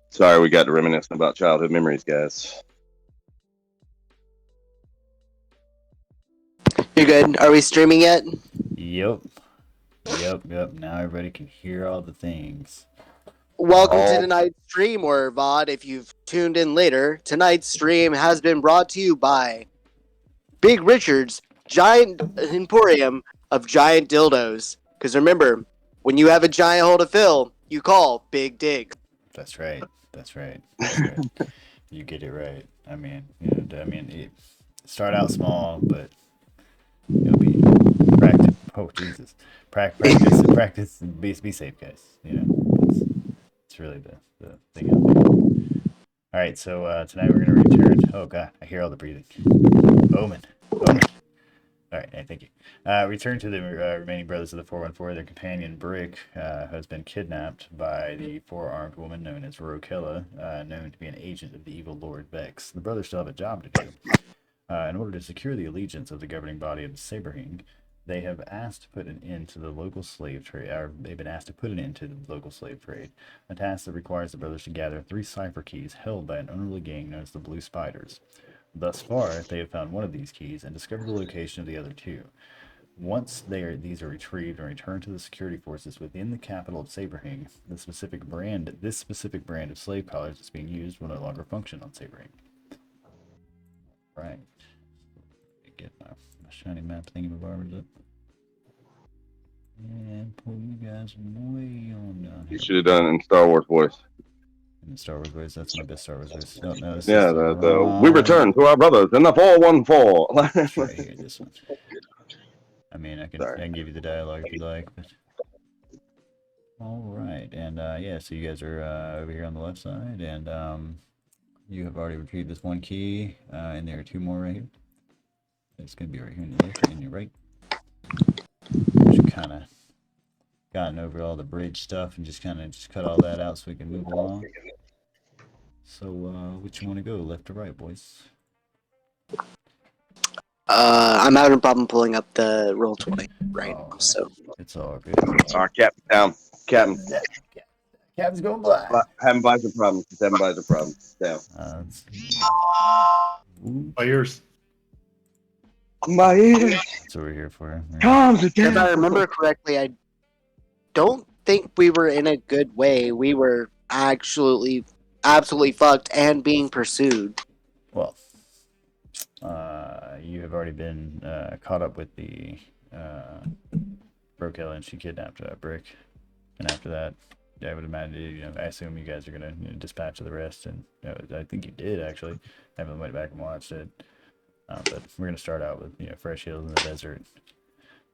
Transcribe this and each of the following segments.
Sorry, we got to reminiscing about childhood memories, guys. You're good. Are we streaming yet? Yep. Yep. Now everybody can hear all the things. Welcome to All tonight's stream, or VOD, if you've tuned in later. Tonight's stream has been brought to you by Big Richard's Giant Emporium of Giant Dildos. Because remember, when you have a giant hole to fill, you call Big Dig. That's right. You get it right. I mean, start out small, but it'll be practice. Oh Jesus, practice, and be safe, guys. It's really the thing out there. All right, so tonight we're gonna return. Oh God, I hear all the breathing. Omen. All right, hey, thank you. Return to the remaining brothers of the 414. Their companion Brick has been kidnapped by the four-armed woman known as Rokella, known to be an agent of the evil Lord Vex. The brothers still have a job to do. In order to secure the allegiance of the governing body of the Saberhing, they have asked to put an end to the local slave trade. Or they've been asked to put an end to the local slave trade, a task that requires the brothers to gather 3 cipher keys held by an unruly gang known as the Blue Spiders. Thus far, they have found one of these keys and discovered the location of the other 2. Once these are retrieved and returned to the security forces within the capital of Saberhing, this specific brand of slave collars that's being used will no longer function on Saberhing. Right. Get my shiny map thingamabarbers up. And pull you guys way on down you here. should have done it in Star Wars voice. In the Star Wars voice, that's my best Star Wars voice. No, this Yeah, is we return to our brothers in the 414. That's right here, this one. I mean, I can give you the dialogue if you'd like, but all right. And yeah, so you guys are over here on the left side, and you have already retrieved this 1 key, and there are 2 more right here. It's gonna be right here on the left and on your right. Just kind of gotten over all the bridge stuff and just cut all that out so we can move along. So, which you want to go, left or right, boys? I'm having a problem pulling up the Roll20 right now, so. It's all good. All right, Captain, down. Captain. Captain's going black. Having visor problems. Having visor problems. Down. My ears. My ears. That's what we're here for. Comes If again. I remember correctly, I don't think we were in a good way. We were absolutely fucked and being pursued. Well, you have already been caught up with the Brokella, and she kidnapped Brick. And after that, I would imagine, I assume you guys are gonna dispatch the rest, and I think you did actually. I haven't went back and watched it, but we're gonna start out with fresh hills in the desert.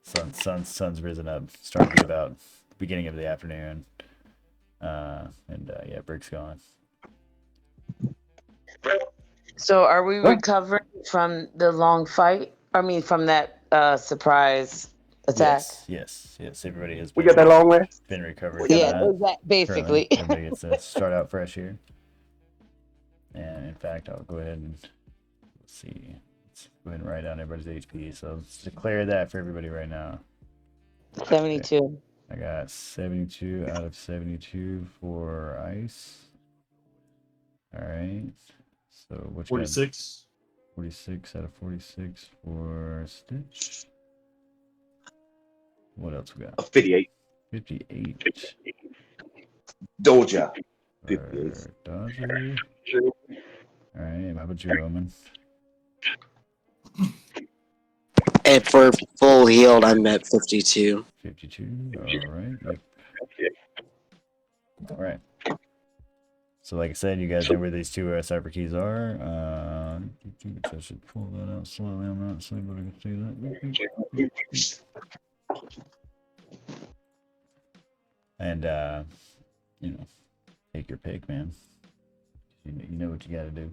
Sun's risen up, starting to be about the beginning of the afternoon, and yeah, Brick's gone. So are we recovering from the long fight? I mean, from that surprise attack? Yes. Everybody has We got that long way. been recovered. Yeah, basically. Everybody gets to start out fresh here. And in fact, I'll go ahead and let's see. Let's go ahead and write down everybody's HP. So let's declare that for everybody right now. 72. Okay. I got 72 out of 72 for ice. All right. So which 46. 46 out of 46 for Stitch. What else we got? 58. 58. Doja. For Dodger. All right. How about you, Roman? And for full healed, I'm at 52. 52. All right. Yep. All right. So, like I said, you guys know where these 2 cipher keys are. I should pull that out slowly. I'm not so able to see that. And, take your pick, man. You know what you got to do.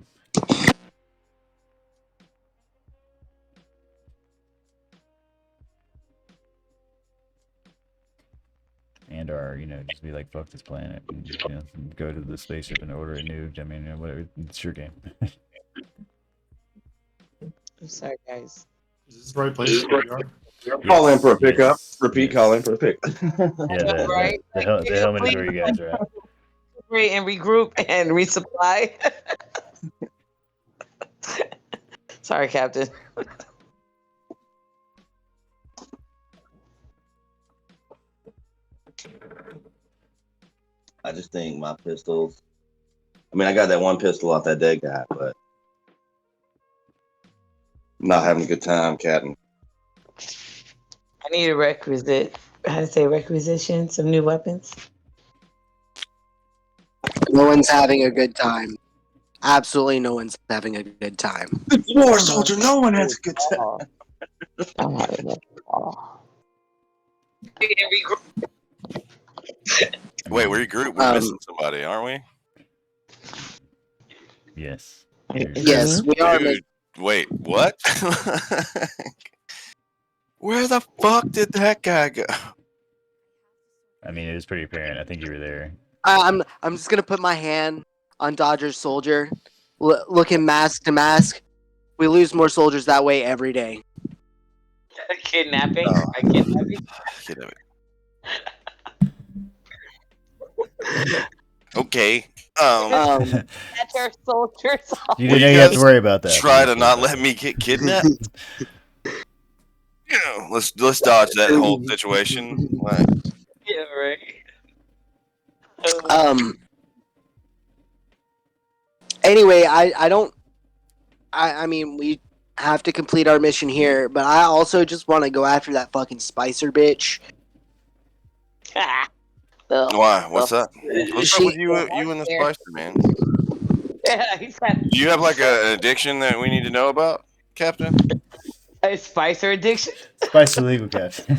And just be like, fuck this planet, and just, go to the spaceship and order it nuked. I mean, whatever. It's your game. I'm sorry, guys. Is this the right place? Call in for a pickup. Yes, Repeat, yes. call in for a pick. Yeah, the helmet is where you guys are at. recalibrate and regroup and resupply. Sorry, Captain. I just think my pistols. I mean, I got that one pistol off that dead guy, but Not having a good time, Captain. I need a requisite. How to say requisition? Some new weapons. No one's having a good time. Absolutely no one's having a good time. war soldier. No one has a good time. I'm having a ball. Wait, we're regroup. We're missing somebody, aren't we? Yes. Yes, we are. Dude, wait, what? Where the fuck did that guy go? I mean, it was pretty apparent. I think you were there. I'm just gonna put my hand on Dodger's soldier, looking mask to mask. We lose more soldiers that way every day. Kidnapping. Oh. Kidnapping. Okay. That's our soldiers. You didn't know you have to worry about that. Try to not let me get kidnapped. You know, let's dodge that whole situation. Like, Yeah, right. Anyway, I mean, we have to complete our mission here, but I also just want to go after that fucking Spicer bitch. why? What's up? What's up with you and the Spicer, man? Yeah, he's got Do you have like an addiction that we need to know about, Captain? a Spicer addiction. Spice illegal, Captain.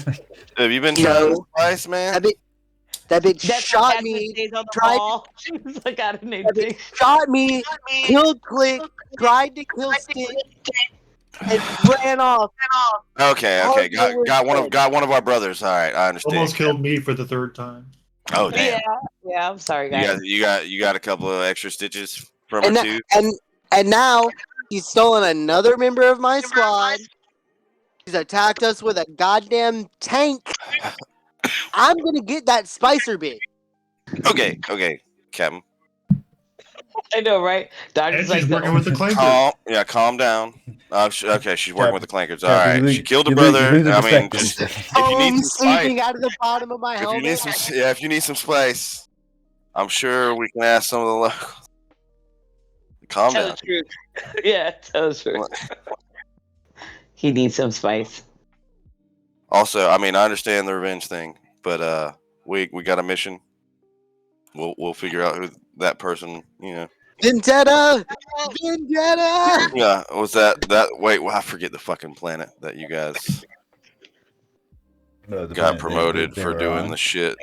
Have you been No. trying to spice, man? That bitch That's shot Jasmine me, stays on the tried- ball. She's like got an that bitch addiction. shot me, killed Click, tried to kill Stick, and ran off. Okay. Got one of our brothers. All right, I understand. Almost killed me for the third time. Oh damn! Yeah. I'm sorry, guys. You got a couple of extra stitches from And her too. and now he's stolen another member of my squad. He's attacked us with a goddamn tank. I'm gonna get that Spicer bitch. Okay, Captain. I know, right? And Doctor's she's like, working with the clanker. Calm down. Okay, she's working with the clankers. All Captain, right, she killed her brother. I mean, just if you need I'm some spice, sleeping out of the bottom of my if you helmet. need if you need some spice, I'm sure we can ask some of the locals. Calm tell down. the truth. Yeah, tell the truth. He needs some spice. Also, I mean, I understand the revenge thing, but we got a mission. We'll figure out who that person, you know. Vendetta! Yeah, was that? Wait, well, I forget the fucking planet that you guys No, the got planet promoted they for were doing on. the shit.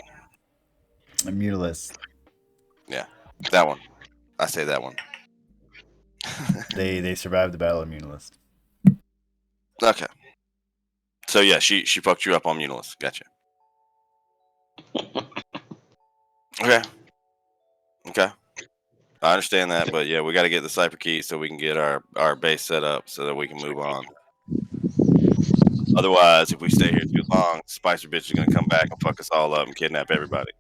A Mutilus. That one. I say that one. They survived the Battle of Mutilus. Okay. So yeah, she fucked you up on Mutilus. Gotcha. Okay. I understand that, but yeah, we got to get the cipher key so we can get our base set up so that we can move on. Otherwise, if we stay here too long, Spicer bitch is gonna come back and fuck us all up and kidnap everybody.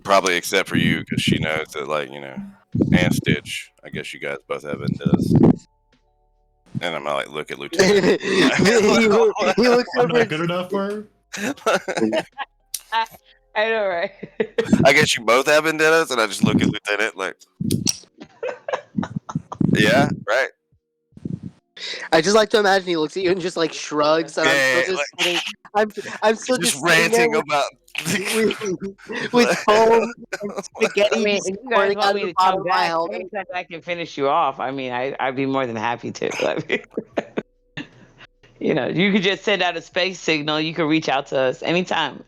Probably except for you, because she knows that, like, you know, and Stitch. I guess you guys both have vendettas. And I'm like, look at Lieutenant. he looks I'm over. not good enough for her. I know, right? I guess you both have vendettas, and I just look at Lieutenant like, yeah, right. I just like to imagine he looks at you and just like shrugs. And Yeah, I'm still just just sitting there ranting about. with foam and spaghetti I mean, just if you guys pouring out want of me the to bottom come of my back, helmet. anytime I can finish you off. I mean, I'd be more than happy to. I mean, you know, you could just send out a space signal. You could reach out to us anytime.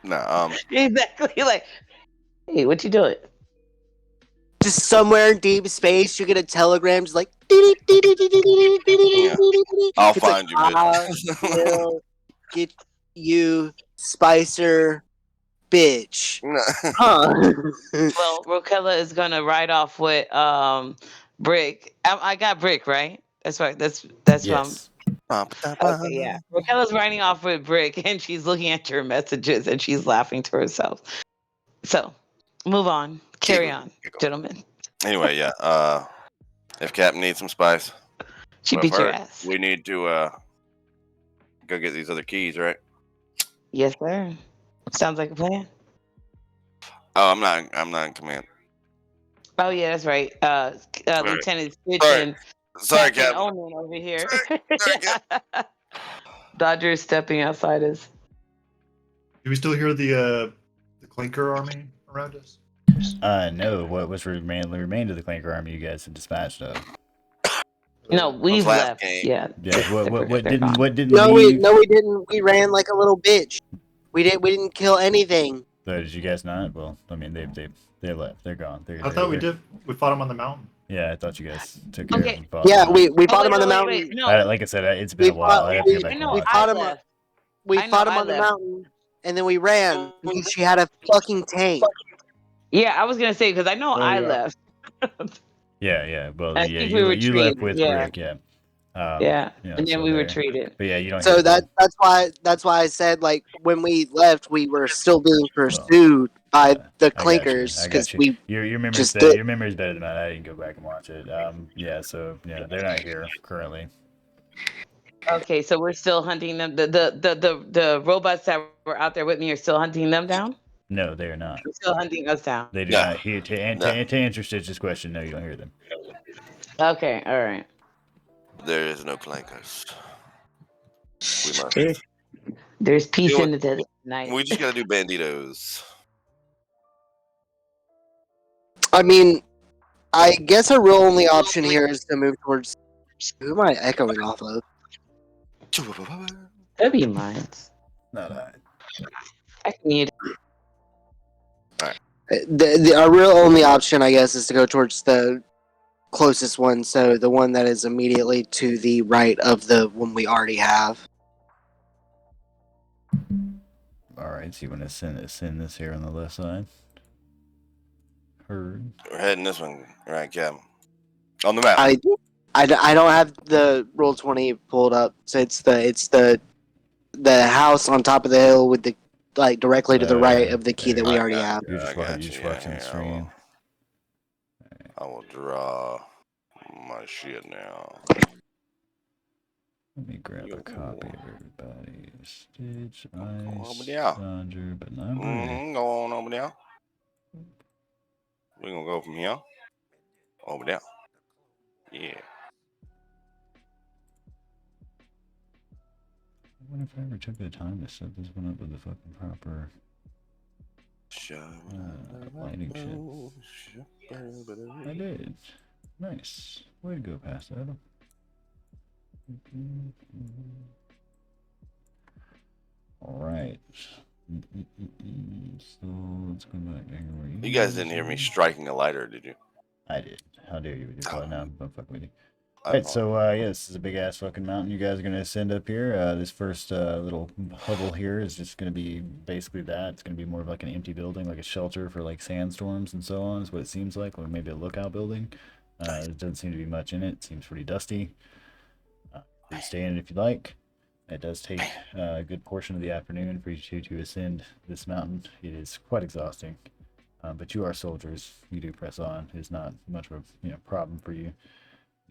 No, Exactly. Like, hey, what you doing? Just somewhere in deep space, you get a telegram just like. I'll It's find you, I will get you, Spicer, bitch. Huh? Well, Rokella is gonna ride off with Brick. I got Brick, right? That's right. That's Yes. Okay, yeah. Raquela's riding off with Brick, and she's looking at your messages, and she's laughing to herself. So, move on. Carry on, gentlemen. Anyway, yeah. If Captain needs some spice, She well, beat your first, ass. we need to go get these other keys, right? Yes, sir. Sounds like a plan. Oh, I'm not in command. Oh yeah, that's right. Sorry. Lieutenant Stitch Sorry. and Sorry, Captain Captain. Omen over here. Sorry, Captain. Dodger is stepping outside us. Do we still hear the clinker army around us? No. What was remained of the Clanker army you guys had dispatched of? No, we've last left. game. Yeah. Yeah. What They're didn't gone. what didn't No, leave? we didn't. We ran like a little bitch. We didn't kill anything. So did you guys not? Well, I mean, they left. They're gone. I thought we did. We fought him on the mountain. Yeah, I thought you guys took care Okay. of them. Yeah, we fought Oh, him on the wait, mountain. wait. No, Like I said, it's been We a while. fought- I have to we- go back I and know. watch. I fought I him- left. We I know, fought him I on the left. mountain, and then we ran because she had a fucking tank. Yeah, I was gonna say because I know I yeah. left. Yeah. Well, I yeah, think you we you left retreated, with yeah. Rick, yeah. Yeah, you know, and then so we there- retreated. But yeah, you don't. So hear them. that's why I said like when we left, we were still being pursued by the I got you. clinkers I because got you. we Your memory's just better. did. Your memory's better than mine. I didn't go back and watch it. Yeah. So yeah, they're not here currently. Okay, so we're still hunting them. The robots that were out there with me are still hunting them down. No, they are not. They're still hunting us down. They do No. not hear. To answer Stitch's question, no, you don't hear them. Okay, all right. There is no clankers. We must. There's peace You know in the desert tonight. We just gotta do banditos. I mean, I guess our real only option here is to move towards. Who am I echoing off of? That'd be mine. Not I. I can need. Our real only option, I guess, is to go towards the closest one. So the one that is immediately to the right of the one we already have. All right. So you want to send this here on the left side? Heard. We're heading this one, right, Captain? On the map. I don't have the Roll20 pulled up. So it's the house on top of the hill with the like directly to the right of the key that we already have. You're just, I got you're just you, watching yeah, the stream. I will draw my shit now. Let me grab a copy of everybody's Stitch, over Ice, there. Sandra, but not Ray. Go on over there. We're gonna go from here over there. Yeah. I wonder if I ever took the time to set this one up with the fucking proper lighting shit. I did. Nice. Way to go, past Adam. Alright. So let's go back here. You guys didn't hear me striking a lighter, did you? I did. How dare you with your plot now? I'm fucking with you. I Alright, so yeah, this is a big ass fucking mountain you guys are gonna ascend up here. This first little hovel here is just gonna be basically that. It's gonna be more of like an empty building, like a shelter for like sandstorms and so on, is what it seems like, or maybe a lookout building. There doesn't seem to be much in it. It seems pretty dusty. You can stay in it if you like. It does take a good portion of the afternoon for you to ascend this mountain. It is quite exhausting, but you are soldiers. You do press on. It's not much of a problem for you.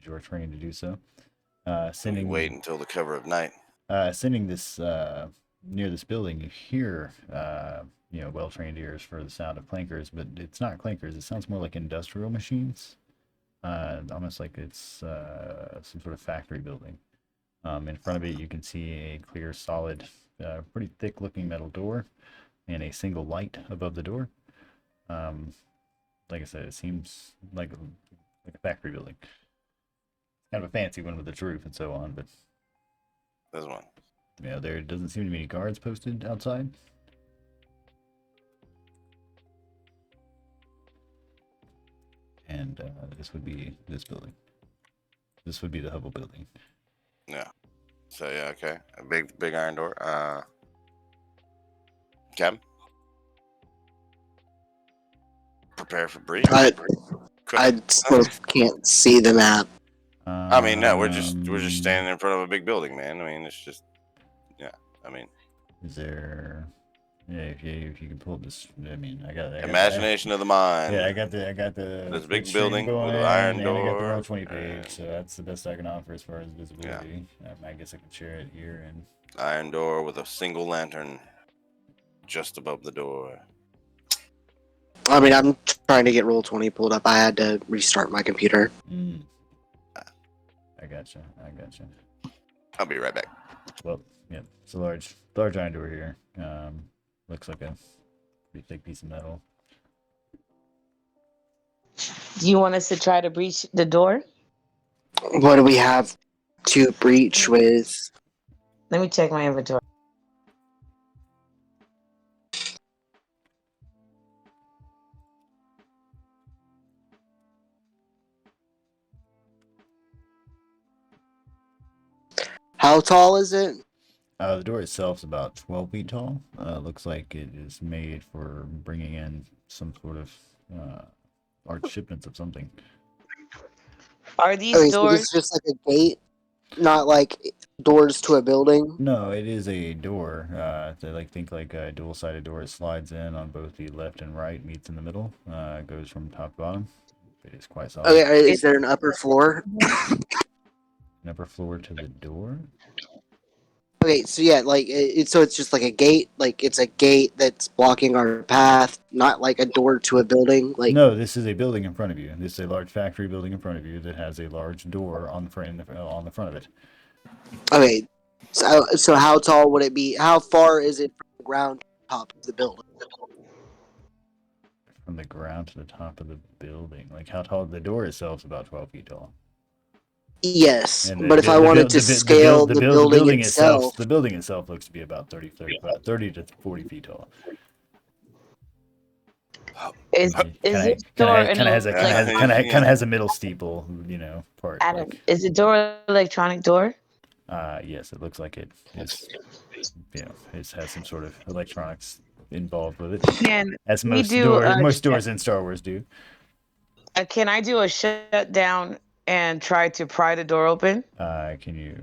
You are trained to do so. Wait until the cover of night. Sending this near this building, you hear well-trained ears for the sound of clankers, but it's not clankers. It sounds more like industrial machines, almost like it's some sort of factory building. In front of it, you can see a clear, solid, pretty thick-looking metal door, and a single light above the door. Like I said, it seems like a factory building. Kind of a fancy one with its roof and so on, but This one. yeah, there doesn't seem to be any guards posted outside. And this would be this building. This would be the Hubble building. Yeah. So yeah, okay. A big iron door. Captain. Prepare for breach. I still can't see the map. I mean, no, we're just standing in front of a big building, man. I mean, it's just, yeah. I mean, Is there? Yeah, if you can pull this, I mean, I got imagination of the mind. Yeah, I got the This big stream building with going, an iron and I got the door, Roll20 page, and- so that's the best I can offer as far as visibility. I guess I can share it here and. Iron door with a single lantern just above the door. I mean, I'm trying to get Roll20 pulled up. I had to restart my computer. I gotcha. I'll be right back. Well, yeah, it's a large iron door here. Looks like a pretty thick piece of metal. Do you want us to try to breach the door? What do we have to breach with? Let me check my inventory. How tall is it? The door itself is about 12 feet tall. Looks like it is made for bringing in some sort of large shipments of something. Are these Okay, so doors? this is just like a gate, not like doors to a building. No, it is a door. Think like a dual-sided door. It slides in on both the left and right, meets in the middle. Goes from top to bottom. It is quite solid. Okay, is there an upper floor? An upper floor to the door. Okay, so yeah, like so it's just like a gate. Like it's a gate that's blocking our path, not like a door to a building. Like No, this is a building in front of you. This is a large factory building in front of you that has a large door on the front of it. okay, so how tall would it be? How far is it from the ground to the top of the building? From the ground to the top of the building. Like how tall? The door itself is about 12 feet tall. Yes, And but if I wanted to scale the building itself, the building itself looks to be about 30 to 40 feet tall. Is this door kind of has a middle steeple, part. Adam, is the door electronic door? Yes, it looks like it is. It has some sort of electronics involved with it, Can as we most do most doors in Star Wars do. Can I do a shutdown and try to pry the door open? Can you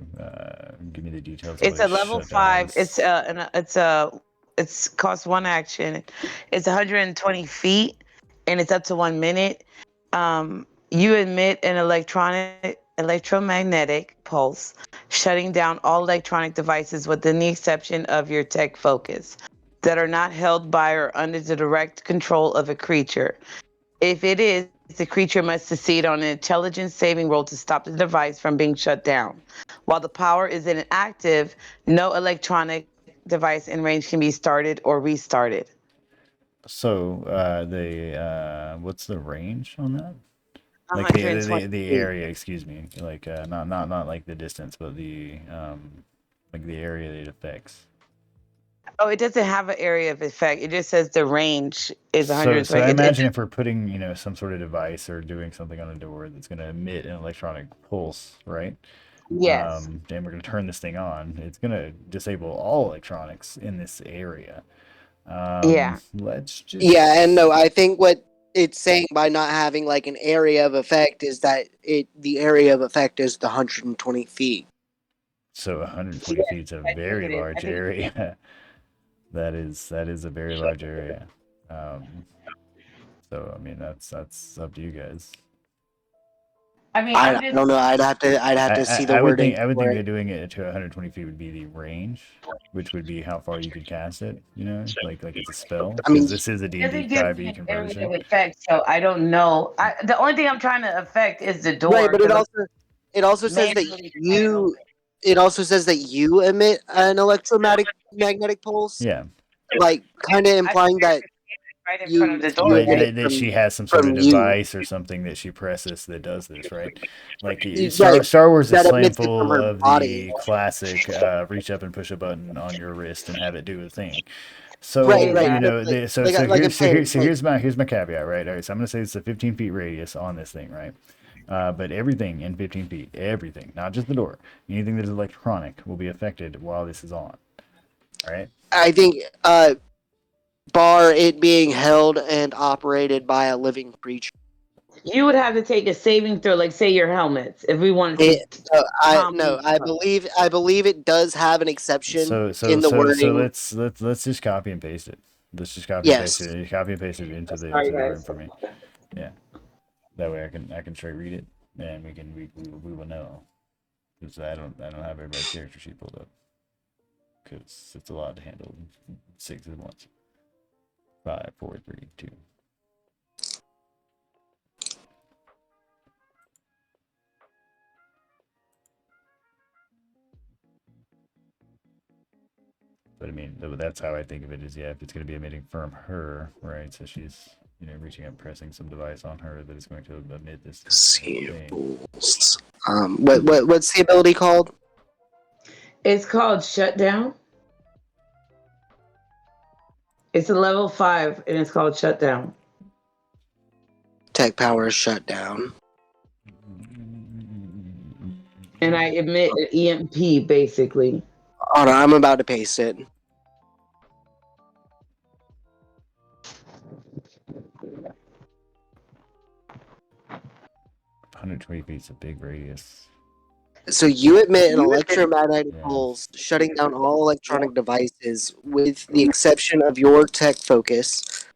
give me the details? It's a level 5. It's costs 1 action. It's 120 feet, and it's up to 1 minute. You emit an electromagnetic pulse, shutting down all electronic devices within the exception of your tech focus that are not held by or under the direct control of a creature. If it is, the creature must succeed on an intelligence saving roll to stop the device from being shut down. While the power is inactive, no electronic device in range can be started or restarted. So what's the range on that? Like 120 the area, excuse me. Like not like the distance, but the like the area that it affects. Oh, it doesn't have an area of effect. It just says the range is 120. So I imagine if we're putting, some sort of device or doing something on a door that's going to emit an electronic pulse, right? Yes. And we're going to turn this thing on. It's going to disable all electronics in this area. Yeah. Let's just. yeah, and no, I think what it's saying by not having like an area of effect is that the area of effect is the 120 feet. So 120 feet is a very large area. That is a very large area. So I mean that's up to you guys. I mean, I don't know. I'd have to see the I would wording. think for it. that doing it to 120 feet would be the range, which would be how far you could cast it. Like it's a spell. I mean, Because this is a D&D 5e conversion. Effect, so I don't know. The only thing I'm trying to affect is the door. Right, but it also says that you. It also says that you emit an electromagnetic pulse. Yeah. Like kind of implying that right in you- front of the door. Right, get that it she has some sort of from you. device or something that she presses that does this, right? Like Right, Star Wars is that slam emits it full from her of body. the classic reach up and push a button on your wrist and have it do a thing. So Right, here's my caveat, right? All right, so I'm gonna say it's a 15 feet radius on this thing, right? But everything in 15 feet, everything, not just the door, anything that is electronic will be affected while this is on. All right. I think, bar it being held and operated by a living creature. You would have to take a saving throw, like say your helmets, if we wanted to. I believe it does have an exception in the So wording. let's just copy and paste it. Let's just copy Yes. and paste it. Copy and paste it into the Sorry, room guys. for me. Yeah. That way I can straight read it and we will know. Because I don't have everybody's character sheet pulled up. Because it's a lot to handle 6 at once. 5, 4, 3, 2. But I mean, that's how I think of it. Is if it's going to be emitting from her, right? So she's reaching up, pressing some device on her that is going to emit this thing. Rules. What's the ability called? It's called Shutdown. It's a level 5, and it's called Shutdown. Tech power shutdown. And I emit an EMP, basically. Hold on, I'm about to paste it. $120 feet is a big radius. So you emit an electromagnetic pulse, shutting down all electronic devices, with the exception of your tech focus,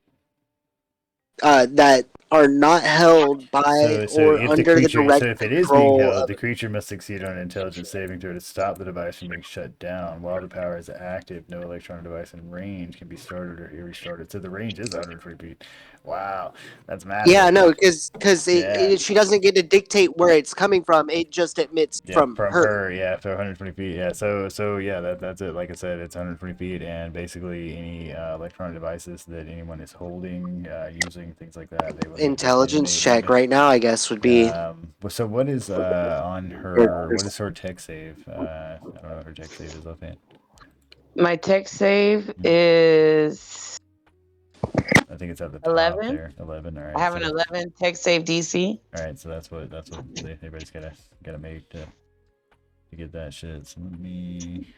that are not held by or under the direct if it is being control held, of the creature must succeed on an intelligence saving throw to stop the device from being shut down. While the power is active, no electronic device in range can be started or restarted. So the range is 120 feet. Wow, that's massive. Yeah, no, because she doesn't get to dictate where it's coming from. It just emits from her. Yeah, for 120 feet. Yeah, so yeah, that's it. Like I said, it's 120 feet, and basically any electronic devices that anyone is holding, using, things like that, they will Intelligence check right now, I guess, would be. So what is on her? What is her tech save? I don't know what her tech save is offhand. My tech save is. I think it's at the top 11. there. 11. All right. I have an 11 tech save DC. All right, so that's what everybody's gotta make to get that shit. So let me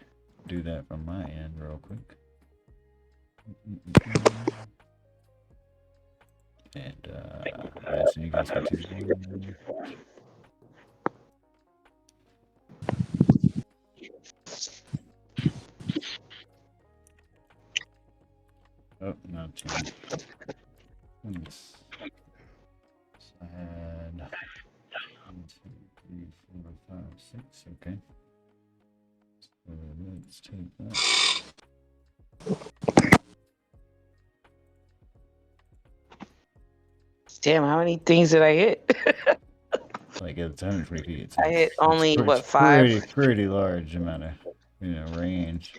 do that from my end real quick. And so you guys can do. Oh, no, change. I had 1, 2, 3, 4, 5, 6. Okay. So let's take that. Damn, how many things did I hit? Like it's 120 feet. I hit only it's 5? Pretty large amount of range.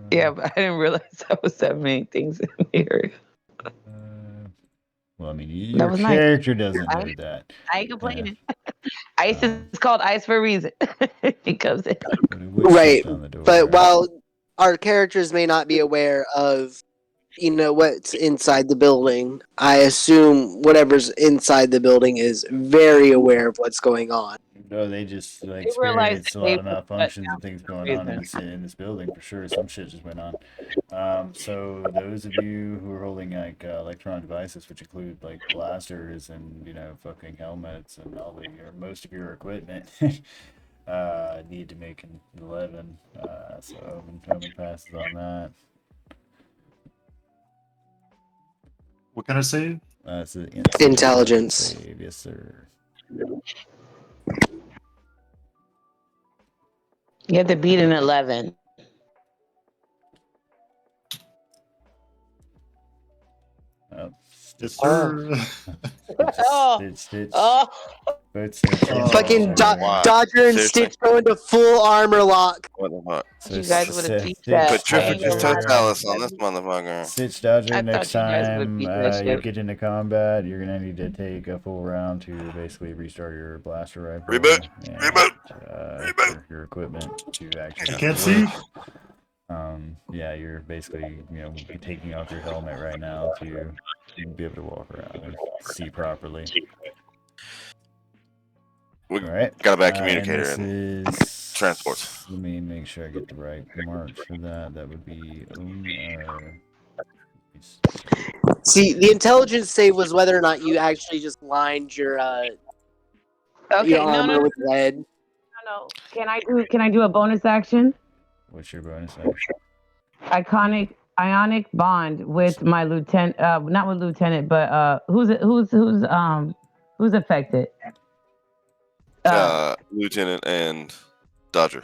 Yeah, but I didn't realize that was that many things in here. Well, I mean, your character doesn't know that. I ain't complaining. Ice is called ice for a reason. It comes in. Right, but while our characters may not be aware of, what's inside the building, I assume whatever's inside the building is very aware of what's going on. No, they just experienced a lot of malfunctions and things going on in this building for sure. Some shit just went on. So those of you who are holding like electronic devices, which include like blasters and fucking helmets and all most of your equipment, need to make an 11. So Omen passes on that. What kind of save? It's an intelligence save. Yes, sir. You have to beat an 11. Fucking Dodger and Stitch go into full armor lock. What the fuck? You guys would have beat that. Petrificus totalis on this motherfucker. Stitch Dodger, next time you get into combat, you're gonna need to take a full round to basically restart your blaster rifle. Reboot. Your equipment to actually. I can't see. Yeah, you're basically taking off your helmet right now to be able to walk around and see properly. We right. got a bad communicator in transports. Let me make sure I get the right marks for that. That would be See, the intelligence save was whether or not you actually just lined your Okay, your no, armor with lead. no. Can I do a bonus action? What's your bonus action? Ionic bond with my lieutenant. Not with lieutenant, but who's affected? Lieutenant and Dodger.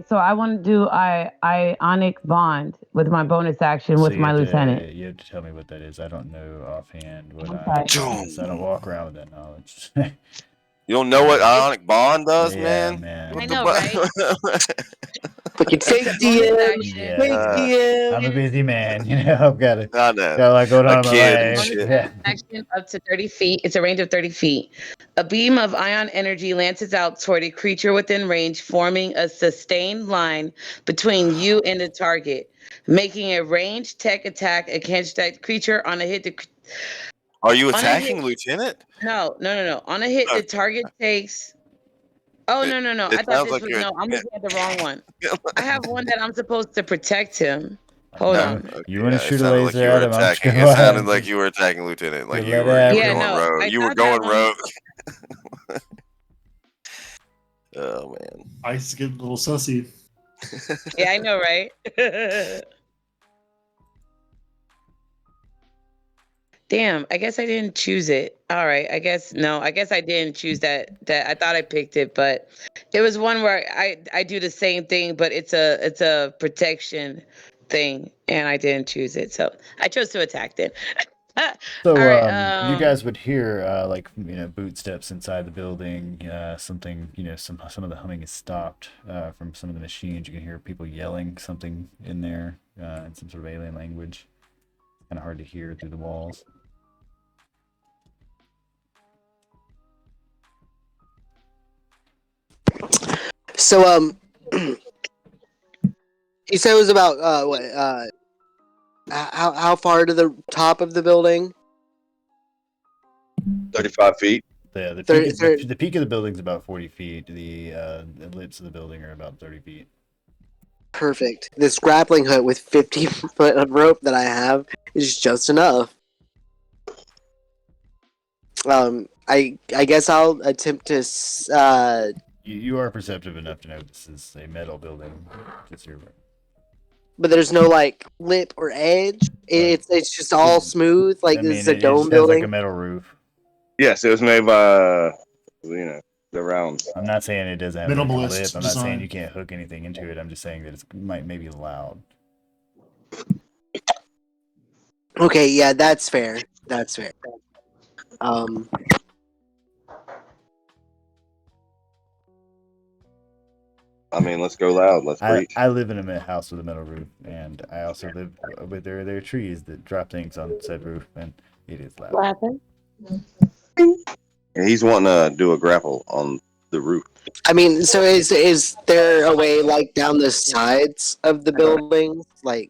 So I want to do ionic bond with my bonus action So with my lieutenant. You have to tell me what that is. I don't know offhand what Okay. ionic bond is. I don't walk around with that knowledge. You don't know what Ionic Bond does, Yeah, man? I know, right? Fucking fake It's a bonus DM. action. Fake Yeah. DM. I'm a busy man, you know. I've got I know. a lot going on in my kid and life. shit. Yeah. Action up to 30 feet. It's a range of 30 feet. A beam of ion energy lances out toward a creature within range, forming a sustained line between you and the target, making a ranged tech attack against that creature on a hit. Are you On a attacking hit- Lieutenant? No. On a hit, the target takes. Oh, no. I It thought sounds this like was. you're. No, I'm looking at the wrong one. I have one that I'm supposed to protect him. Hold You- on. You want to it shoot a sounded like laser you were at him? I'm just attacking. gonna It go sounded ahead. like you were attacking Lieutenant. Like You you let were that Yeah, going no, rogue. I You were thought that going one- rogue. Oh man. Ice get a little sussy. Yeah, I know, right? Damn, I guess I didn't choose it. All right, I guess I didn't choose that. I thought I picked it, but it was one where I do the same thing, but it's a protection thing, and I didn't choose it, so I chose to attack it. So, All right, you guys would hear bootsteps inside the building. Something, some of the humming is stopped from some of the machines. You can hear people yelling something in there in some sort of alien language. Kind of hard to hear through the walls. So you said it was about how far to the top of the building? 35 feet. Yeah, the Thir- peak, thir- the peak of the building is about 40 feet. The lips of the building are about 30 feet. Perfect. This grappling hook with 50 foot of rope that I have is just enough. I guess I'll attempt to. You are perceptive enough to know this is a metal building. But there's no like lip or edge. It's just all smooth. Like this is a it dome just has building. like a metal roof. Yes, it was made by, the round. I'm not saying it doesn't have like a Minimalist lip. I'm not saying design. you can't hook anything into it. I'm just saying that it might maybe loud. Okay, yeah, that's fair. That's fair. I mean, let's go loud. Let's preach. I live in a house with a metal roof, and I also live with there are trees that drop things on said roof, and it is loud. what happened? And he's wanting to do a grapple on the roof. I mean, so is there a way like down the sides of the building, like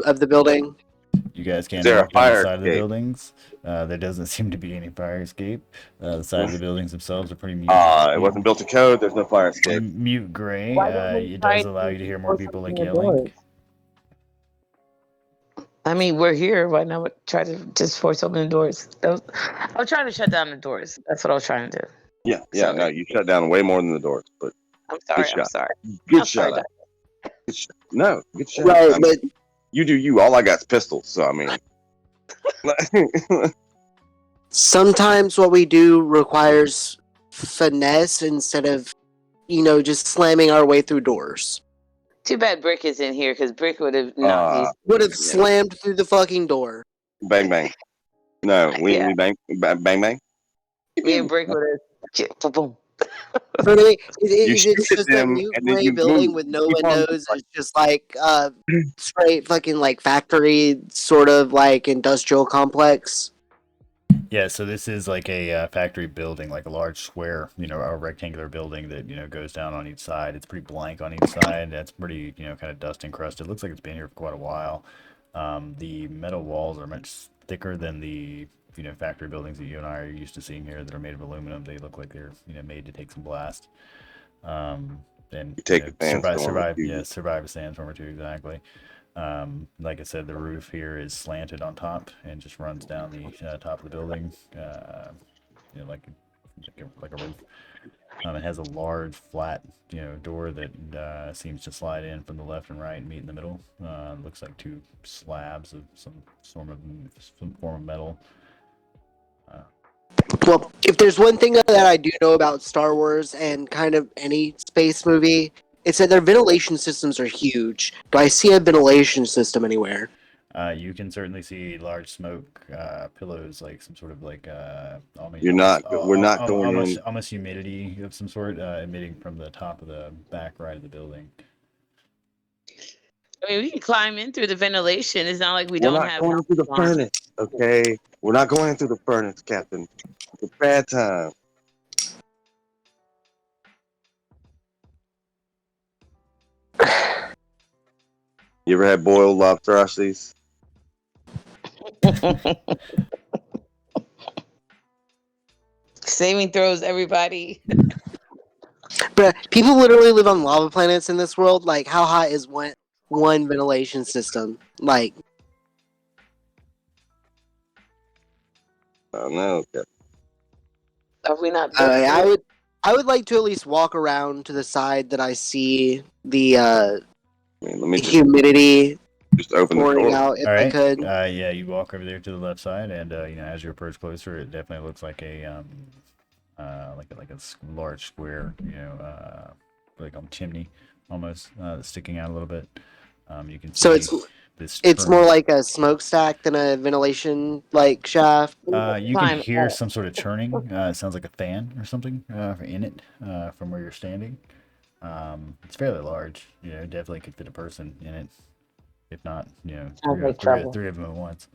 of the building? You guys can't Is there a walk down the fire side of the escape? buildings. There doesn't seem to be any fire escape. The side of the buildings themselves are pretty mute. It wasn't built to code. There's no fire escape. Mute gray. Why don't we It try does allow to you to hear more force people like open the yelling. doors? I mean, we're here. Why not try to just force open the doors? I was trying to shut down the doors. That's what I was trying to do. Yeah. Sorry. No, you shut down way more than the doors, but I'm sorry. Good I'm shot. sorry. good I'm shot. sorry, Good shot. No, good shot. Right, I mean, but you do you. All I got is pistols, so I mean. sometimes what we do requires finesse instead of, just slamming our way through doors. Too bad Brick is in here because Brick would have knocked these. Would have slammed through the fucking door. Bang bang. No, we Yeah. bang bang. Me and Brick would have. Boom, boom. For me, You it's shoot at just a them, mute and then gray you building move. with no Keep on- windows. It's just like straight fucking like factory sort of like industrial complex. Yeah, so this is like a factory building, like a large square, a rectangular building that, goes down on each side. It's pretty blank on each side. That's pretty, kind of dust encrusted. It looks like it's been here for quite a while. The metal walls are much thicker than the, factory buildings that you and I are used to seeing here that are made of aluminum. They look like they're, made to take some blast. And You take a sandstorm or survive, two. yeah, survive a sandstorm or two, exactly. Like I said, the roof here is slanted on top and just runs down the top of the building, like a roof. It has a large flat, door that seems to slide in from the left and right and meet in the middle. Looks like two slabs of some form of metal. Well, if there's one thing that I do know about Star Wars and kind of any space movie, it's that their ventilation systems are huge. Do I see a ventilation system anywhere? You can certainly see large smoke pillows, like some sort of We're not going in. almost humidity of some sort emitting from the top of the back right of the building. I mean, we can climb in through the ventilation. It's not like we We're don't not have. going through the furnace, okay? We're not going through the furnace, Captain. It's a bad time. You ever had boiled lobster? Saving throws, everybody. But people literally live on lava planets in this world. Like, how hot is one ventilation system? Like, Oh no, Captain. Are we not? I would like to at least walk around to the side that I see the Man, let me humidity just open the pouring door. out if All I right. could. Yeah, you walk over there to the left side, and as you approach closer, it definitely looks like a large square, like a chimney almost sticking out a little bit. You can see So this. it's turn- more like a smokestack than a ventilation like shaft. You can hear some sort of churning. It sounds like a fan or something in it from where you're standing. It's fairly large. Definitely could fit a person in it. If not, three of them at once.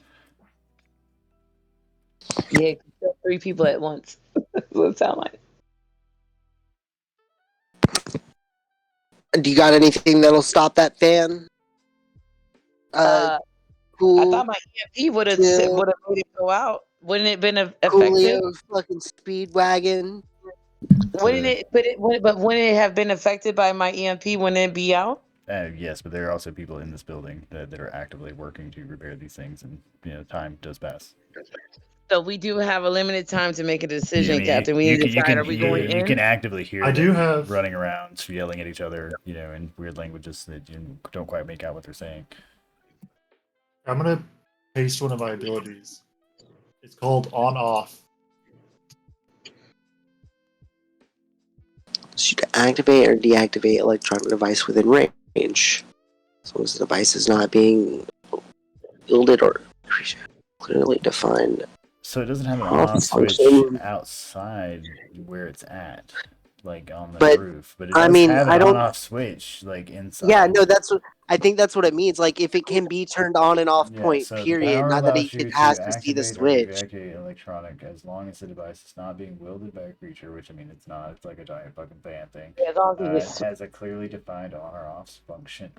Yeah, you can kill 3 people at once. That's what it sounds like. Do you got anything that'll stop that fan? I Cool. thought my EMP would have Yeah. made it go out. Wouldn't it have been effective? Coolio fucking Speedwagon. Wouldn't it? But wouldn't it have been affected by my EMP? Wouldn't it be out? Yes, but there are also people in this building that are actively working to repair these things, and time does pass. So we do have a limited time to make a decision, I mean, Captain. We need to decide: are we going in? You can actively hear I do them have- running around, yelling at each other, in weird languages that you don't quite make out what they're saying. I'm gonna paste one of my abilities. It's called on off. Should activate or deactivate electronic device within range. As long as the device is not being wielded or clearly defined. So it doesn't have an Oh, on-off switch function. outside where it's at, like on the But, roof, but it I does mean, have I an don't- on-off switch like inside. Yeah, no, I think that's what it means. Like, if it can be turned on and off point, so the period. power Not that allows you it has to see the activate or switch. deactivate electronic as long as the device is not being wielded by a creature, which I mean it's not. It's like a giant fucking fan thing. Yeah, as long as It has a clearly defined on or off function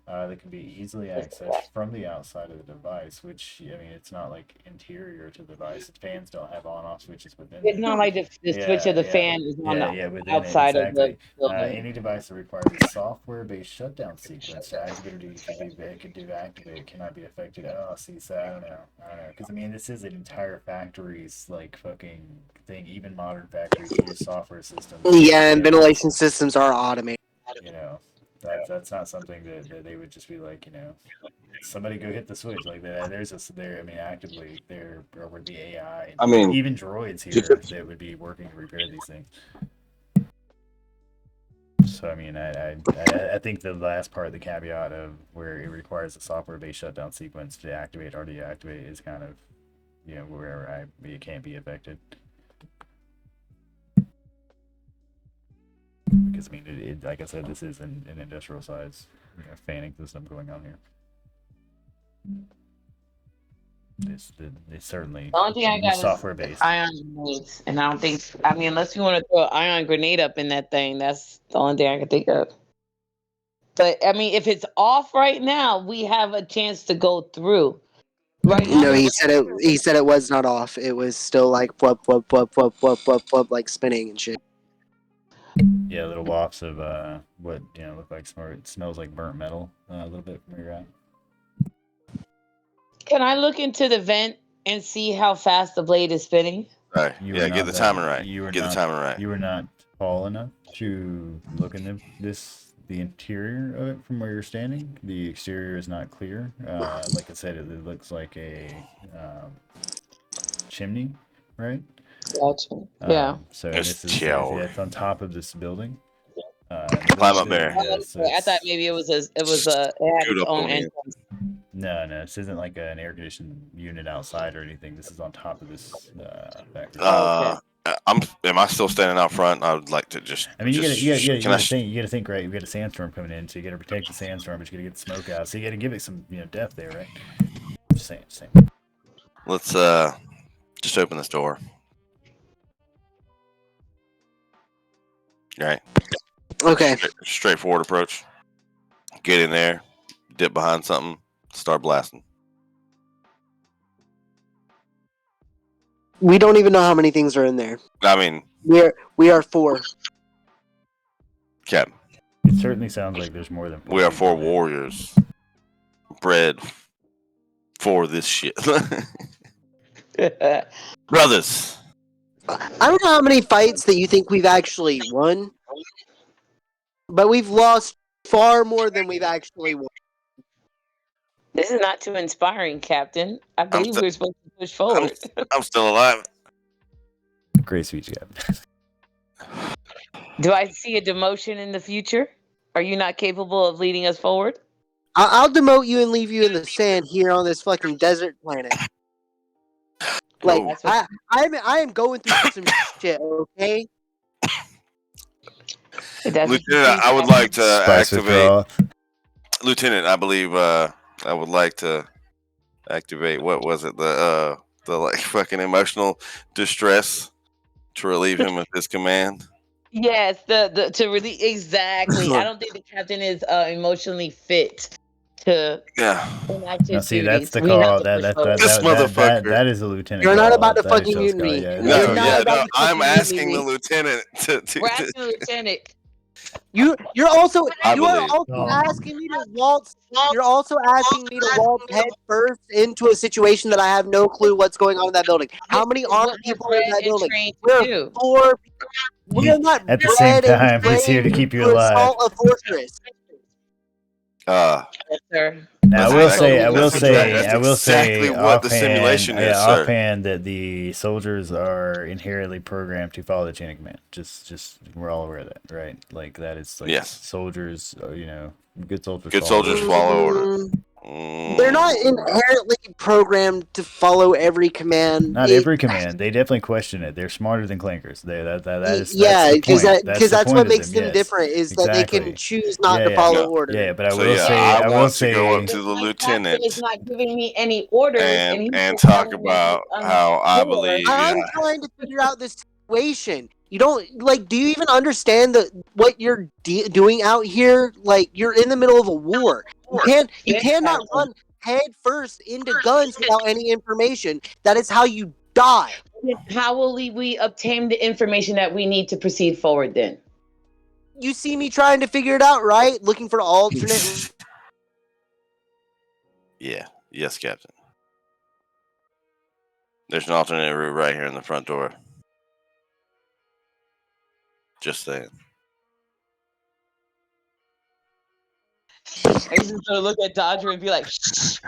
that can be easily accessed from the outside of the device. Which I mean, it's not like interior to the device. Fans don't have on-off switches within. it's not like the switch of the fan is on the outside of the building. Any device that requires a software-based shutdown sequence to activate or deactivate cannot be affected. Oh, see, so I don't know, because I mean, this is an entire factory's like fucking thing. Even modern factories use software systems. Yeah, and ventilation systems are automated. That's not something that they would just be like, somebody go hit the switch like that. I mean, actively there would be AI. I mean, even droids here that would be working to repair these things. So I mean, I think the last part of the caveat of where it requires a software-based shutdown sequence to activate or deactivate is kind of, where it can't be affected. Because I mean, like I said, this is an industrial size fanning system going on here. It's certainly The only thing I got software based. Ion grenades, and I don't think. I mean, unless you want to throw an ion grenade up in that thing, that's the only thing I can think of. But I mean, if it's off right now, we have a chance to go through. Right now, No, he said it was not off. It was still like whoop, like spinning and shit. Yeah, little wafts of what look like smart. It smells like burnt metal a little bit from where you're at. Can I look into the vent and see how fast the blade is spinning? Right. You Yeah, are get not the that. timing right. You are Get the not. timing right. You are not tall enough to look into the interior of it from where you're standing. The exterior is not clear. Like I said, it looks like a chimney, right? Gotcha. Yeah. So It's this is chill. it's on top of this building. Climb up there. Oh, okay. I thought maybe it had Scoot its up own on in. entrance. No, this isn't like an air conditioned unit outside or anything. This is on top of this factory. Oh, okay. Am I still standing out front? I would like to just. I mean, you can I? gotta think, right? You got a sandstorm coming in, so you gotta protect the sandstorm, but you gotta get the smoke out. So you gotta give it some, depth there, right? Just saying. Let's just open this door. Right. Okay. Straightforward approach. Get in there, dip behind something, start blasting. We don't even know how many things are in there. I mean, We are 4. Captain, It certainly sounds like there's more than. we are 4 people there. warriors, bred for this shit, brothers. I don't know how many fights that you think we've actually won, but we've lost far more than we've actually won. This is not too inspiring, Captain. I believe we're supposed to push forward. I'm still alive. Great speech, Captain. Do I see a demotion in the future? Are you not capable of leading us forward? I'll demote you and leave you in the sand here on this fucking desert planet. Like Oh. I am going through some shit. Okay. Lieutenant, I would like to Spice activate. withdrawal. Lieutenant, I believe I would like to activate. What was it? The like fucking emotional distress to relieve him of his command. Yes, the to really exactly. I don't think the captain is emotionally fit to enact Now, his see, that's duties. the We have call. to That push forward. This motherfucker. that is a lieutenant. You're not call. about to That is fucking Shell's mute call. me. Yeah, No, You're not about to I'm fucking asking mute the me. lieutenant to We're asking the lieutenant. You are also No. asking me to waltz. You're also asking me to waltz head first into a situation that I have no clue what's going on in that building. How many What armed we're people are in bred that and building? trained to We're do. 4. We're not At the same bred and time, he's here to trained keep you to alive. assault a fortress. Yes, sir. Now, I That's will exactly say, what the simulation is, sir. offhand, that the soldiers are inherently programmed to follow the chain of command. Just we're all aware of that, right? Like that is like Yes. soldiers, good soldiers. Good follow soldiers orders. follow order. They're not inherently programmed to follow every command. Not every command. They definitely question it. They're smarter than clankers. Because that's what makes them yes. different is that they can Exactly. choose not to Yeah. follow order. Yeah, but I So, will yeah, say, I I will want to say, go up to the My lieutenant captain is not giving me any orders, and he's and just talk telling me about what's how I unsure. believe. I'm Yeah. trying to figure out this situation. You don't do you even understand what you're doing out here? Like you're in the middle of a war. You Yes, cannot Captain. run head first into guns without any information. That is how you die. How will we obtain the information that we need to proceed forward then? You see me trying to figure it out, right? Looking for alternate. Yeah. Yes, Captain. There's an alternate route right here in the front door. Just saying. He's just gonna look at Dodger and be like, "Shh."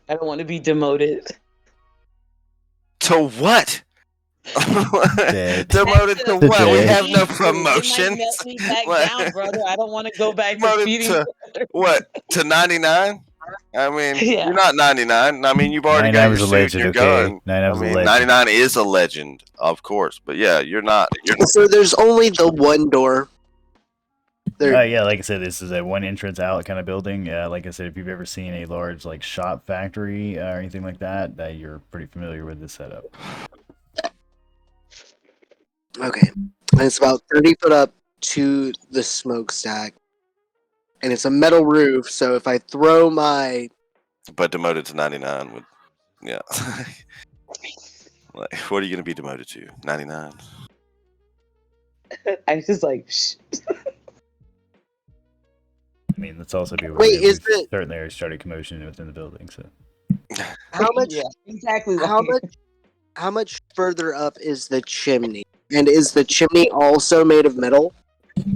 I don't want to be demoted. To what? Dead. Demoted to To what? We dead. have no It might promotions. melt me back What? down, brother. I don't want to go back to Demoted feeding. to what? To 99? I mean, Yeah. you're not 99. I mean, you've already 99 got your was a suit legend, and your okay? gun. 99 I was a mean, legend. 99 is a legend, of course. But yeah, you're not. So there's only the one door. Yeah, like I said, this is a one entrance out kind of building. Like I said, if you've ever seen a large like shop factory or anything like that, you're pretty familiar with this setup. Okay. And it's about 30 foot up to the smokestack. And it's a metal roof, so if I throw my But demoted to 99 would Yeah. Like, what are you gonna be demoted to? 99. I was just like, shh. I mean, let's also be aware Wait, that is we've it certainly started commotion within the building. So how much? Yeah, exactly. How much? How much further up is the chimney? And is the chimney also made of metal?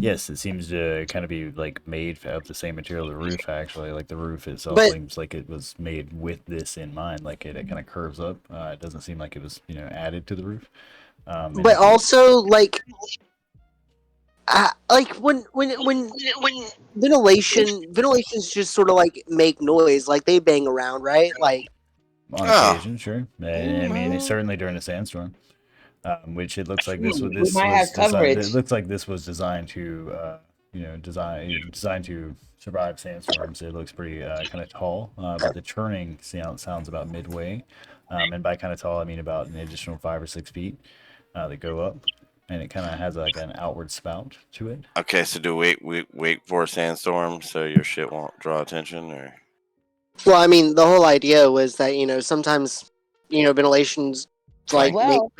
yes, it seems to kind of be like made of the same material the roof. Actually, like the roof itself But- seems like it was made with this in mind. Like it kind of curves up. It doesn't seem like it was added to the roof. And But also, like when ventilation's just sort of like make noise, like they bang around, right? Like on Oh. occasion, sure. I mean, it's certainly during a sandstorm. Which it looks like this We was might have designed. coverage. It looks like this was designed to designed to survive sandstorms. It looks pretty kind of tall, but the churning sounds about midway, and by kind of tall I mean about an additional 5 or 6 feet that go up, and it kind of has like an outward spout to it. Okay, so do we wait for a sandstorm so your shit won't draw attention, or? well, I mean, the whole idea was that sometimes ventilation's like Well,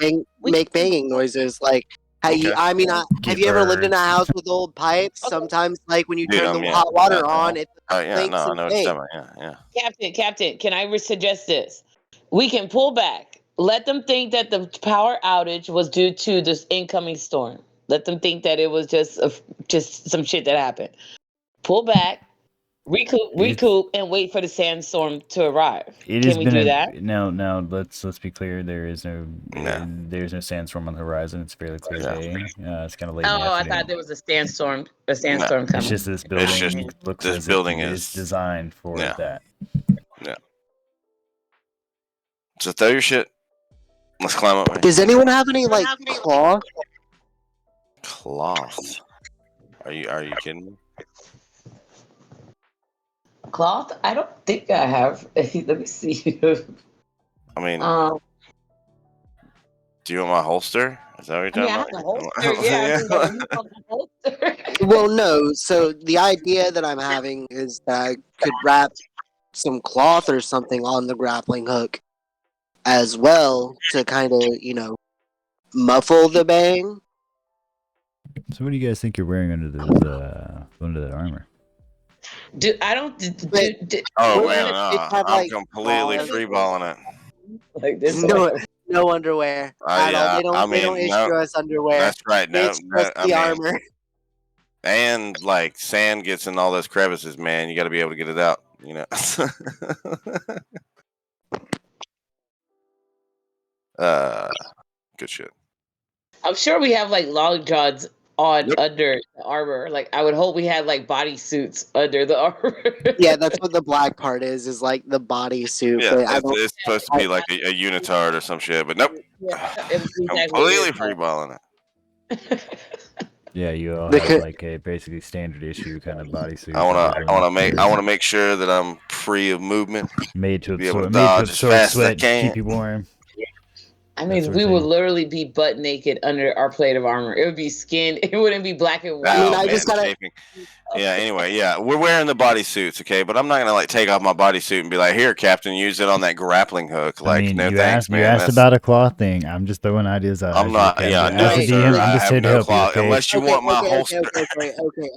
make banging noises. Like, Okay. have Get you ever lived in a birds. house with old pipes? Okay. Sometimes, like when you Dude, turn the yeah. hot water on, it Oh yeah, clinks no, I and know what you're bangs. talking about. Yeah. Captain, can I suggest this? We can pull back. Let them think that the power outage was due to this incoming storm. Let them think that it was just some shit that happened. Pull back, recoup, and wait for the sandstorm to arrive. Can we do that? Now let's be clear. There is no No. there's no sandstorm on the horizon. It's a fairly clear Yeah. day. It's kind of late in the Oh, I afternoon. thought there was a sandstorm coming. It's just this building just- looks this as building if is- it's designed for Yeah. that. So throw your shit. Let's climb up. Does anyone have any like cloth? Cloth. Are you kidding me? Cloth? I don't think I have. Let me see. I mean, um, do you want my holster? Is that what I you're mean, I have talking the about? holster. Yeah, I was like, you want the holster? Well, no. So the idea that I'm having is that I could wrap some cloth or something on the grappling hook as well to kind of, muffle the bang. So what do you guys think you're wearing under that armor? I don't. Oh Well, man, it no, have, I'm like, completely balls. freeballing it. like this. No underwear at all. They don't issue us underwear. That's right. No, It's just I the mean, armor. and like sand gets in all those crevices, man. You got to be able to get it out. Good shit. I'm sure we have like long johns on under the armor. Like I would hope we had like bodysuits under the armor. Yeah, that's what the black part is like the bodysuit. Yeah, but I don't. it's supposed to be like a unitard or some shit, but nope. Completely freeballing it. Yeah, you all Because- have like a basically standard issue kind of bodysuit. I wanna make sure that I'm free of movement. made to be able to absorb, dodge as fast as I sweat, can. keep you warm. I That mean, sort of we would thing. literally be butt naked under our plate of armor. It would be skinned. It wouldn't be black and white. Oh, I man, just gotta- shaping. Yeah. Anyway, yeah, we're wearing the bodysuits, okay, but I'm not gonna like take off my bodysuit and be like, "Here, Captain, use it on that grappling hook." Like, I mean, no you thanks, asked, man. you asked That's- about a cloth thing. I'm just throwing ideas out. I'm not. Yeah, as no, a sir. DM, I I'm just have here to no help cloth you. Okay? unless you want my holster.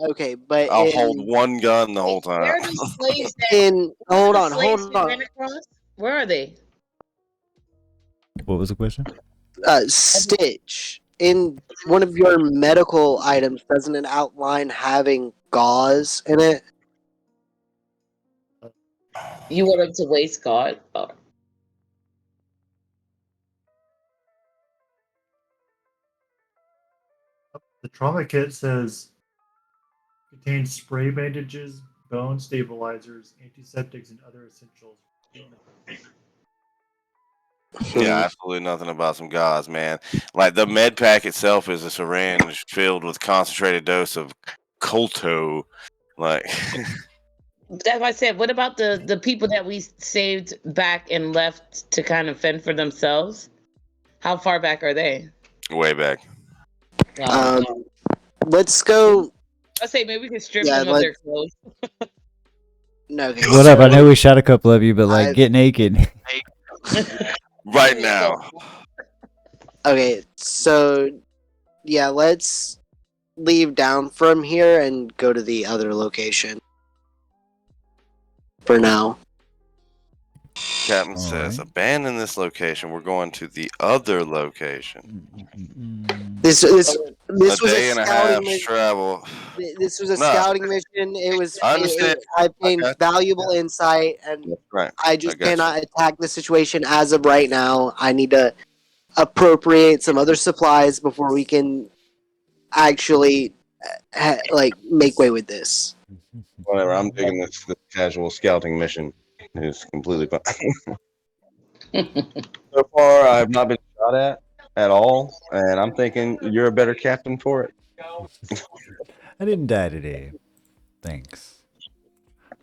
Okay. But I'll hold one gun the whole Where time. are these slaves? hold on. Where are they? What was the question? Stitch, in one of your medical items, doesn't it outline having gauze in it? You want them to waste God? Oh. The trauma kit says contains spray bandages, bone stabilizers, antiseptics, and other essentials. Yeah, absolutely nothing about some gauze, man. Like the med pack itself is a syringe filled with concentrated dose of colto. Like, That's why I said, what about the people that we saved back and left to kind of fend for themselves? How far back are they? way back. Let's go. I say maybe we can strip Yeah, them of their clothes. No. What up? I know we shot a couple of you, but like, I- get naked. right now. Okay, so yeah, let's leave down from here and go to the other location. For now. Captain All says, right. abandon this location. We're going to the other location. This A was day a and a scouting half mission. travel. This was a No, scouting mission. I understand. I've I gained got valuable insight, and Yep. right. I I just got you. cannot attack the situation as of right now. I need to appropriate some other supplies before we can actually make way with this. Whatever. I'm digging this casual scouting mission. It's completely fine. So far, I have not been shot at all, and I'm thinking you're a better captain for it. I didn't die today. Thanks.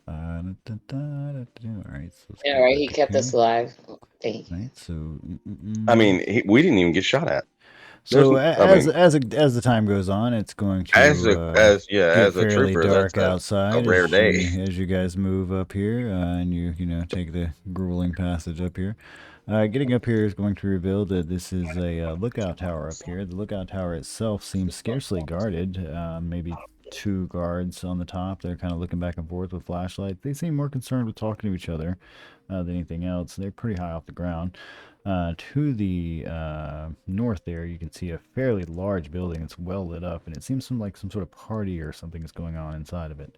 All right, so let's Yeah, go right. He back up kept here. us alive. Thank you. Right, so I mean, we didn't even get shot at. so There's- I mean- as the time goes on, it's going to As a get as a fairly trooper, dark that's outside a rare as day. as you guys move up here and you take the grueling passage up here. Getting up here is going to reveal that this is a lookout tower up here. The lookout tower itself seems scarcely guarded. Maybe 2 guards on the top. They're kind of looking back and forth with flashlights. They seem more concerned with talking to each other than anything else. They're pretty high off the ground. To the north there, you can see a fairly large building. It's well lit up, and it seems like some sort of party or something is going on inside of it.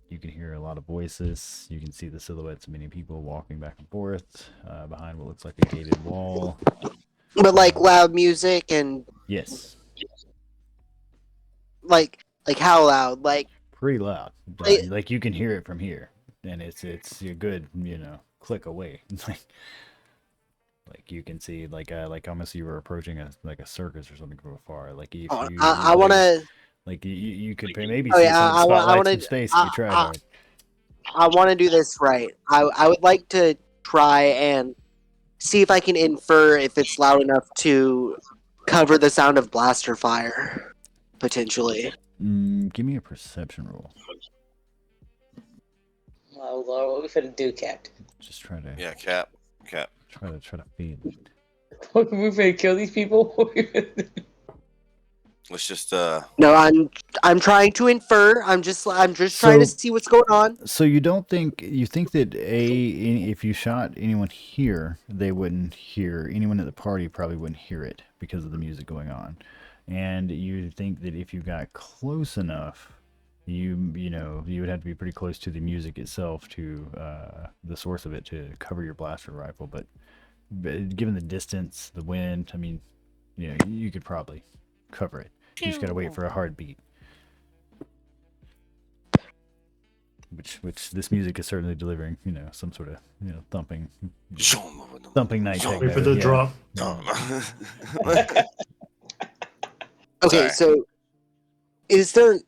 You can hear a lot of voices. You can see the silhouettes of many people walking back and forth behind what looks like a gated wall. But loud music and Yes, like how loud? pretty loud. They- Like you can hear it from here, and it's a good click away. Like you can see like almost you were approaching a circus or something from afar. Like if you I want to. like you could maybe Oh see yeah, some spotlights from space if you tried hard. I want to do this right. I would like to try and see if I can infer if it's loud enough to cover the sound of blaster fire, potentially. Give me a perception roll. Oh Lord, what we finna do, Captain? Just try to Cap. try to feed it. What, we finna kill these people? Let's just No, I'm trying to infer. I'm just trying to So- see what's going on. So you think that if you shot anyone here, they wouldn't hear anyone at the party probably wouldn't hear it because of the music going on, and you think that if you got close enough, you would have to be pretty close to the music itself to the source of it to cover your blaster rifle, but given the distance, the wind, I mean, you could probably cover it. You just gotta wait for a hard beat. Which this music is certainly delivering, some sort of thumping night Wait Wait for the drop. Okay, Sorry. so is there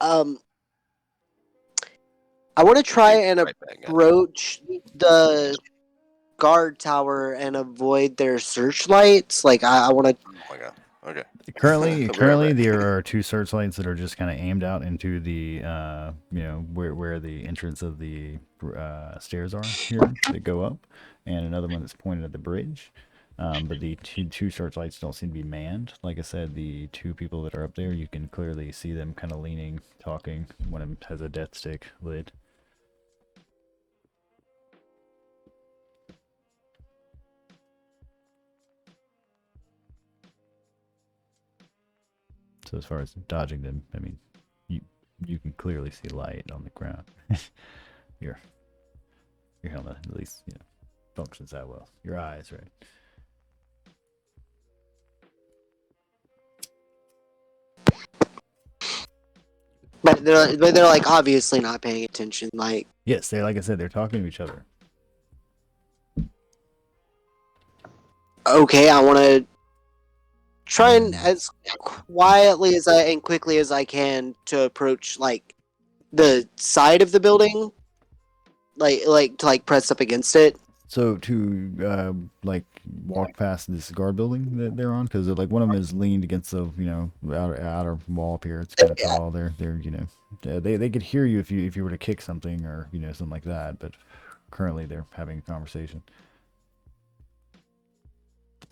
I want to try and Right back, guys. approach the guard tower and avoid their searchlights. I want to. Oh my god. Okay. Currently, I'll be right back. there are 2 searchlights that are just kind of aimed out into the, where the entrance of the stairs are here that go up, and another one that's pointed at the bridge. But the two searchlights don't seem to be manned. Like I said, the 2 people that are up there, you can clearly see them kind of leaning, talking. One of them has a death stick lid. So as far as dodging them, I mean, you can clearly see light on the ground. Your helmet at least functions that well. Your eyes, right? But they're obviously not paying attention. Yes, like I said, they're talking to each other. Okay, I want to try and as quietly and quickly as I can to approach the side of the building, to press up against it. So to like walk past this guard building that they're on, because like one of them is leaned against the outer wall up here. It's kind of tall. They're they could hear you if you were to kick something or something like that. But currently they're having a conversation.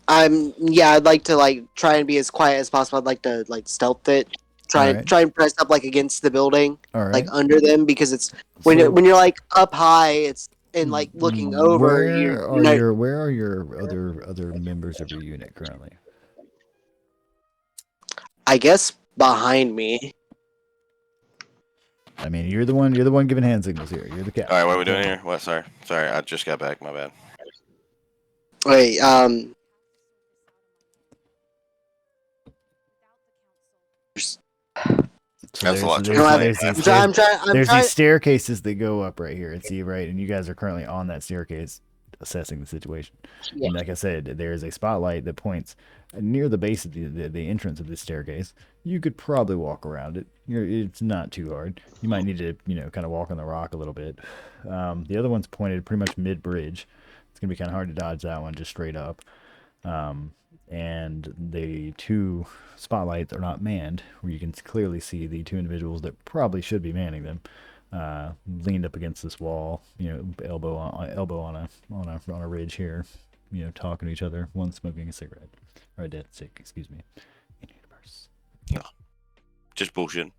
I'd like to try and be as quiet as possible. I'd like to stealth it. Try and press up against the building, All right. under them, because it's when you're up high, it's and looking over. Where are your other members of your unit currently? I guess behind me. I mean, you're the one giving hand signals here. You're the captain. All right, what are we doing here? What? Sorry, I just got back. My bad. Wait, So That's a lot. There's these staircases that go up right here. See, right, and you guys are currently on that staircase, assessing the situation. Yeah. And like I said, there is a spotlight that points near the base of the entrance of this staircase. You could probably walk around it. It's not too hard. You might need to kind of walk on the rock a little bit. The other one's pointed pretty much mid bridge. It's gonna be kind of hard to dodge that one just straight up. And the two spotlights are not manned, where you can clearly see the two individuals that probably should be manning them, leaned up against this wall, elbow on a ridge here, talking to each other. One smoking a cigarette or a dead stick, excuse me. In universe. No, just bullshit.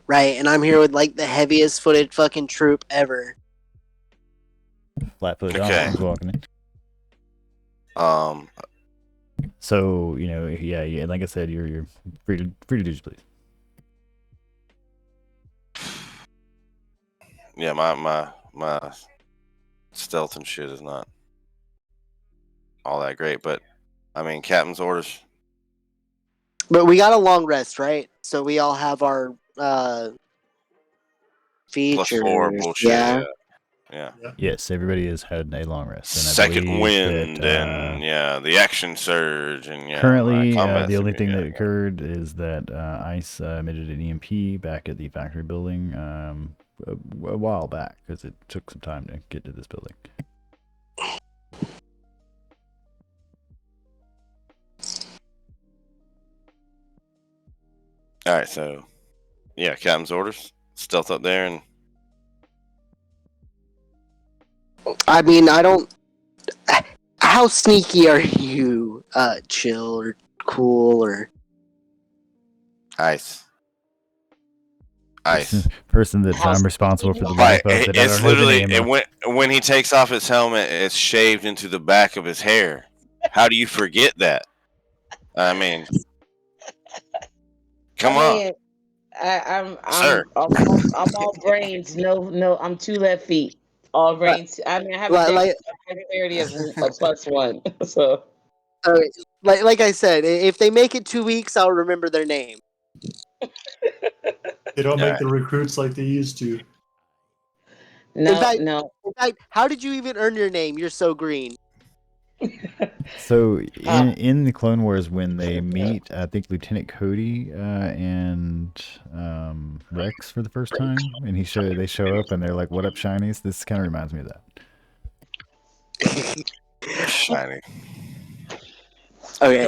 Right, and I'm here with the heaviest footed fucking troop ever. Flat-footed Okay. walking in. So yeah. Like I said, you're free to do as please. Yeah, my stealth and shit is not all that great, but I mean, captain's orders. But we got a long rest, right? So we all have our features. +4 bullshit. Yeah. Yes, everybody has had a long rest. And I Second believe wind that, and the action surge and currently, combat the only thing yeah. that occurred is that ICE emitted an EMP back at the factory building a while back, because it took some time to get to this building. All right, so yeah, captain's orders. Stealth up there and. I mean, I don't. How sneaky are you? Chill or cool or? Ice. Person that I'm responsible for the Right, life of. it's literally when he takes off his helmet, it's shaved into the back of his hair. How do you forget that? I mean, come on. I'm Sir. I'm all brains. No, I'm 2 left feet. All brains. I mean, I have a dexterity of +1. So. Like I said, if they make it 2 weeks, I'll remember their name. They don't make the recruits like they used to. No. In fact, how did you even earn your name? You're so green. So in the Clone Wars, when they meet, I think Lieutenant Cody and Rex for the first time, and they show up and they're like, "What up, Shinies?" This kind of reminds me of that. Shiny. Okay.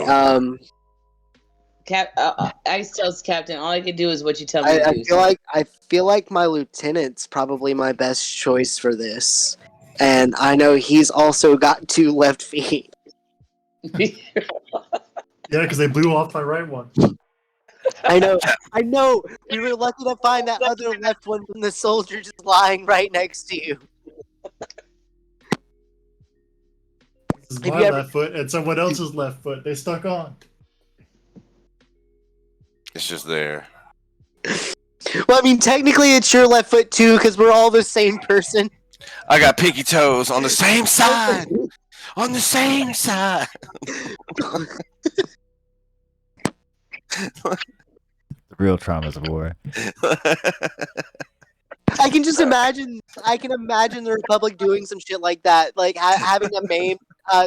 Ice tells Captain, all I can do is what you tell me to do. I feel like my lieutenant's probably my best choice for this, and I know he's also got 2 left feet. Yeah, because they blew off my right one. I know. We were lucky to find that other left one from the soldier just lying right next to you. This is my left foot and someone else's left foot. They stuck on. It's just there. Well, I mean, technically it's your left foot too, because we're all the same person. I got pinky toes on the same side. On the same side. The real traumas of war. I can just imagine. I can imagine the Republic doing some shit like that, like having a maimed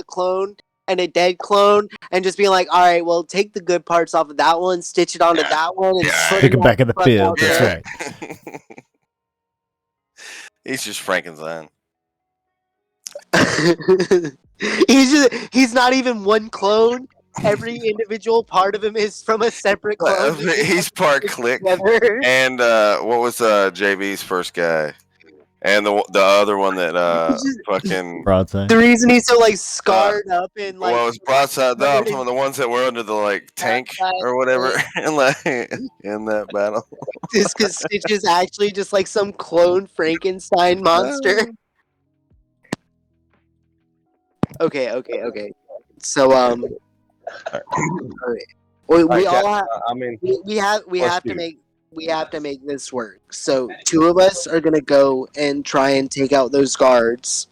clone and a dead clone, and just being like, "All right, well, take the good parts off of that one, stitch it onto that one, and Pick it back in the field." That's right. He's just Frankenstein. he's not even one clone. Every individual part of him is from a separate clone. He's part click. Together. And what was JB's first guy? And the other one that fucking Broadside. The reason he's so like scarred up and like well, it's broadside. No, I'm talking about the ones that were under the like tank or whatever in that battle. just because Stitch is actually just like some clone Frankenstein monster. Okay. So all right. We all have. I mean, We have let's to do. make this work. So 2 of us are gonna go and try and take out those guards,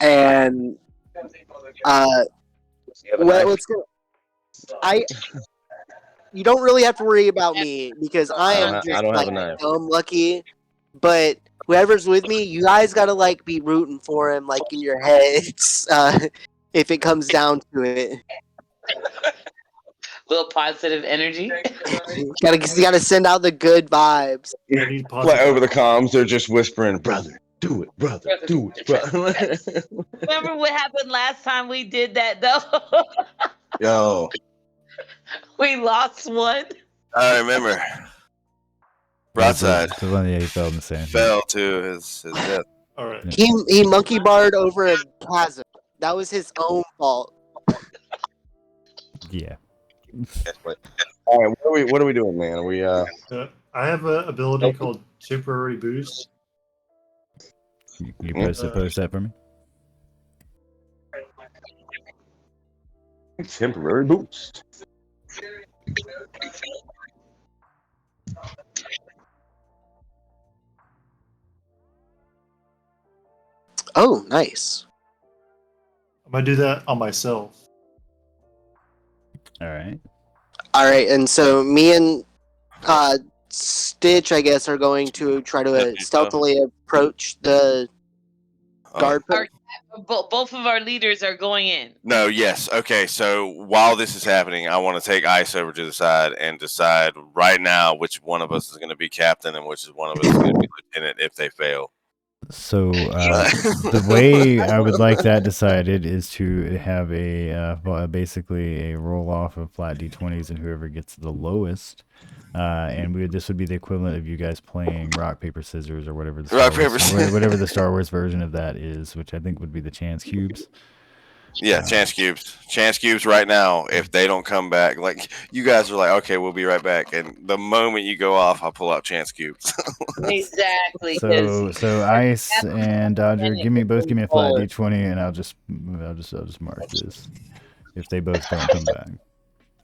and let's go. You don't really have to worry about me because I am I just don't have like a knife. dumb lucky. But whoever's with me, you guys gotta like be rooting for him, like in your heads, if it comes down to it. Little positive energy. You gotta send out the good vibes. I need Like positive. over the comms, they're just whispering, "Brother, do it, brother, do it, brother." Remember what happened last time we did that though? Yo, We lost one. I remember. Broadside The one that he fell in the sand. fell to his death. All right. He monkey barred over a chasm. That was his own fault. Yeah. all right, what are we doing, man? Are we I have an ability called temporary boost. You post that for me? temporary boost? Oh, nice. I'm gonna do that on myself. All right. All right, and so me and Stitch, I guess, are going to try to stealthily approach the guard post. Both of our leaders are going in. No, yes. Okay, so while this is happening, I want to take Ice over to the side and decide right now which one of us is going to be captain and which one of us is going to be lieutenant if they fail. So the way I would like that decided is to have basically a roll off of flat d20s, and whoever gets the lowest, and this would be the equivalent of you guys playing rock paper scissors or whatever the whatever the Star Wars version of that is, which I think would be the chance cubes. Yeah, chance cubes right now. If they don't come back, like you guys are like, okay, we'll be right back, and the moment you go off, I'll pull out chance cubes. Exactly. So Ice and Dodger, give me a flat d20, and I'll just mark this if they both don't come back.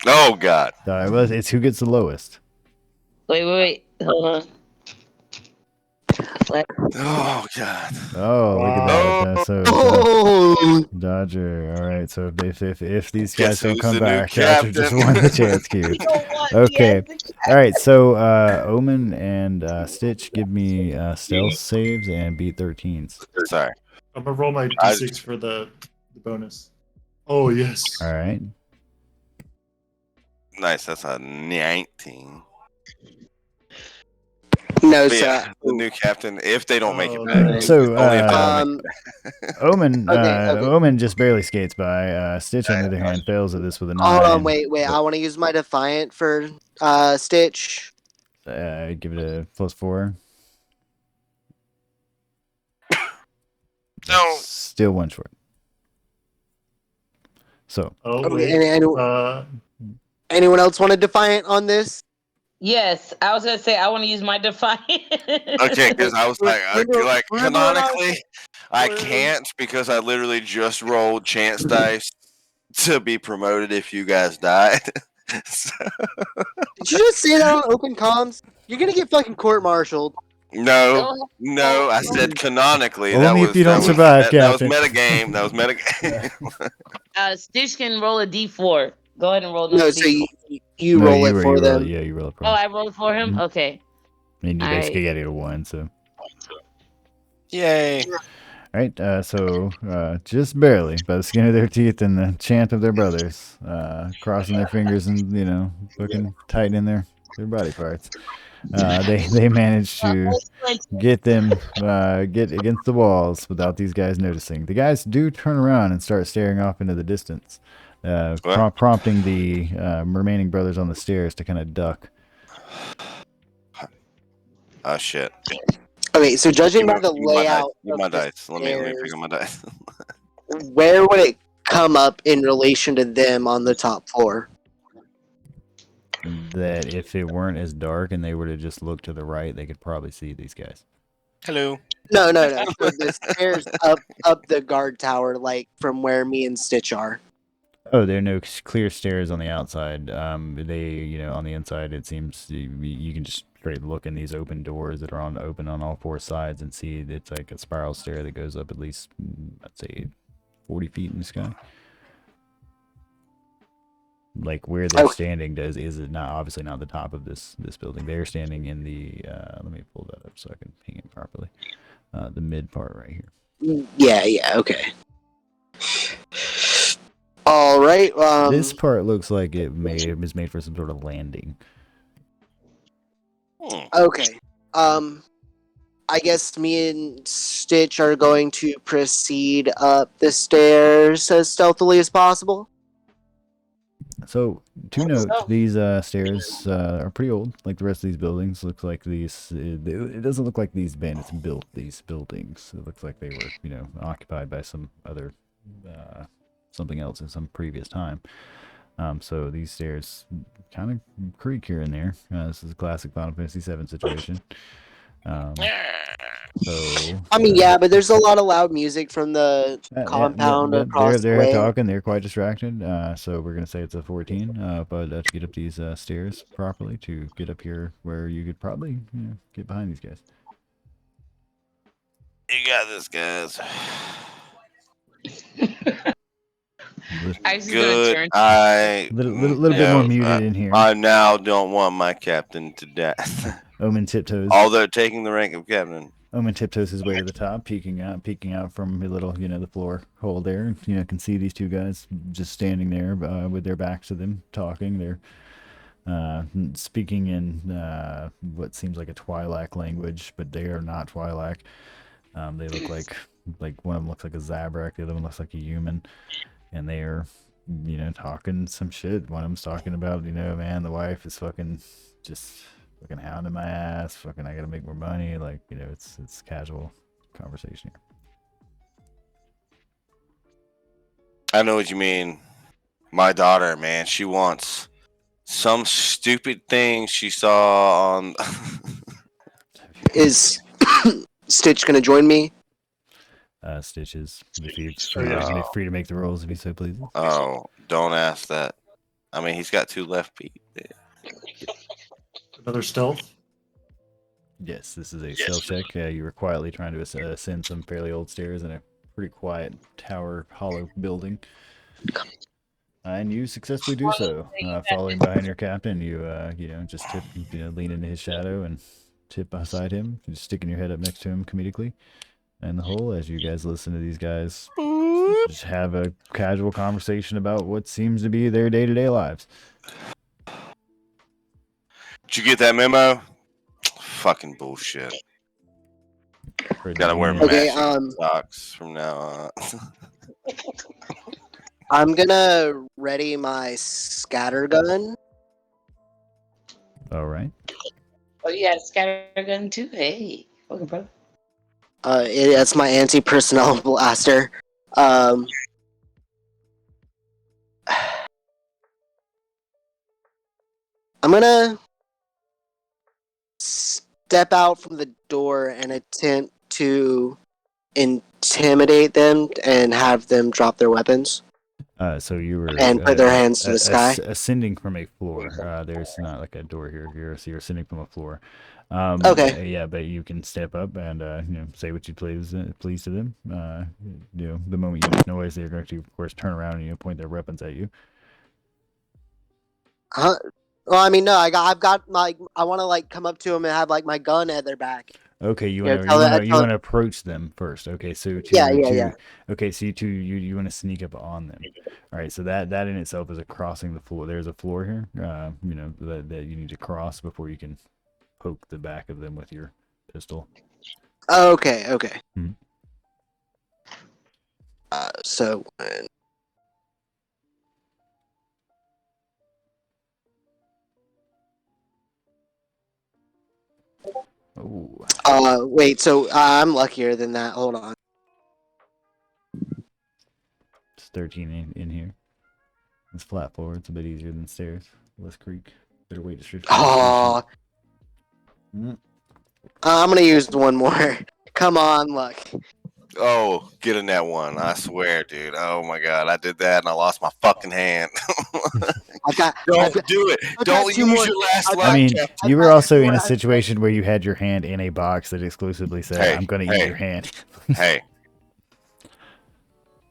Oh God! It's who gets the lowest. Wait. Hold on. Oh God! Oh, look at that. So Dodger. All right. So if these guys don't come back, Dodger just won the chance cube. Okay. All right. So Omen and Stitch, give me stealth saves and beat 13s. Sorry. I'm gonna roll my d6 for the bonus. Oh yes. All right. Nice. That's a 19. No, But sir. yeah, the new captain. If they don't make it Oh, back, no. So only if they don't make it Omen, Okay. Omen just barely skates by. Stitch, on the other hand, fails at this with a 9. Hold on, wait. I want to use my Defiant for Stitch. Give it a +4. No. Still one short. So. Oh Okay, wait. Anyone else want to Defiant on this? Yes, I was gonna say I want to use my Defiant. Okay, because I was like canonically, I we're- can't because I literally just rolled chance dice to be promoted if you guys died. So, Did you just say that on open comms? You're gonna get fucking court-martialed. no, I said canonically. Only if you don't survive, that was Captain. metagame. That was metagame. Stitch can roll a D4. Go ahead and roll. No, so you roll it for them. Yeah, you roll it for Oh, him. I rolled for him. Okay. And you All basically get it a 1, so. Yay. All right, so just barely, by the skin of their teeth and the chant of their brothers, crossing their fingers and, fucking tightening their body parts. They manage to get them get against the walls without these guys noticing. The guys do turn around and start staring off into the distance, prompting the remaining brothers on the stairs to kind of duck. Oh shit! Okay, so judging by the Give me my dice. layout Give of my the dice. Let me pick stairs, up my dice. where would it come up in relation to them on the top floor? That if it weren't as dark and they were to just look to the right, they could probably see these guys. Hello. No. So the stairs up the guard tower, like from where me and Stitch are. Oh, there are no clear stairs on the outside. They, on the inside, it seems you can just straight look in these open doors that are open on all four sides and see it's like a spiral stair that goes up at least, I'd say, 40 feet in the sky. Like where they're standing is not obviously not the top of this building. They're standing in the let me pull that up so I can ping it properly. The mid part right here. Yeah, okay. All right. This part looks like it was made for some sort of landing. Okay. I guess me and Stitch are going to proceed up the stairs as stealthily as possible. So, to note, these stairs are pretty old. Like the rest of these buildings, looks like it doesn't look like these bandits built these buildings. It looks like they were, occupied by some other something else in some previous time. So these stairs kind of creak here and there. This is a classic Final Fantasy VII situation. I mean, yeah, but there's a lot of loud music from the compound across the way. They're talking. They're quite distracted. So we're gonna say it's a 14. But to get up these stairs properly, to get up here where you could probably get behind these guys. You got this, guys. Good. Little bit more muted in here. I now don't want my captain to death. Omen tiptoes. Although taking the rank of captain. Omen tiptoes his way to the top, peeking out from a little, the floor hole there. Can see these two guys just standing there with their backs to them, talking. They're speaking in what seems like a Twi'lek language, but they are not Twi'lek. They look like one of them looks like a Zabrak, the other one looks like a human, and they are, talking some shit. One of them's talking about, man, the wife is fucking hounding my ass. Fucking, I gotta make more money. Like, it's casual conversation here. I know what you mean. My daughter, man, she wants some stupid thing she saw on. Is Stitch gonna join me? Stitch is free to make the rolls if he so pleases. Oh, don't ask that. I mean, he's got 2 left feet. Another stealth? Yes, this is a stealth check. You were quietly trying to ascend some fairly old stairs in a pretty quiet tower hollow building. And you successfully do so. Following behind your captain, you just tip, lean into his shadow and tip beside him, just sticking your head up next to him comedically in the hole as you guys listen to these guys just have a casual conversation about what seems to be their day-to-day lives. Did you get that memo? Fucking bullshit. Gotta wear matching socks from now on. I'm gonna ready my scatter gun. All right. Oh, you got a scatter gun too? Hey, welcome, brother. That's my anti-personnel blaster. I'm gonna step out from the door and attempt to intimidate them and have them drop their weapons. So you were and put their hands to the sky. Ascending from a floor. There's not like a door here. You're ascending from a floor. Okay. Yeah, but you can step up and say what you please to them. The moment you make noise, they're going to, of course, turn around and point their weapons at you. Well, I mean, no. I've got my. I want to come up to them and have my gun at their back. Okay, you want to approach them first. Okay, so yeah. Okay, so you want to sneak up on them. All right, so that in itself is a crossing the floor. There's a floor here, that you need to cross before you can poke the back of them with your pistol. Okay. Mhm. So Oh, wait. So I'm luckier than that. Hold on. it's 13 in here. It's flat floor. It's a bit easier than stairs. Less creak. Better weight distribution. Oh, Mm. I'm gonna use one more. Come on, luck. Oh, get in that one. I swear, dude. Oh my god, I did that and I lost my fucking hand. I've got Don't do it. I've got Don't two use more. your last I've luck. I mean, Jeff. you were got also two in more. a situation where you had your hand in a box that exclusively said, Hey, "I'm going to eat hey. your hand." Hey.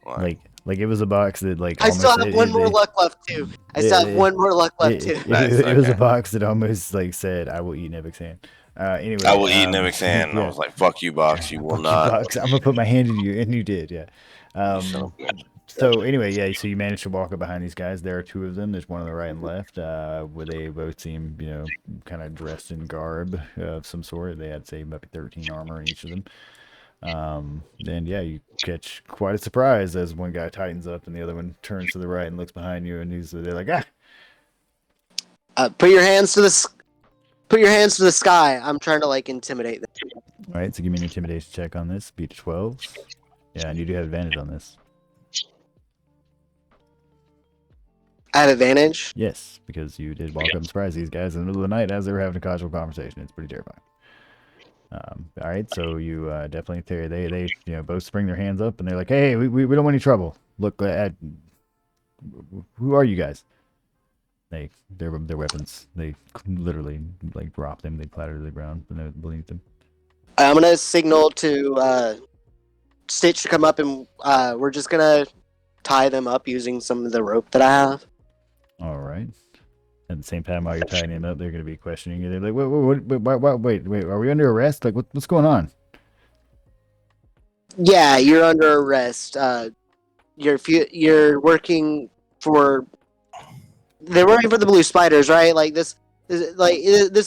What? like it was a box that like I almost still have one more luck left too. I still have one more luck left too. Nice, it was a okay. box that almost like said, "I will eat Nevic's hand." Anyway, I will eat Nemic's hand. And I yeah. was like, fuck you, box. You will Fuck you, not. box. I'm gonna put my hand in you, and you did, yeah. You son of a bitch. So anyway, yeah. So you managed to walk up behind these guys. There are two of them. There's one on the right and left. Where they both seem, kind of dressed in garb of some sort. They had say maybe 13 armor in each of them. And yeah, you catch quite a surprise as one guy tightens up and the other one turns to the right and looks behind you, and they're like, ah. Put your hands to the. Put your hands to the sky. I'm trying to like intimidate them. All right, so give me an intimidation check on this. Beat 12. Yeah, and you do have advantage on this. I have advantage. Yes, because you did walk up and surprise these guys in the middle of the night as they were having a casual conversation. It's pretty terrifying. All right, so you definitely they both spring their hands up and they're like, "Hey, we don't want any trouble. Look at who are you guys?" Their weapons. They literally like drop them. They clatter to the ground beneath them. I'm gonna signal to Stitch to come up, and we're just gonna tie them up using some of the rope that I have. All right. At the same time, while you're tying him up, they're going to be questioning you. They're like, wait, are we under arrest? Like, what's going on? Yeah, you're under arrest. You're working for. They're working for the Blue Spiders, right? Like this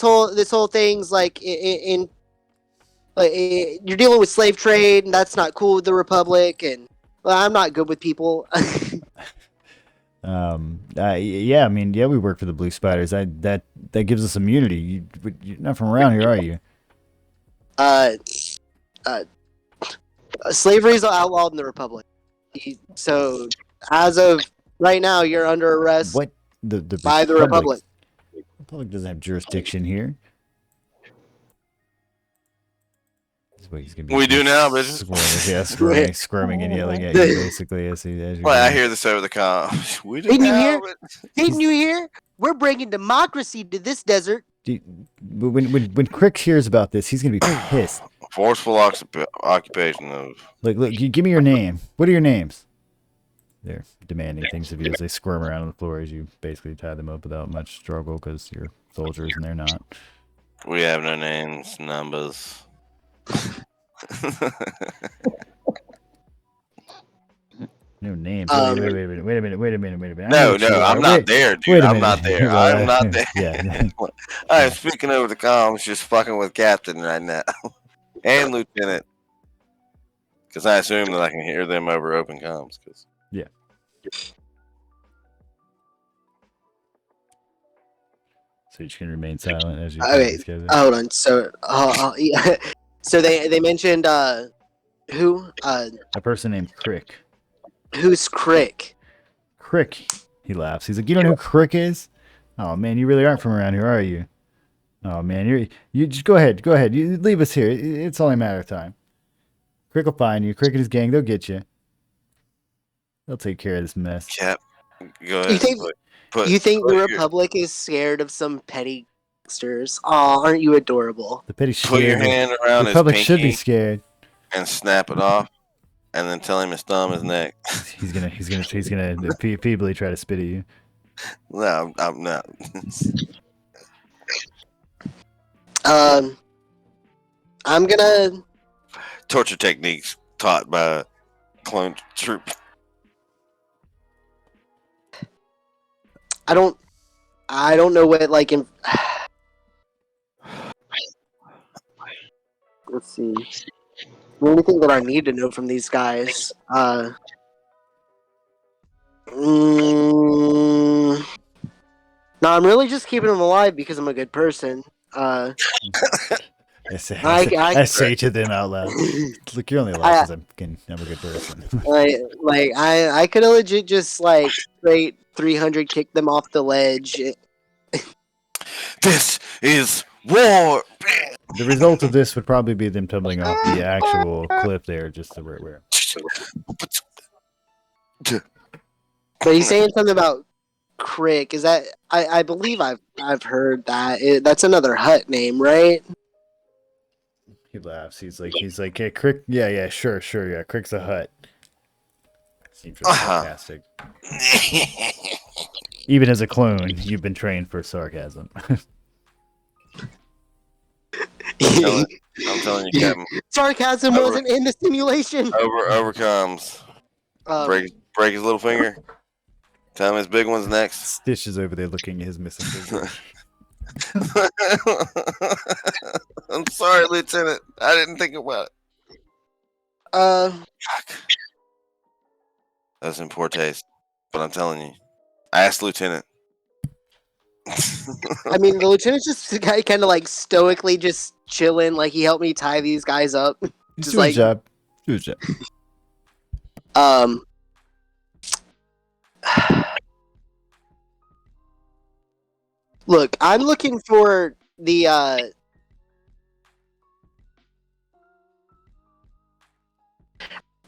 whole thing's like you're dealing with slave trade, and that's not cool with the Republic. And well, I'm not good with people. Yeah, I mean, yeah, we work for the Blue Spiders. That gives us immunity. You're not from around here, are you? Slavery is outlawed in the Republic. So, as of right now, you're under arrest. What by the Republic? The Republic doesn't have jurisdiction here. He's gonna be We do now, bitches. Yeah, squirming and yelling at you, basically. As well, I hear this over the comm. We do Didn't you now, hear? but- Didn't you hear? We're bringing democracy to this desert. When Crick hears about this, he's gonna be pissed. Forceful occupation of. Look, give me your name. What are your names? They're demanding things of you as they squirm around on the floor as you basically tie them up without much struggle because you're soldiers and they're not. We have no names, numbers. No names. Wait a minute. No, I'm not there, dude. I'm not there. I'm not there. Yeah. I'm speaking over the comms, just fucking with Captain right now. And Lieutenant. Because I assume that I can hear them over open comms. Yeah. So you just can remain silent as you. Okay, hold on. So, yeah. So they mentioned who? A person named Crick. Who's Crick? Crick. He laughs. He's like, "You don't know who Crick is? Oh man, you really aren't from around here, are you? Oh man, you just go ahead. You leave us here. It's only a matter of time. Crick will find you. Crick and his gang, they'll get you. They'll take care of this mess." Cap, go ahead. You think the Republic is scared of some petty gangsters? Aw, aren't you adorable? The petty Put your hand around his Republic pinky should be scared. and snap it off, and then tell him his thumb is neck. He's gonna feebly try to spit at you. No, I'm not. I'm gonna Torture techniques taught by clone troop. I don't know what like let's see. The only thing that I need to know from these guys. No, I'm really just keeping them alive because I'm a good person. I say to them out loud. Look, you're only alive because I'm a good person. I could legit just like straight 300 kick them off the ledge. This is war. The result of this would probably be them tumbling off the actual cliff there, just the right where. But he's saying something about Crick. Is that I believe I've heard that. That's another hut name, right? He laughs. He's like, hey, Crick. Yeah, sure, yeah. Crick's a hut. Seems really sarcastic. Even as a clone, you've been trained for sarcasm. I'm telling you, Captain. Sarcasm wasn't in the simulation. Overcomes. Break his little finger. Tell him his big one's next. Stitch is over there looking at his missing finger. I'm sorry, Lieutenant. I didn't think about it. That's in poor taste. But I'm telling you. Ask Lieutenant. I mean, the lieutenant's just kind of like stoically just chilling. Like, he helped me tie these guys up. Just just do his job. Do his job. Look, I'm looking for the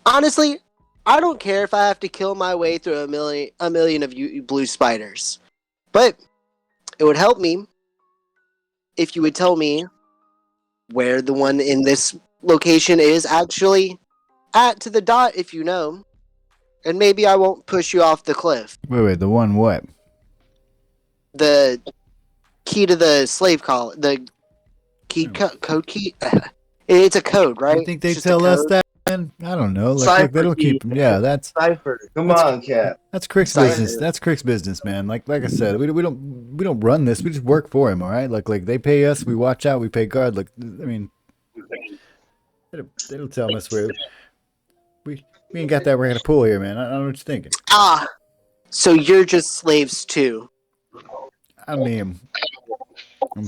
honestly, I don't care if I have to kill my way through a million of you blue spiders. But it would help me if you would tell me where the one in this location is actually at to the dot, if you know. And maybe I won't push you off the cliff. Wait, the one what? The key to the slave colony. The key code key. It's a code, right? You think they tell us that? Man? I don't know. Like they don't keep. Yeah, that's Cipher. Come on, Cap. That's Crick's business. That's Crick's business, man. Like I said, we don't run this. We just work for him. All right. Like they pay us. We watch out. We pay guard. Like I mean, they don't tell us where we ain't got that. We're gonna pull here, man. I don't know what you're thinking. So you're just slaves too. I mean,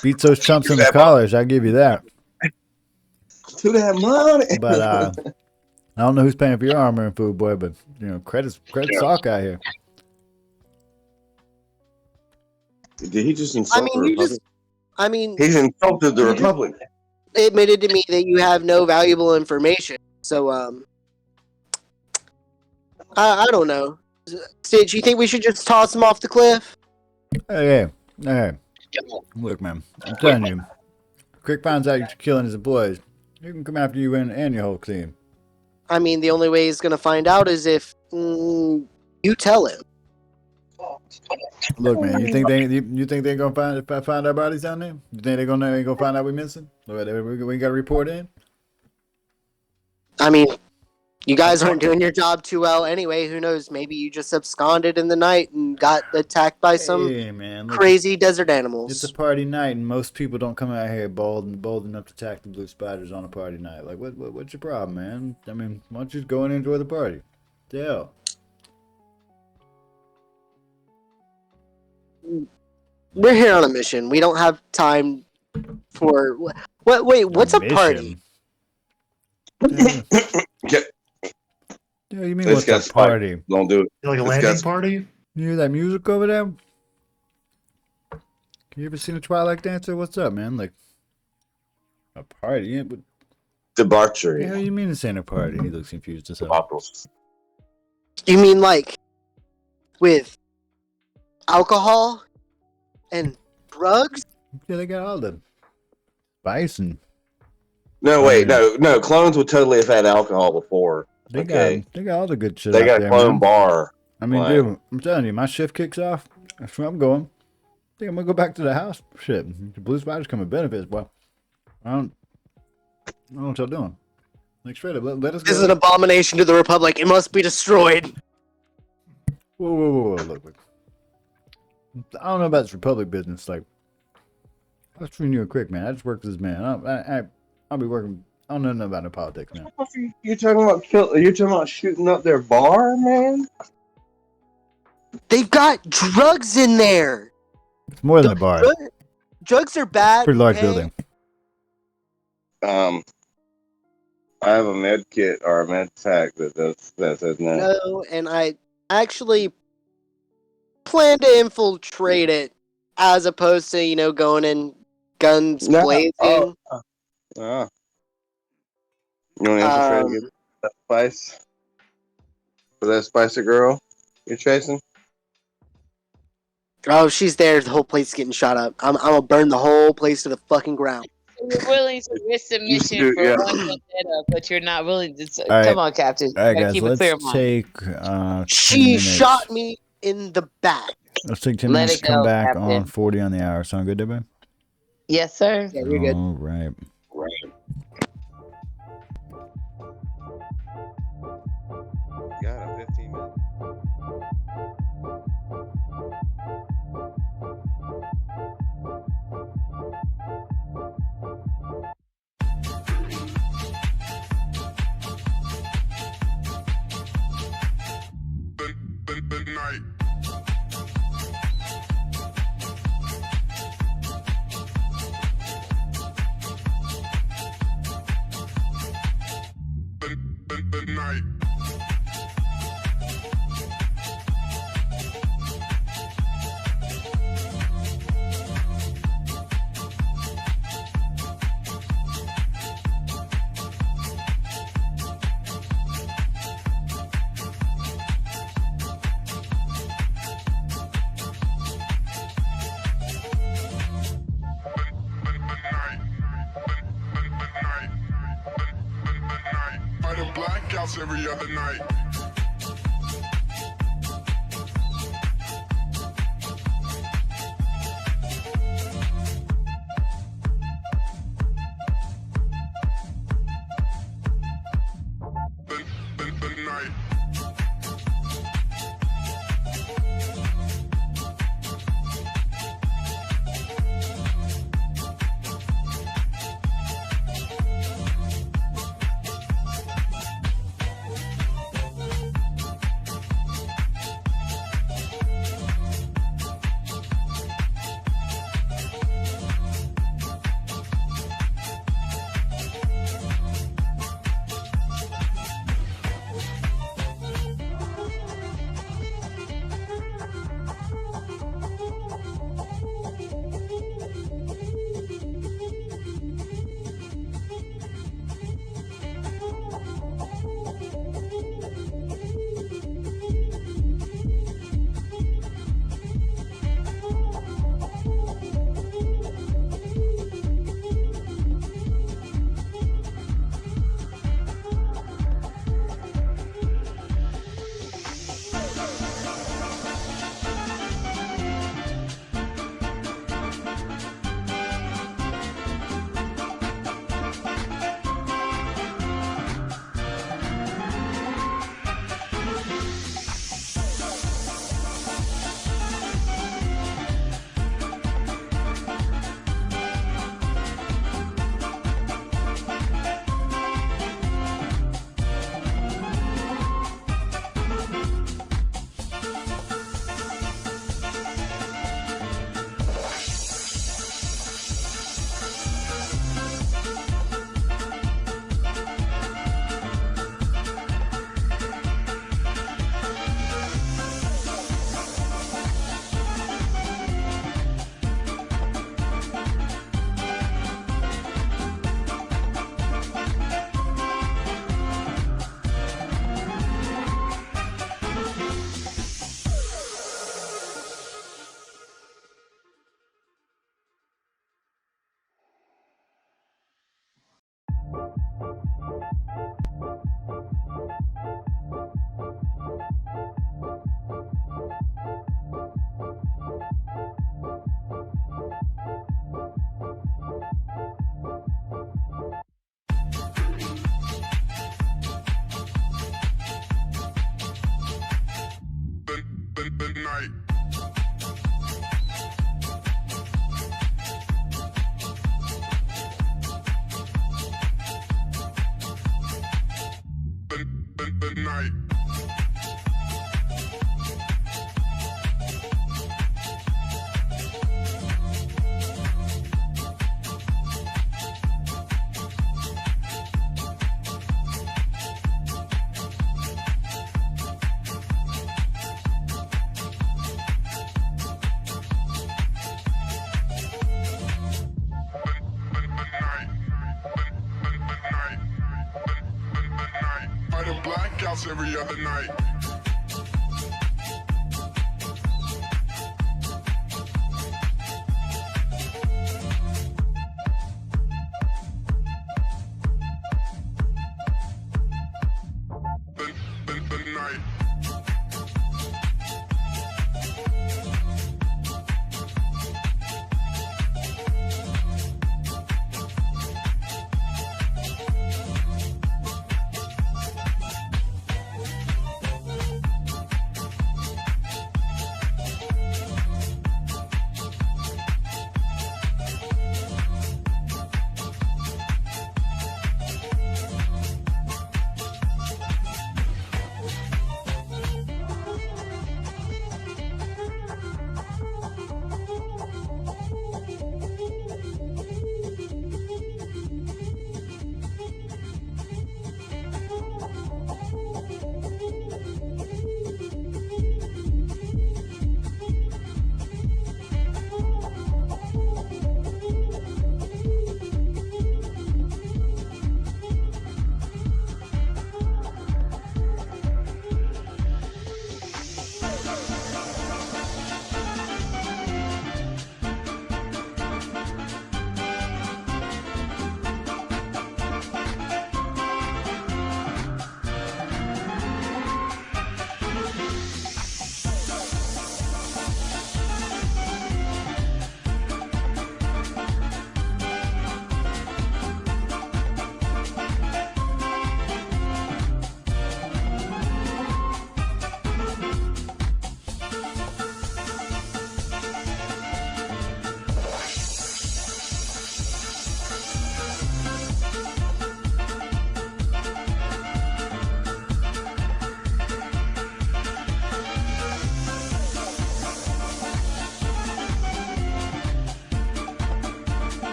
beat those chumps in the collars. I'll give you that. To that money. But I don't know who's paying for your armor and food, boy. But you know, credit's sock out here. Did he just insult the Republic? He's insulted the Republic. Admitted to me that you have no valuable information. So I don't know. Stitch, you think we should just toss him off the cliff? Hey. Look, man, I'm telling you, Crick finds out you're killing his employees. He can come after you and your whole team. I mean, the only way he's gonna find out is if you tell him. Look, man, you think they're gonna find our bodies down there? You think they're gonna find out we're missing? We got a report in. I mean, you guys aren't doing your job too well anyway. Who knows? Maybe you just absconded in the night and got attacked by some crazy desert animals. It's a party night, and most people don't come out here bold enough to attack the blue spiders on a party night. Like, what's your problem, man? I mean, why don't you just go in and enjoy the party? The hell? We're here on a mission. We don't have time for what? Wait, what's a party? Yeah, you mean what's a party? Don't do it. Like a landing party? You hear that music over there? You ever seen a Twilight Dancer? What's up, man? Like a party? Yeah, but debauchery. How do you mean this ain't a party? He looks confused as hell. You mean like with alcohol and drugs? Yeah, they got all the spice and. No, wait, no. Clones would totally have had alcohol before. They got all the good shit. They got a clone bar. I mean, dude, I'm telling you, my shift kicks off. That's where I'm going. I think I'm gonna go back to the house. Shit, the blue spiders come with benefits, boy. I don't know what y'all doing. Like straight up, let us go. This is an abomination to the Republic. It must be destroyed. Whoa, look. I don't know about this Republic business. Like, that's between you and Crick, man. I just work for this man. I'll be working. I don't know nothing about no politics now. You talking about you talking about shooting up their bar, man? They've got drugs in there. It's more than a bar. Drugs are bad. Pretty large building. I have a med kit or a med pack that says no. No, and I actually plan to infiltrate it as opposed to, going in guns blazing. You want to infiltrate and get that spice? For that spicy girl you're chasing? Oh, she's there. The whole place is getting shot up. I'm gonna burn the whole place to the fucking ground. You're willing to risk the mission for one vendetta, but you're not willing to. Right. Come on, Captain. All right, guys. Keep Let's a clear mind. take. She shot me in the back. Let's take 10 Let minutes it to come go, back Captain. on 40 on the hour. Sound good, everybody? Yes, sir. Yeah, you're good. All right. Got it, 15 minutes. Blackouts every other night. the night. Fighting blackouts every other night.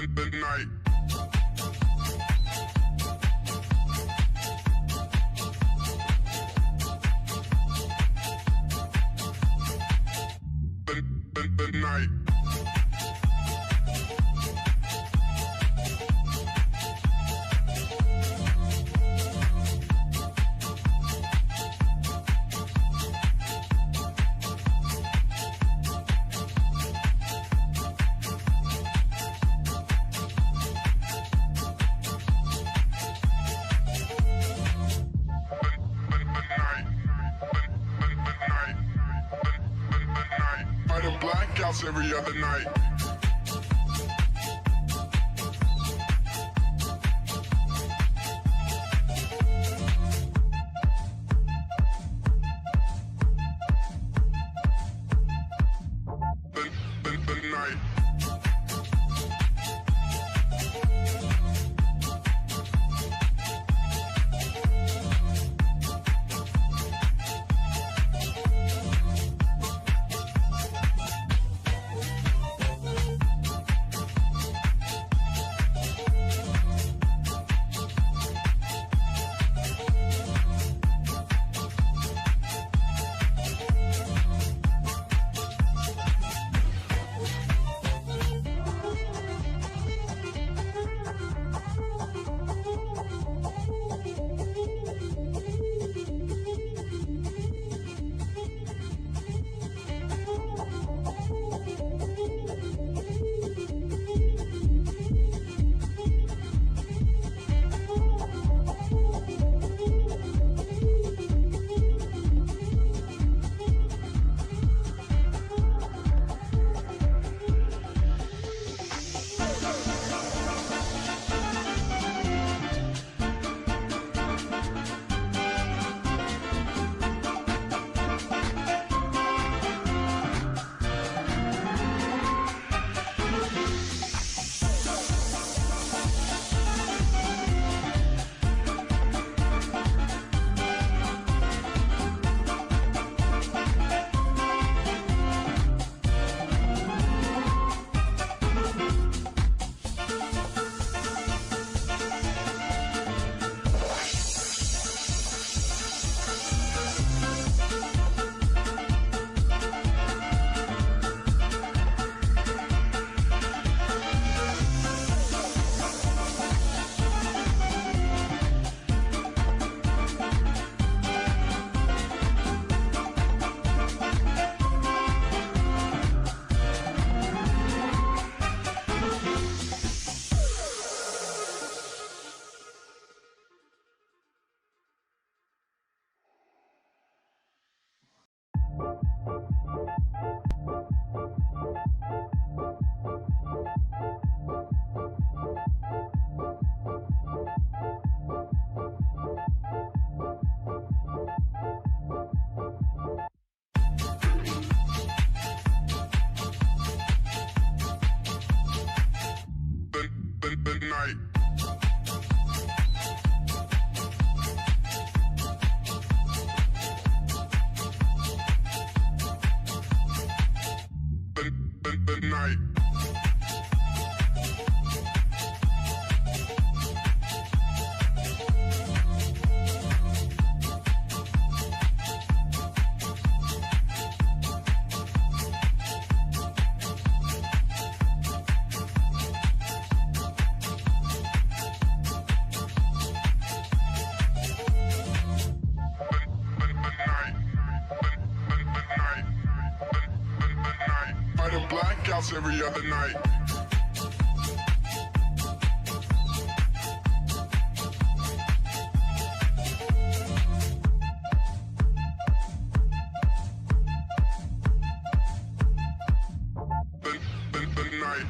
The night. The night. The night. Fighting blackouts every other night. The night. The night. The night. Fighting blackouts every other night. The night.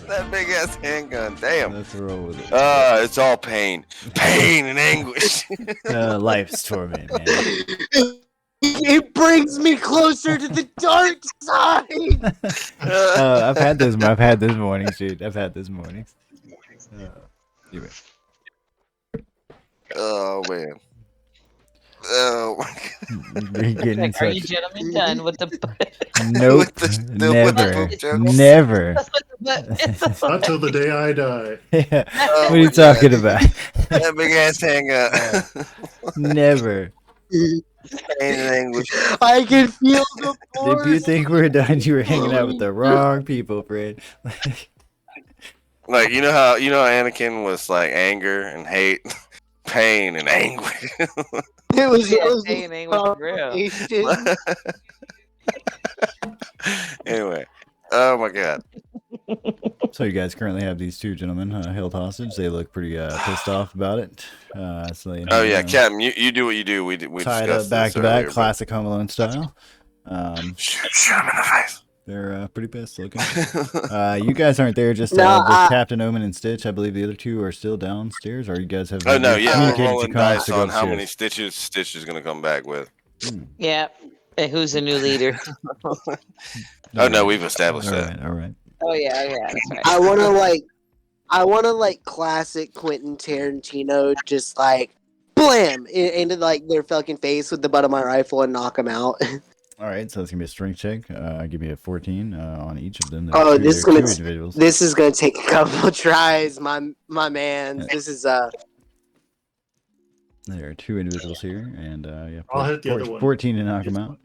That big ass handgun, damn. Let's roll with it. It's all pain, pain and anguish. Life's torment, man. It brings me closer to the dark side. I've had those. I've had those mornings, dude. I've had those mornings. Anyway. Oh man. Oh my God. You're getting Like, are you such- gentlemen done with the? Nope. With the- still with the Never. poop jokes? Never. Not till the day I die. Yeah. Oh What are you my God. talking about? That big ass handgun. Never. Pain and anguish. I can feel the If you force. think we're done, you were hanging out with the wrong people, Fred. Like you know how Anakin was like anger and hate, pain and anguish. It was Yeah, those pain and anguish for real. combinations. Anyway, oh my God. So you guys currently have these two gentlemen held hostage. They look pretty pissed off about it. So you know, Oh yeah, Captain, you do what you do. We tied discussed up back this to back, earlier, but- classic Home Alone style. Shoot him in the face. They're pretty pissed looking. You guys aren't there just No, with Captain Omen and Stitch. I believe the other two are still downstairs, or you guys have Oh no, yeah, we're communicated rolling to Connors dice to go on how many upstairs. stitches Stitch is gonna come back with. Yeah. And who's the new leader? Oh no, we've established that. All right. Oh yeah, that's right. I want to like classic Quentin Tarantino, just like blam into like their fucking face with the butt of my rifle and knock them out. All right, so it's gonna be a strength check. Give me a 14 on each of them. Oh, There's this is two gonna individuals. this is gonna take a couple tries, my man. This is There are two individuals here, and yeah, I'll hit the other one. 14 to knock them out.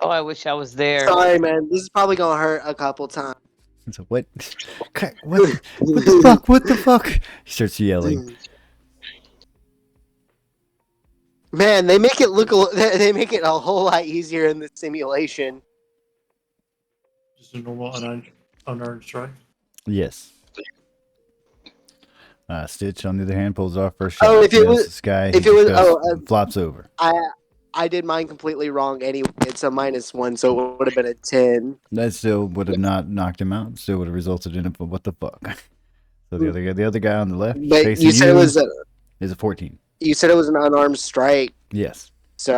Oh, I wish I was there. sorry, man. This is probably gonna hurt a couple times. So what? What the fuck? What the fuck? He starts yelling. Man, they make it they make it a whole lot easier in the simulation. Just a normal unarmed strike. Yes. Stitch, on the other hand, pulls off first shot. Oh, if it was- This guy, if he it was- just goes- oh, flops over. I did mine completely wrong anyway. It's a -1, so it would have been a 10. That still would have not knocked him out. Still would have resulted in a what the fuck. So the other guy on the left, But facing you said it was Is it 14? You said it was an unarmed strike, Yes. so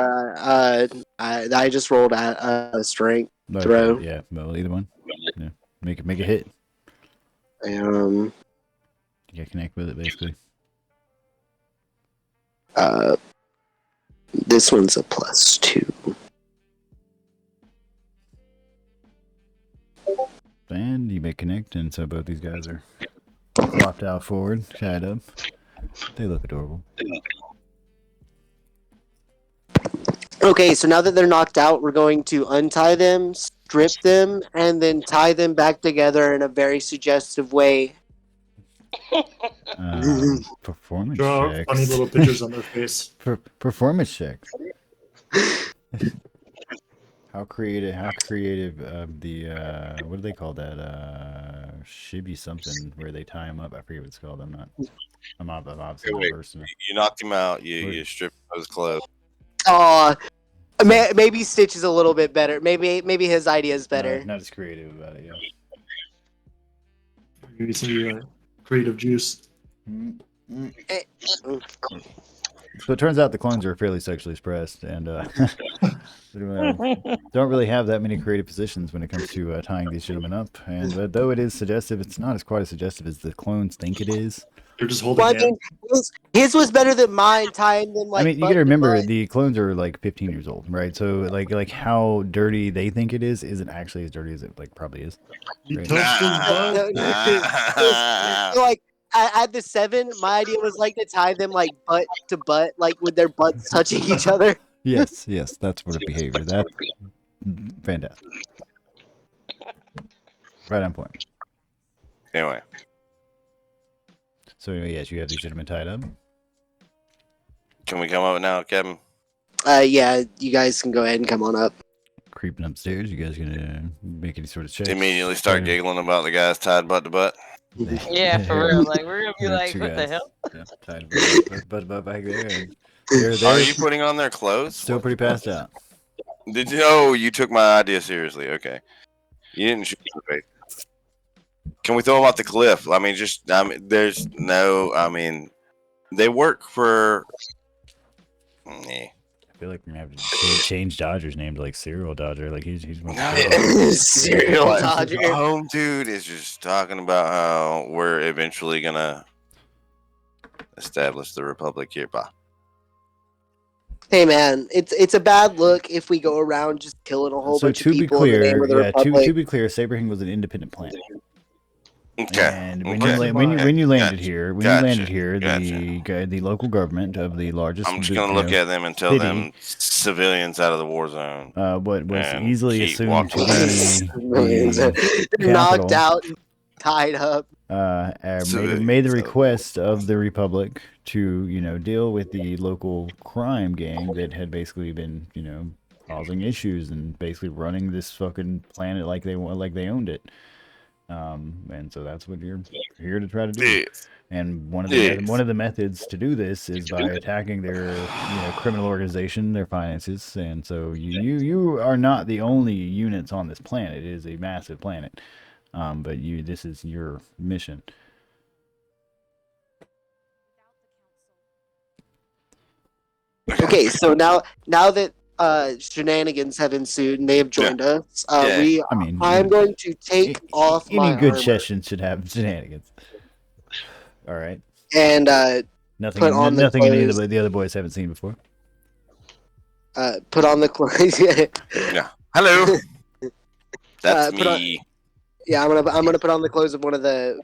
I just rolled a strength Okay, throw. yeah, well, either one. Yeah. Make a hit. Um. You gotta connect with it, basically. This one's a +2. And you may connect, and so both these guys are flopped out forward, tied up. They look adorable. Okay, so now that they're knocked out, we're going to untie them, strip them, and then tie them back together in a very suggestive way. Performance Draw checks. funny little pictures on their face. Performance checks. How creative the what do they call that? Should be something where they tie him up. I forget what it's called. I'm obviously not versed in it. You knocked him out. You stripped his clothes. Maybe Stitch is a little bit better. Maybe his idea is better. Not as creative about it, yeah. Maybe some creative juice. So it turns out the clones are fairly sexually expressed and don't really have that many creative positions when it comes to tying these gentlemen up. And though it is suggestive, it's not as quite as suggestive as the clones think it is. They're just holding hands. His was better than mine, tying them like. I mean, you gotta remember the clones are like 15 years old, right? So like how dirty they think it is isn't actually as dirty as it like probably is. Right? Like at the 7, my idea was like to tie them like butt to butt, like with their butts touching each other. Yes, that sort of behavior. That's fantastic. Right on point. Anyway. So anyway, yes, you have these gentlemen tied up. Can we come up now, Kevin? Yeah, you guys can go ahead and come on up. Creeping upstairs, you guys gonna make any sort of checks? Immediately start giggling about the guys tied butt to butt. Yeah, for real. Like we're gonna be like, what the hell? Yeah, tied butt back there. And they're Are you putting on their clothes? Still pretty passed out. Did you? Oh, you took my idea seriously. Okay, you didn't shoot in the face. Can we throw them off the cliff? I mean, there's no. I mean, they work for. I feel like we're gonna have to change Dodger's name to like Serial Dodger. Like he's Serial Dodger. Home dude is just talking about how we're eventually gonna establish the Republic here, pa. Hey man, it's a bad look if we go around just killing a whole bunch of people in the name of the Republic. To be clear, Saberhing was an independent planet. Okay. And when you landed here, the local government of the largest. I'm just gonna look at them and tell them civilians out of the war zone. What was easily assumed to be knocked out, and tied up. Made the request of the Republic to deal with the local crime gang that had basically been causing issues and basically running this fucking planet like they owned it. And so that's what you're here to try to do. And one of the methods to do this is by attacking their criminal organization, their finances. And so you are not the only units on this planet. It is a massive planet. But this is your mission. Okay, so now that shenanigans have ensued and they have joined us, I'm going to take off my any good armor. session should have shenanigans. All right. And nothing put on any of the other boys haven't seen before. Put on the clothes. Yeah. Hello. That's me. I'm gonna put on the clothes of one of the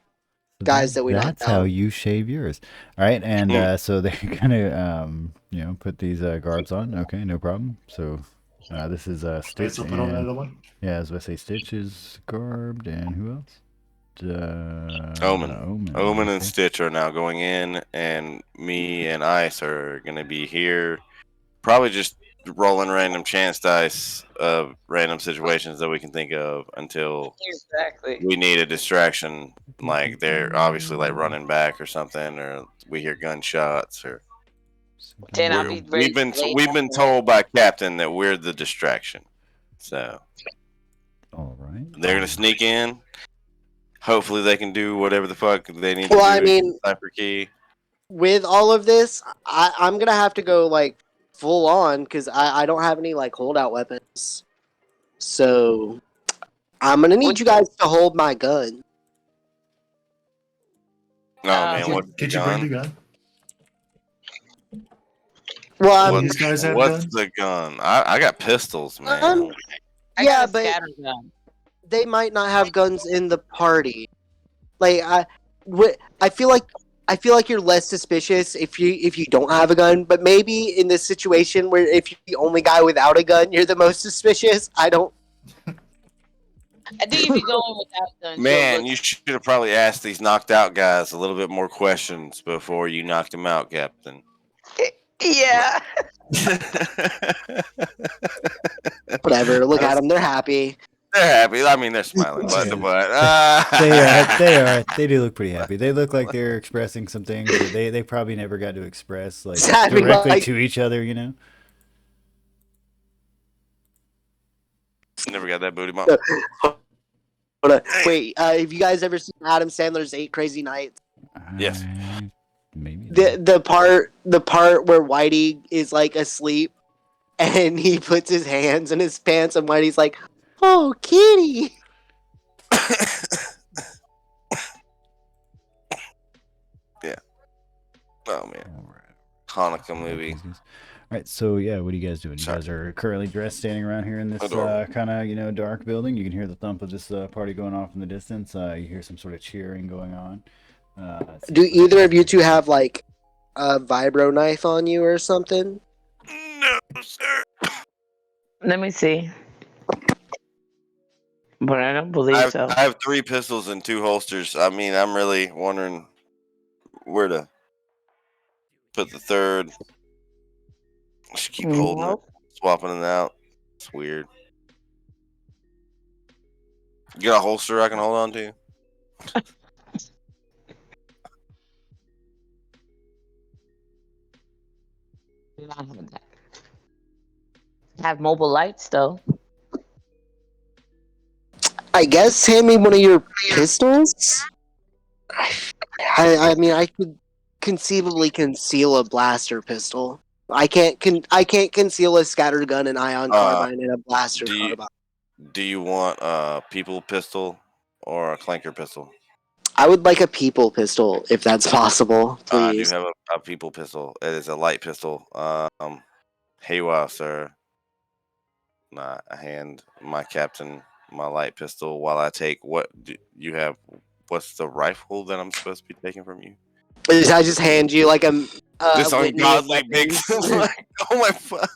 guys that we knocked out. That's how you shave yours. All right, and so they're gonna put these garbs on. Okay, no problem. So this is Stitch. So put on another one. Yeah, as I say, Stitch is garbed, and who else? Omen and Stitch are now going in, and me and Ice are gonna be here. Probably just rolling random chance dice of random situations that we can think of until we need a distraction, like they're obviously like running back or something, or we hear gunshots, or we've been told by Captain that we're the distraction. So all right, they're gonna sneak in. Hopefully they can do whatever the fuck they need to do. I mean, cipher key. with all of this, I'm gonna have to go like full on because I don't have any like holdout weapons. So I'm gonna need you guys to hold my gun. Oh man, Could, what's the could you bring the gun? gun? Well, These guys have What's guns? the gun? I got pistols, man. I yeah, got a but scatter gun. they might not have guns in the party. Like I feel like you're less suspicious if you don't have a gun, but maybe in this situation where if you're the only guy without a gun, you're the most suspicious. I don't. I think if you go in without guns, you'll Man, look. you should have probably asked these knocked out guys a little bit more questions before you knocked them out, Captain. Yeah. Whatever. Look at them. They're happy. They're happy. I mean, they're smiling, but Yeah. but They are. They are. They do look pretty happy. They look like they're expressing some things that they probably never got to express like Exactly, directly like- to each other. You know. never got that booty bump. Wait, have you guys ever seen Adam Sandler's 8 Crazy Nights? Yes. Maybe. The part where Whitey is like asleep and he puts his hands in his pants and Whitey's like, "Oh, kitty." Yeah. Oh man, All right. Hanukkah movie. All right, so yeah, what are you guys doing? You guys are currently dressed, standing around here in this Adorable. kind of dark building. You can hear the thump of this party going off in the distance. You hear some sort of cheering going on. Do either of you two have like a vibro knife on you or something? No, sir. Let me see. But I don't believe I have, so. I have 3 pistols and 2 holsters. I mean, I'm really wondering where to put the third. Just keep holding it, Nope. swapping it out. It's weird. You got a holster I can hold on to? Not have that. Have mobile lights though. I guess hand me one of your pistols. I mean I could conceivably conceal a blaster pistol. I can't conceal a scatter gun, an ion carbine, and a blaster do you- carbine. Do you want a people pistol or a clanker pistol? I would like a people pistol if that's possible, I do please. have a people pistol. It is a light pistol. Hey, wow, sir. I hand my captain my light pistol while I take what do you have. What's the rifle that I'm supposed to be taking from you? I just hand you like a This litany of ungodly big. weapons. Like, oh my fuck.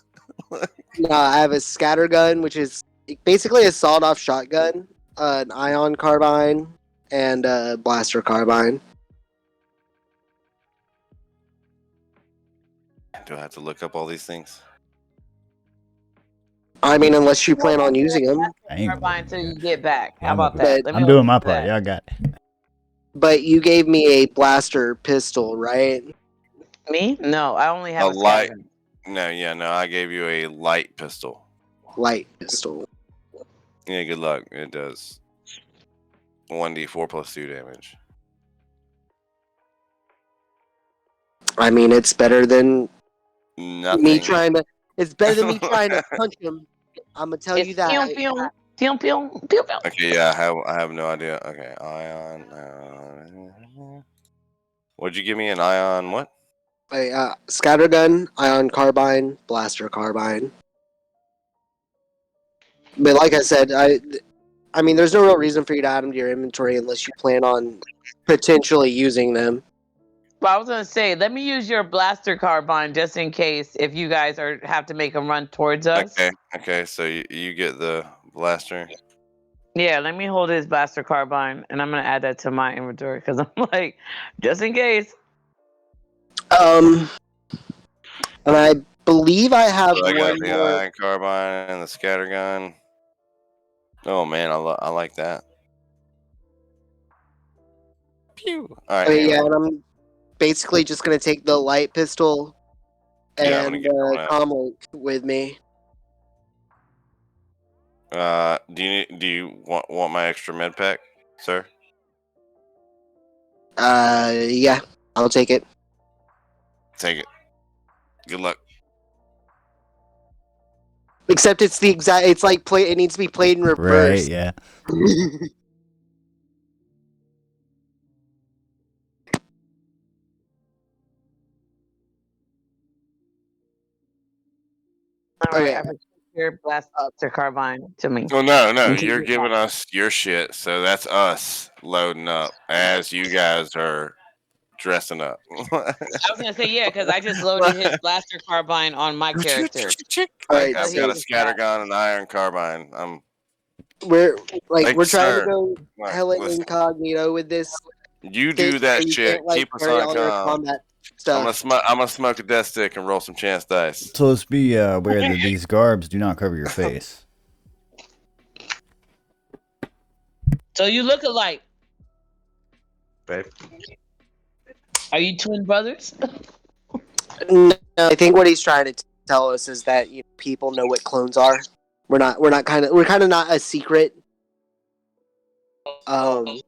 No, I have a scatter gun, which is basically a sawed-off shotgun, an ion carbine, and a blaster carbine. Do I have to look up all these things? I mean, unless you plan on using them. I ain't gonna Carbine look until at you it. get back. How I'm about okay. that? Let me I'm know doing my about part. that. Y'all got it. But you gave me a blaster pistol, right? Me? No, I only have A a light. scatter. No. I gave you a light pistol. Light pistol. Yeah, good luck. It does 1d4 plus 2 damage. I mean, it's better than Nothing. me trying to. It's better than me trying to punch him. I'm gonna tell It's you that. pew, pew, pew, pew, pew, pew. Okay, yeah, I have no idea. Okay, ion. What'd you give me? An ion what? A scatter gun, ion carbine, blaster carbine. But like I said, I mean, there's no real reason for you to add them to your inventory unless you plan on potentially using them. Well, I was gonna say, let me use your blaster carbine just in case if you guys have to make a run towards us. Okay. So you get the blaster. Yeah, let me hold his blaster carbine, and I'm gonna add that to my inventory because I'm like, just in case. And I believe I have So I got one the more. ion carbine and the scatter gun. Oh man, I like that. Pew. All right. Yeah, and I'm basically just gonna take the light pistol Yeah, I'm gonna and get one out. comlink with me. Do you want my extra med pack, sir? Yeah, I'll take it. Take it. Good luck. Except it's the exact. It's like play. It needs to be played in reverse. Right, yeah. All right, Okay. have a your blaster carbine to me. Well, no, Okay. you're giving us your shit, so that's us loading up as you guys are dressing up. I was gonna say yeah, because I just loaded his blaster carbine on my character. All right, I've so got a he's scatter gun and an iron carbine. we're Thank we're you, trying to sir. go Right, hella listen, incognito with this. you Thing, do that so you shit. can't, like, Keep us carry on all your comm. combat I'm stuff. gonna smoke a death stick and roll some chance dice. So let's be aware that these garbs do not cover your face. So you look alike. Babe. Are you twin brothers? No, I think what he's trying to tell us is that people know what clones are. We're kind of not a secret. Clone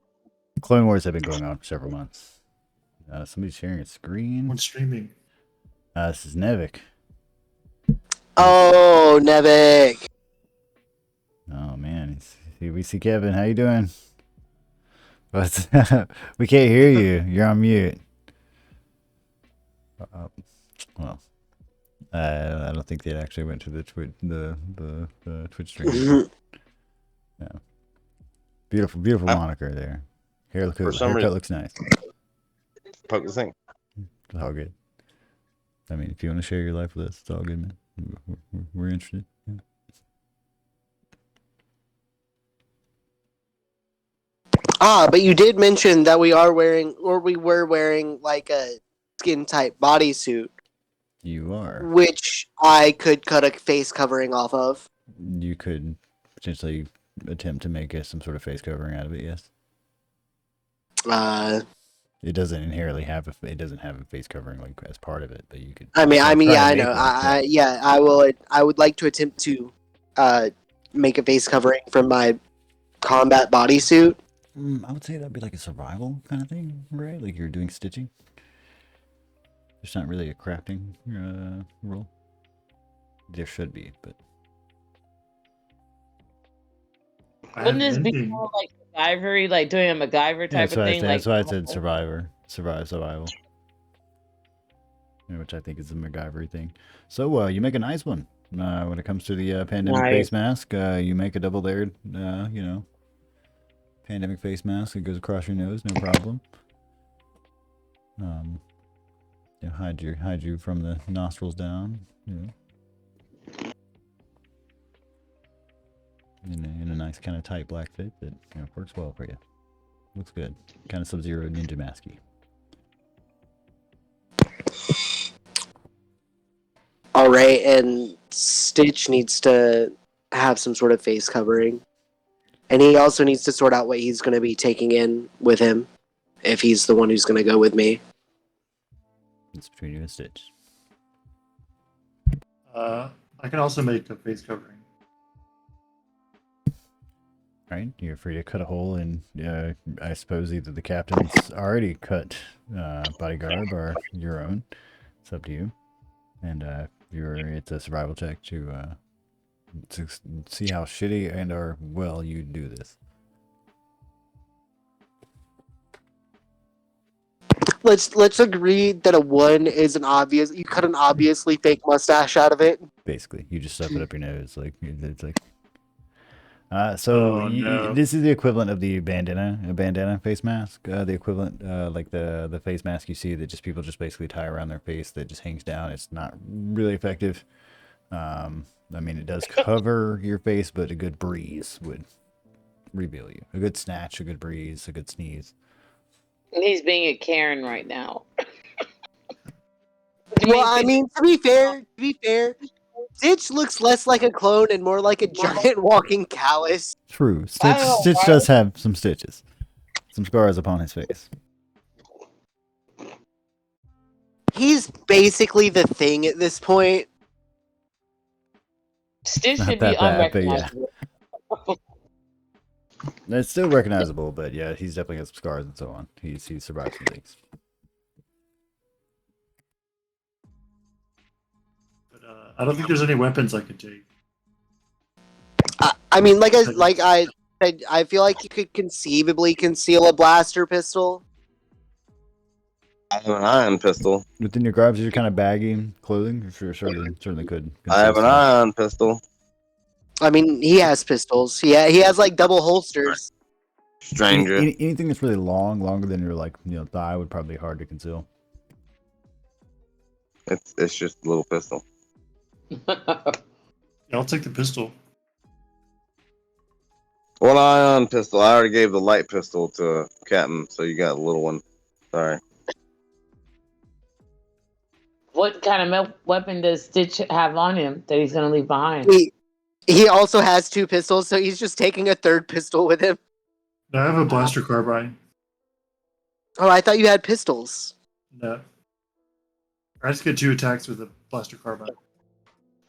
Wars have been going on for several months. Somebody's sharing a screen. What's streaming? This is Nevik. Oh, Nevik. Oh man, we see Kevin. How you doing? What's we can't hear you. You're on mute. Well, I don't think they actually went to the Twitch stream. Yeah, beautiful moniker there. Haircut looks nice. Poke the thing. It's all good. I mean, if you want to share your life with us, it's all good, man. We're interested. Yeah. But you did mention that we were wearing like a skin type bodysuit. You are. Which I could cut a face covering off of. You could potentially attempt to make some sort of face covering out of it. Yes. It doesn't inherently have it doesn't have a face covering like as part of it, but you could. I mean, yeah, I know. I would like to attempt to make a face covering from my combat bodysuit. I would say that'd be like a survival kind of thing, right? Like you're doing stitching. There's not really a crafting rule. There should be, but Wouldn't this be more like MacGyver, like doing a MacGyver type of thing? That's why I said survival. Which I think is a MacGyver thing. So you make a nice one. When it comes to the pandemic face mask, you make a double layered, pandemic face mask. It goes across your nose, no problem. Hide you from the nostrils down. In a nice kind of tight black fit that works well for you. Looks good. Kind of Sub-Zero ninja masky. All right, and Stitch needs to have some sort of face covering, and he also needs to sort out what he's going to be taking in with him, if he's the one who's going to go with me. It's between you and Stitch. I can also make a face covering. Right, you're free to cut a hole in. I suppose either the captain's already cut bodyguard or your own. It's up to you. And it's a survival check to see how shitty and or well you do this. Let's agree that a 1 is an obvious. You cut an obviously fake mustache out of it. Basically, you just stuff it up your nose, like it's like. This is the equivalent of the bandana face mask. The equivalent, like the face mask you see that people just basically tie around their face that just hangs down. It's not really effective. I mean, it does cover your face, but a good breeze would reveal you. A good snatch, a good breeze, a good sneeze. He's being a Karen right now. Well, I mean, to be fair, Stitch looks less like a clone and more like a giant walking callus. True. Stitch does have some stitches. Some scars upon his face. He's basically the Thing at this point. Stitch should be unrecognizable. It's still recognizable, but yeah, he's definitely got some scars and so on. He's survived some things. I don't think there's any weapons I could take. I mean, I said, I feel like you could conceivably conceal a blaster pistol. I have an ion pistol. Within your garbage, your kind of baggy clothing, sure, certainly could. I have an ion pistol. I mean, he has pistols. He has like double holsters. Stranger. Anything that's really longer than your thigh would probably be hard to conceal. It's just a little pistol. Yeah, I'll take the pistol. One ion pistol. I already gave the light pistol to Captain, so you got a little one. Sorry. What kind of weapon does Stitch have on him that he's going to leave behind? He also has two pistols, so he's just taking a third pistol with him. No, I have a blaster carbine. Oh, I thought you had pistols. No. I just get 2 attacks with a blaster carbine.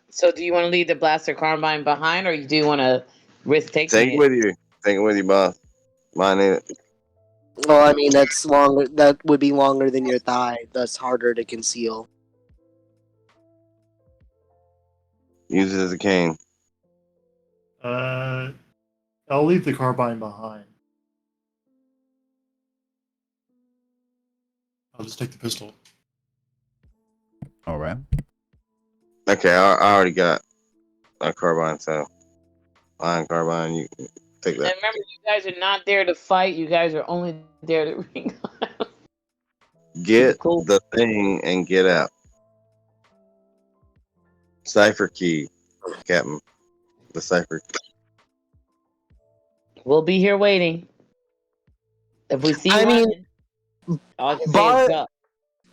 So do you want to leave the blaster carbine behind, or you do want to risk taking Take it with you. Take it with you, boss. Mine ain't it. Well, I mean, that's longer. That would be longer than your thigh. Thus harder to conceal. Use it as a cane. I'll leave the carbine behind. I'll just take the pistol. All right. Okay, I already got a carbine, so ion carbine. You take that. And remember, you guys are not there to fight. You guys are only there to ring. Get the thing and get out. Cipher key, Captain. The cipher key. We'll be here waiting. If we see one, I'll just say it's up.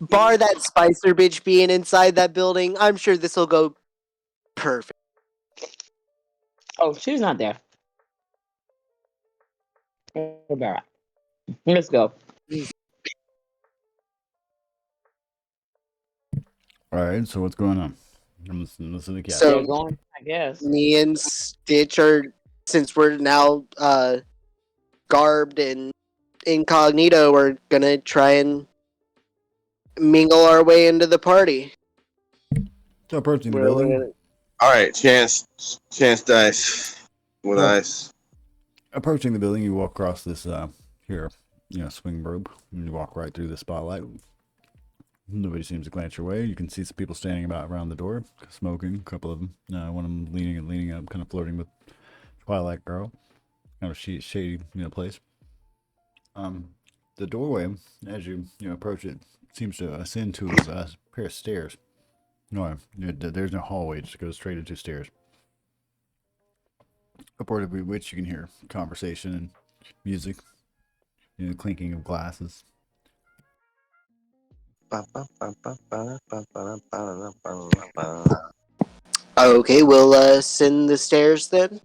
Bar that Spicer bitch being inside that building, I'm sure this will go perfect. Oh, she's not there. Let's go. All right. So what's going on? I'm listening to the cat. So, They're going, I guess. Me and Stitch are, since we're now garbed and incognito, we're gonna try and mingle our way into the party. So approaching the building. All right, chance dice with ice. Approaching the building, you walk across this swing rope, and you walk right through the spotlight. Nobody seems to glance your way. You can see some people standing about around the door, smoking. A couple of them. One of them leaning up, kind of flirting with Twilight Girl. Kind of shady, place. The doorway, as you approach it, seems to ascend to a pair of stairs. No, there's no hallway; it just goes straight into stairs. Upward of which you can hear conversation and music, clinking of glasses. Okay, we'll ascend the stairs then.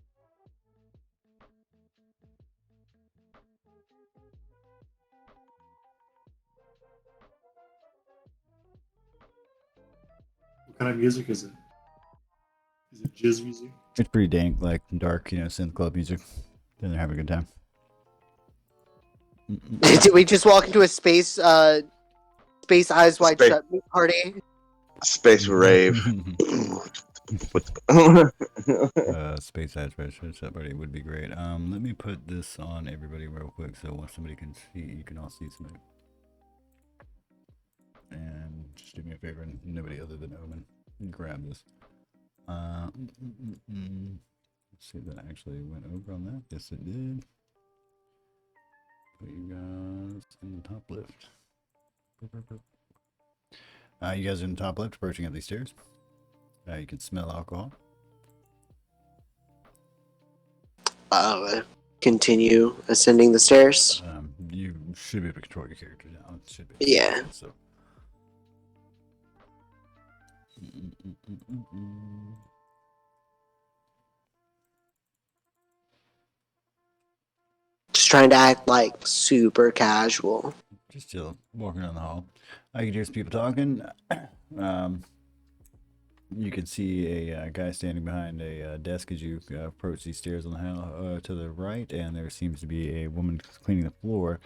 What kind of music is it? Is it jizz music? It's pretty dank, like dark, synth club music. Then they're having a good time. Did we just walk into a space eyes wide shut party? Space rave. Space eyes wide shut party would be great. Let me put this on everybody real quick so once somebody can see, you can all see somebody. And just do me a favor, and nobody other than Omen, grab this. Let's see if that actually went over on that. Yes, it did. Put you guys in the top left. You guys are in the top left, approaching up these stairs. You can smell alcohol. Continue ascending the stairs. You should be able to control your character now. It should be. Yeah. So. Just trying to act like super casual. Just chill, walking down the hall. I can hear some people talking. You can see a guy standing behind a desk as you approach these stairs on the hall to the right, and there seems to be a woman cleaning the floor.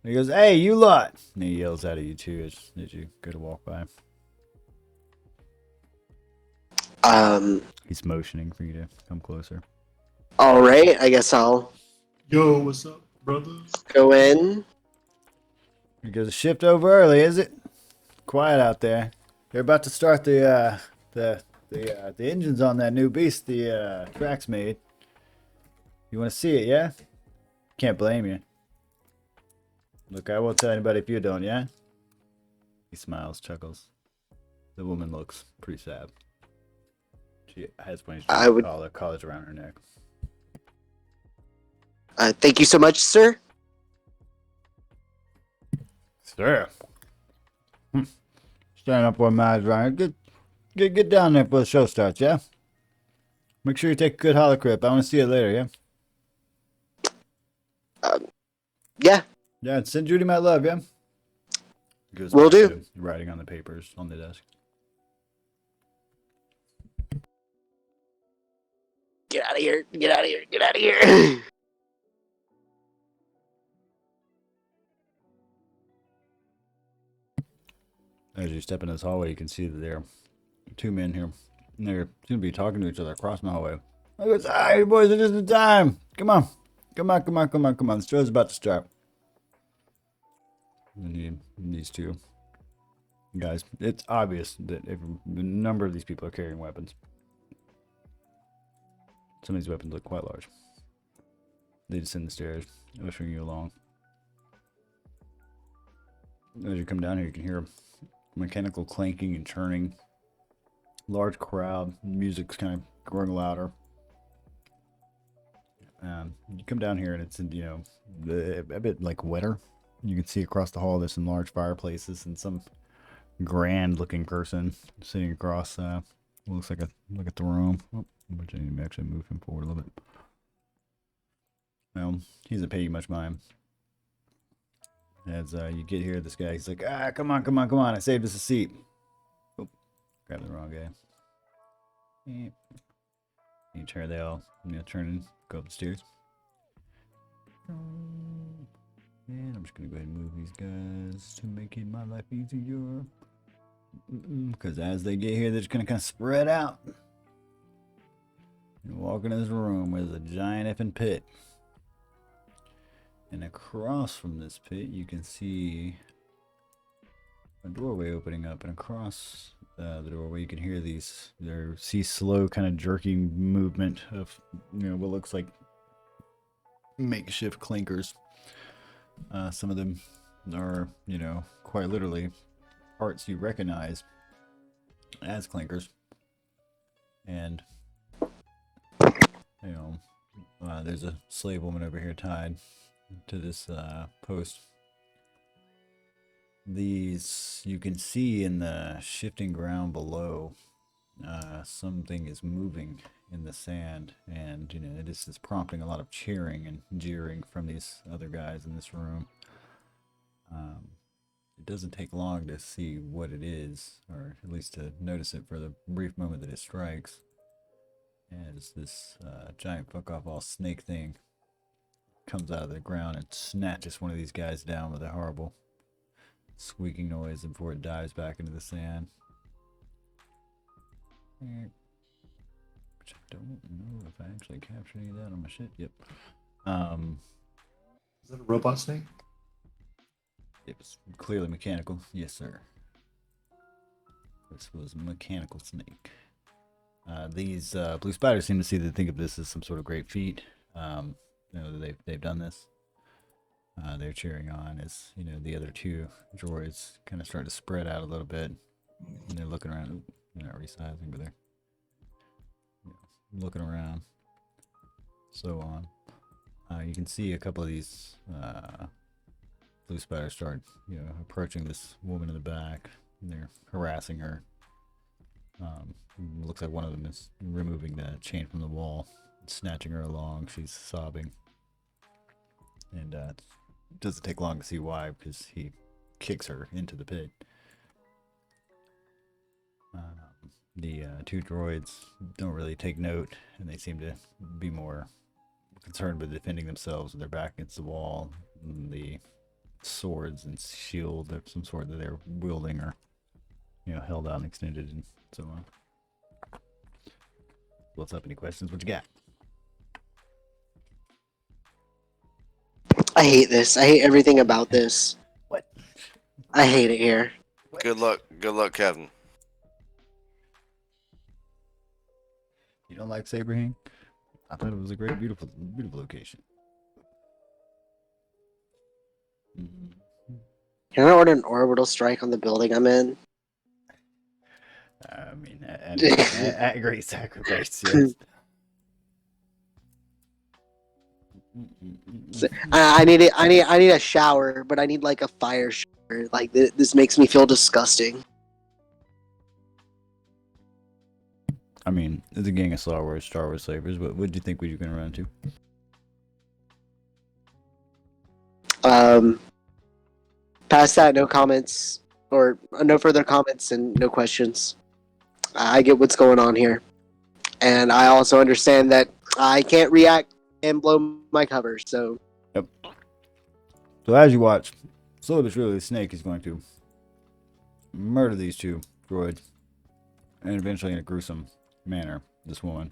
And he goes, "Hey, you lot!" And he yells out at you too as you go to walk by. He's motioning for you to come closer. All right, I guess I'll Yo, what's up, brother? go in. You got a shift over early, is it? Quiet out there. They're about to start the engines on that new beast the track's made. You want to see it, yeah? Can't blame you. Look, I won't tell anybody if you don't, yeah? He smiles, chuckles. The woman looks pretty sad. She has one collars around her neck. Thank you so much, sir. Sir. Stand up one miles around. Get down there before the show starts, yeah? Make sure you take a good holler crip. I want to see it later, yeah? Yeah. Yeah, and send Judy my love, yeah? Will do. Writing on the papers on the desk. Get out of here. Get out of here. Get out of here. As you step into this hallway, you can see that there are two men here. And they're going to be talking to each other across the hallway. I goes, you boys are just in time. Come on. Come on. The show's about to start. And these two guys, it's obvious that a number of these people are carrying weapons. Some of these weapons look quite large. They descend the stairs, ushering you along. As you come down here, you can hear mechanical clanking and churning. Large crowd, music's kind of growing louder. You come down here and it's, a bit like wetter. You can see across the hall there's some large fireplaces and some grand looking person sitting across looks like a look at the room. Oh, I need to actually move him forward a little bit. Well, he doesn't pay you much mind. As you get here, this guy, he's like, come on, I saved us a seat. Oh, grabbed the wrong guy. You turn, they all turn and go up the stairs. And I'm just gonna go ahead and move these guys to make it my life easier. Because as they get here, they're just gonna kind of spread out. And walk into this room where there's a giant effing pit. And across from this pit, you can see a doorway opening up, and across the doorway, you can hear slow kind of jerking movement of what looks like makeshift clinkers. Some of them are quite literally parts you recognize as clinkers, and there's a slave woman over here tied to this post. These you can see in the shifting ground below. Something is moving in the sand, and this is prompting a lot of cheering and jeering from these other guys in this room. It doesn't take long to see what it is, or at least to notice it for the brief moment that it strikes. As this giant fuck off all snake thing comes out of the ground and snatches one of these guys down with a horrible squeaking noise before it dives back into the sand. Which I don't know if I actually captured any of that on my shit. Yep. Is that a robot snake? It was clearly mechanical. Yes, sir. This was a mechanical snake. These blue spiders seem to see that think of this as some sort of great feat. They've done this. They're cheering on as the other two droids kind of start to spread out a little bit, and they're looking around. They're not resizing, but they're looking around. So on. You can see a couple of these blue spiders start approaching this woman in the back, and they're harassing her. Looks like one of them is removing the chain from the wall, snatching her along. She's sobbing, and it doesn't take long to see why, because he kicks her into the pit. The two droids don't really take note, and they seem to be more concerned with defending themselves with their back against the wall, and the swords and shield of some sort that they're wielding are held out and extended and so on. What's up? Any questions? What you got? I hate this. I hate everything about this. What? I hate it here. Good luck, Kevin. You don't like Saberhang? I thought it was a great, beautiful location. Can I order an orbital strike on the building I'm in? I mean, at great sacrifice, yes. I need it. I need a shower, but I need like a fire shower. Like this makes me feel disgusting. I mean, it's a gang of Star Wars slavers. What do you think we were going to run into? Past that, no comments or no further comments and no questions. I get what's going on here, and I also understand that I can't react and blow my cover. So, yep. So as you watch, slowly but surely, the snake is going to murder these two droids, and eventually, in a gruesome manner, this woman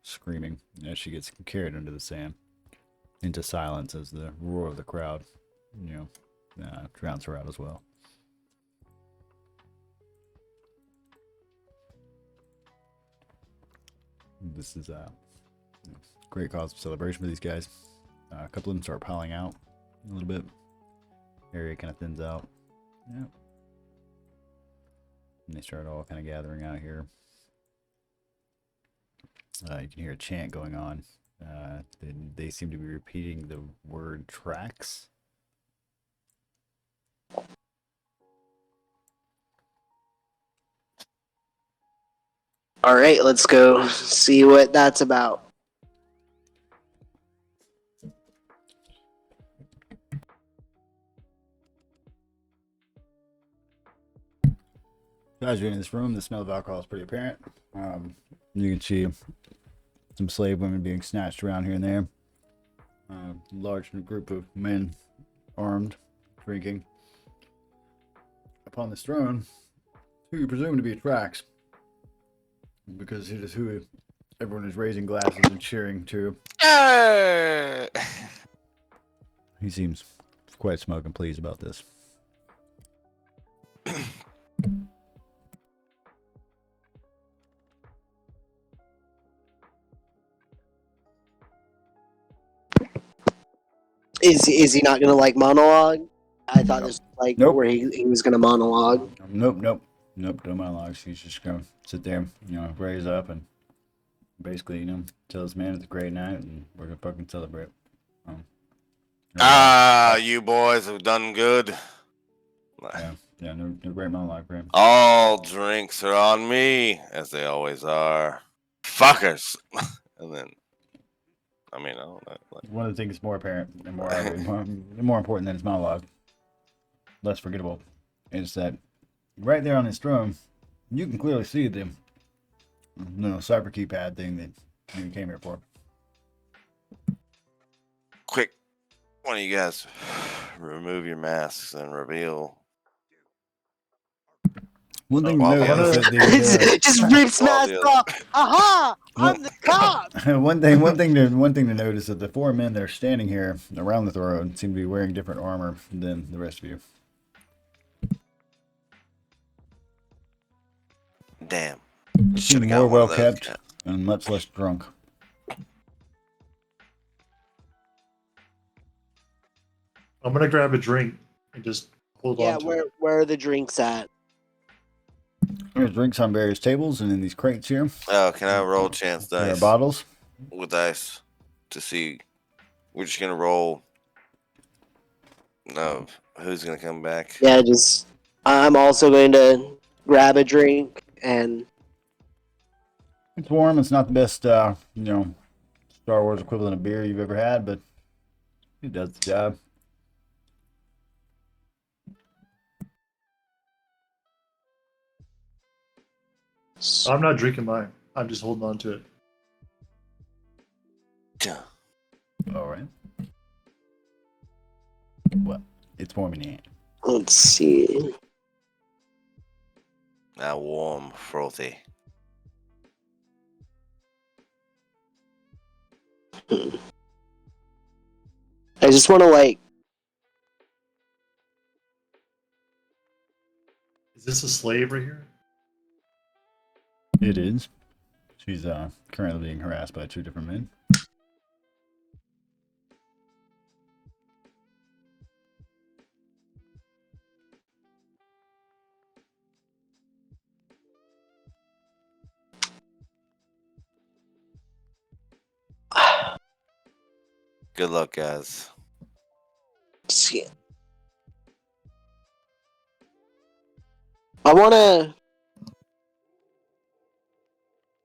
screaming as she gets carried under the sand into silence as the roar of the crowd, drowns her out as well. This is a great cause of celebration for these guys. A couple of them start piling out a little bit. Area kind of thins out. Yeah. And they start all kind of gathering out here. You can hear a chant going on. They seem to be repeating the word tracks. all right, let's go see what that's about. As you're in this room, the smell of alcohol is pretty apparent. You can see some slave women being snatched around here and there. Large group of men armed, drinking. Upon this throne, who you presume to be Trax, because it is who everyone is raising glasses and cheering to. He seems quite smoking pleased about this. Is he not gonna like monologue? I thought this was like Nope. where he was gonna monologue. Nope, no monologues. He's just gonna sit there, raise up and basically, tell this man it's a great night and we're gonna fucking celebrate. You boys have done good. Yeah, no great monologue for him. All drinks are on me, as they always are. Fuckers. And then, I don't know. One of the things more apparent and more important than his monologue, less forgettable, is that right there on his throne, you can clearly see the cyber keypad thing that you came here for. Quick, one of you guys remove your masks and reveal. One thing to note is that just rips mask off. Aha! I'm the cop. one thing to note is that the four men that are standing here around the throne seem to be wearing different armor than the rest of you. Damn. They seem more well kept and much less drunk. I'm gonna grab a drink and just hold on to it. Where are the drinks at? There's drinks on various tables and in these crates here. Oh, can I roll chance dice? There are bottles. With dice to see. We're just gonna roll. No, who's gonna come back? Yeah, I'm also going to grab a drink and. It's warm. It's not the best, Star Wars equivalent of beer you've ever had, but it does the job. I'm not drinking mine. I'm just holding on to it. All right. Well, it's warm in your hand. Let's see. Now warm, frothy. I just want to like. Is this a slave right here? It is. She's currently being harassed by 2 different men. Good luck, guys. See, I want to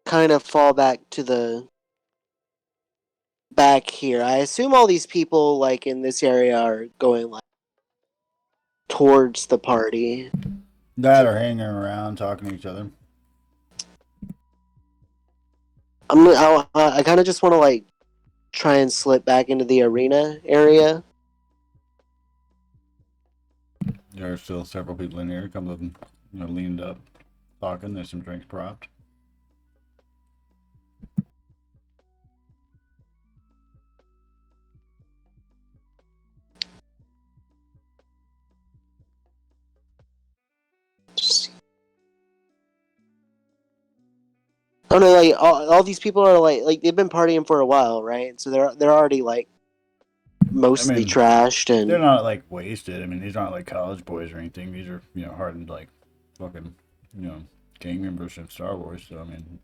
kind of fall back to the back here. I assume all these people like in this area are going like towards the party. That are hanging around talking to each other. I kind of just want to like try and slip back into the arena area. There are still several people in here. A couple of them, leaned up, talking. There's some drinks propped. Oh no, like all these people are like they've been partying for a while, right? So they're already like mostly trashed and they're not like wasted. I mean, these aren't like college boys or anything. These are hardened like fucking gang members of Star Wars. So I mean,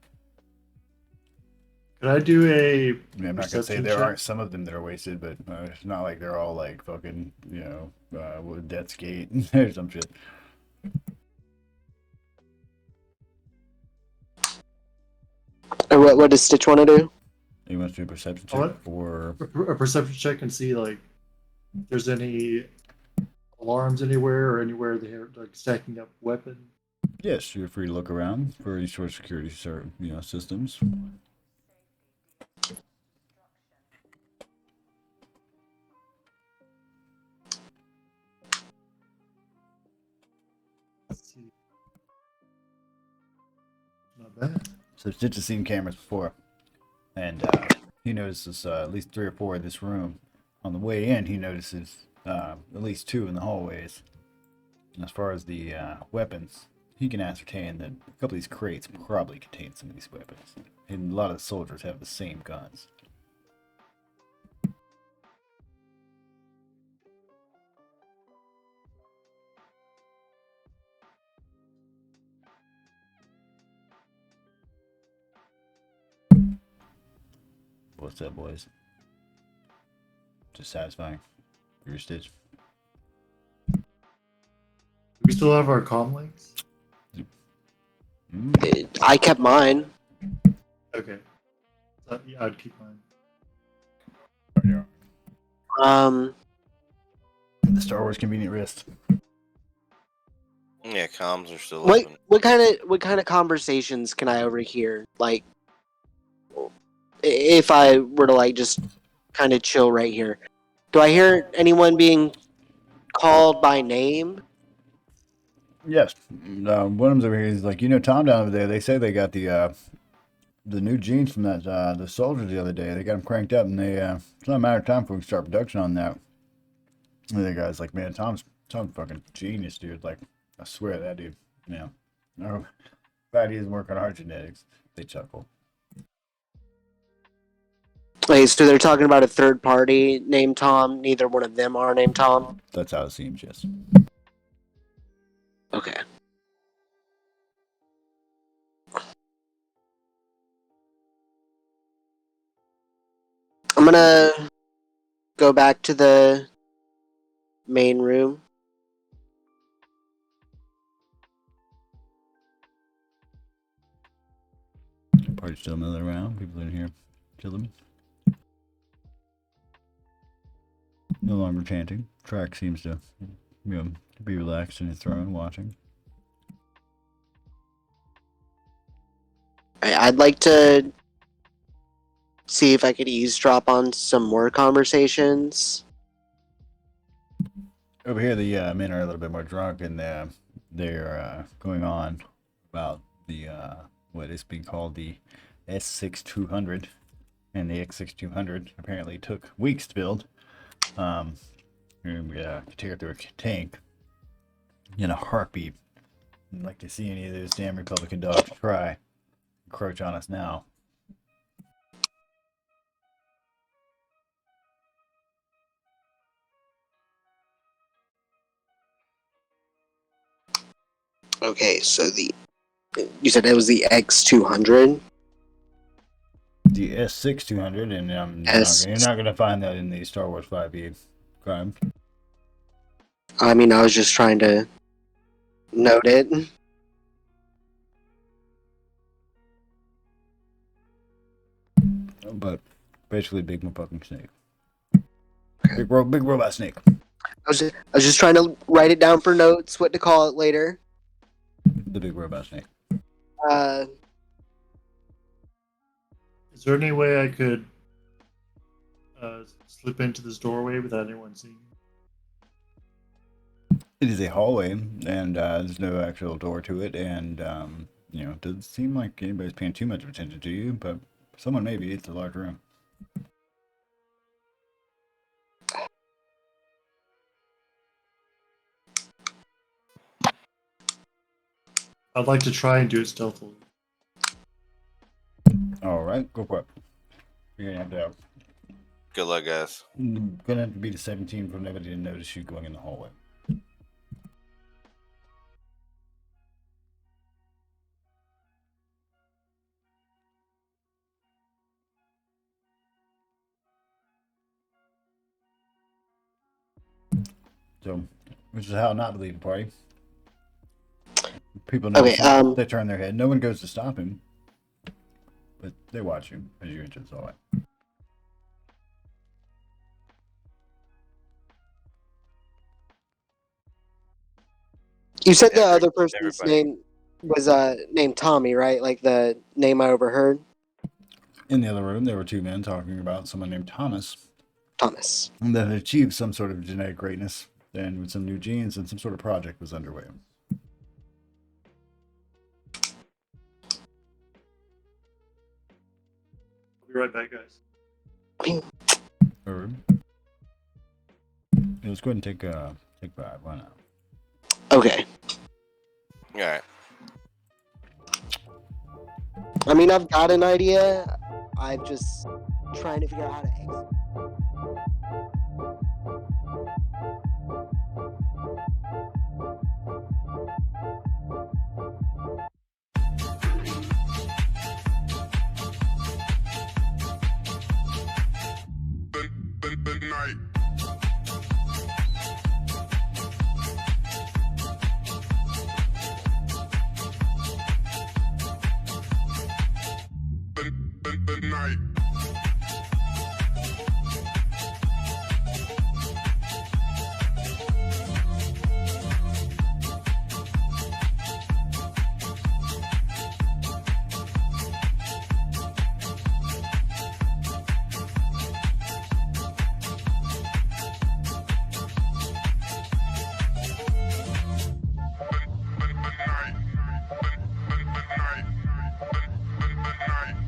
Could I do a I'm not gonna say perception there check? aren't some of them that are wasted, but it's not like they're all like fucking with Death's Gate or some shit. Or what does Stitch want to do? He wants to do a perception check What? for A perception check and see like if there's any alarms anywhere or anywhere they're like stacking up weapons. yes. You're free to look around for any sort of security systems. Let's see. Not bad. So Stitch has seen cameras before, and he notices at least 3 or 4 in this room. On the way in, he notices at least 2 in the hallways. And as far as the weapons, he can ascertain that a couple of these crates probably contain some of these weapons. And a lot of the soldiers have the same guns. What's up, boys? Just satisfying for your Stitch. Do we still have our comm links? I kept mine. Okay. Yeah, I'd keep mine. The Star Wars convenient wrist. Yeah, comms are still open. What kind of conversations can I overhear? Like, if I were to like just kind of chill right here, do I hear anyone being called by name? Yes. One of them's over here. He's like, Tom down over there. They say they got the new jeans from that the soldiers the other day. They got them cranked up, and it's not a matter of time before we can start production on that. And the guy's like, man, Tom's fucking genius, dude. Like, I swear that dude. No, glad he doesn't work on our genetics. They chuckle. Wait, so they're talking about a third party named Tom. Neither one of them are named Tom. That's how it seems. Yes. Okay. I'm gonna go back to the main room. Party's still milling around. People in here chilling. No longer chanting. Track seems to, be relaxed in his throne, watching. I'd like to see if I could eavesdrop on some more conversations. Over here, the men are a little bit more drunk, and they're going on about the what is being called the S6200. and the X6200 apparently took weeks to build. And we could take it through a tank in a heartbeat. I'd like to see any of those damn Republican dogs try encroach on us now. Okay, so you said it was the X200? The S6200, and you're not going to find that in the Star Wars 5e crime. I mean, I was just trying to note it. But basically, big fucking snake. Big robot snake. I was just trying to write it down for notes, what to call it later. The big robot snake. Is there any way I could slip into this doorway without anyone seeing me? It is a hallway, and there's no actual door to it, and it doesn't seem like anybody's paying too much attention to you, but someone maybe. It's a large room. I'd like to try and do it stealthily. All right, go for it. You're gonna have to. Good luck, guys. Gonna have to beat a 17 for nobody to notice you going in the hallway. So, which is how not to leave a party. People know they turn their head. No one goes to stop him, but they watch you as you enter the hallway. You said the other person's name was named Tommy, right? Like the name I overheard? In the other room, there were two men talking about someone named Thomas. Thomas. And that had achieved some sort of genetic greatness, and with some new genes, and some sort of project was underway. I'll be right back, guys. Let's go ahead and take 5. Why not? Okay. All right. I mean, I've got an idea. I'm just trying to figure out how to execute. The night. The night.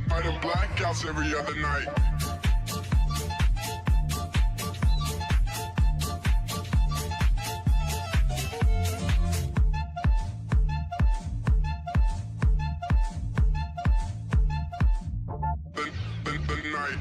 Fighting blackouts every other night. The night.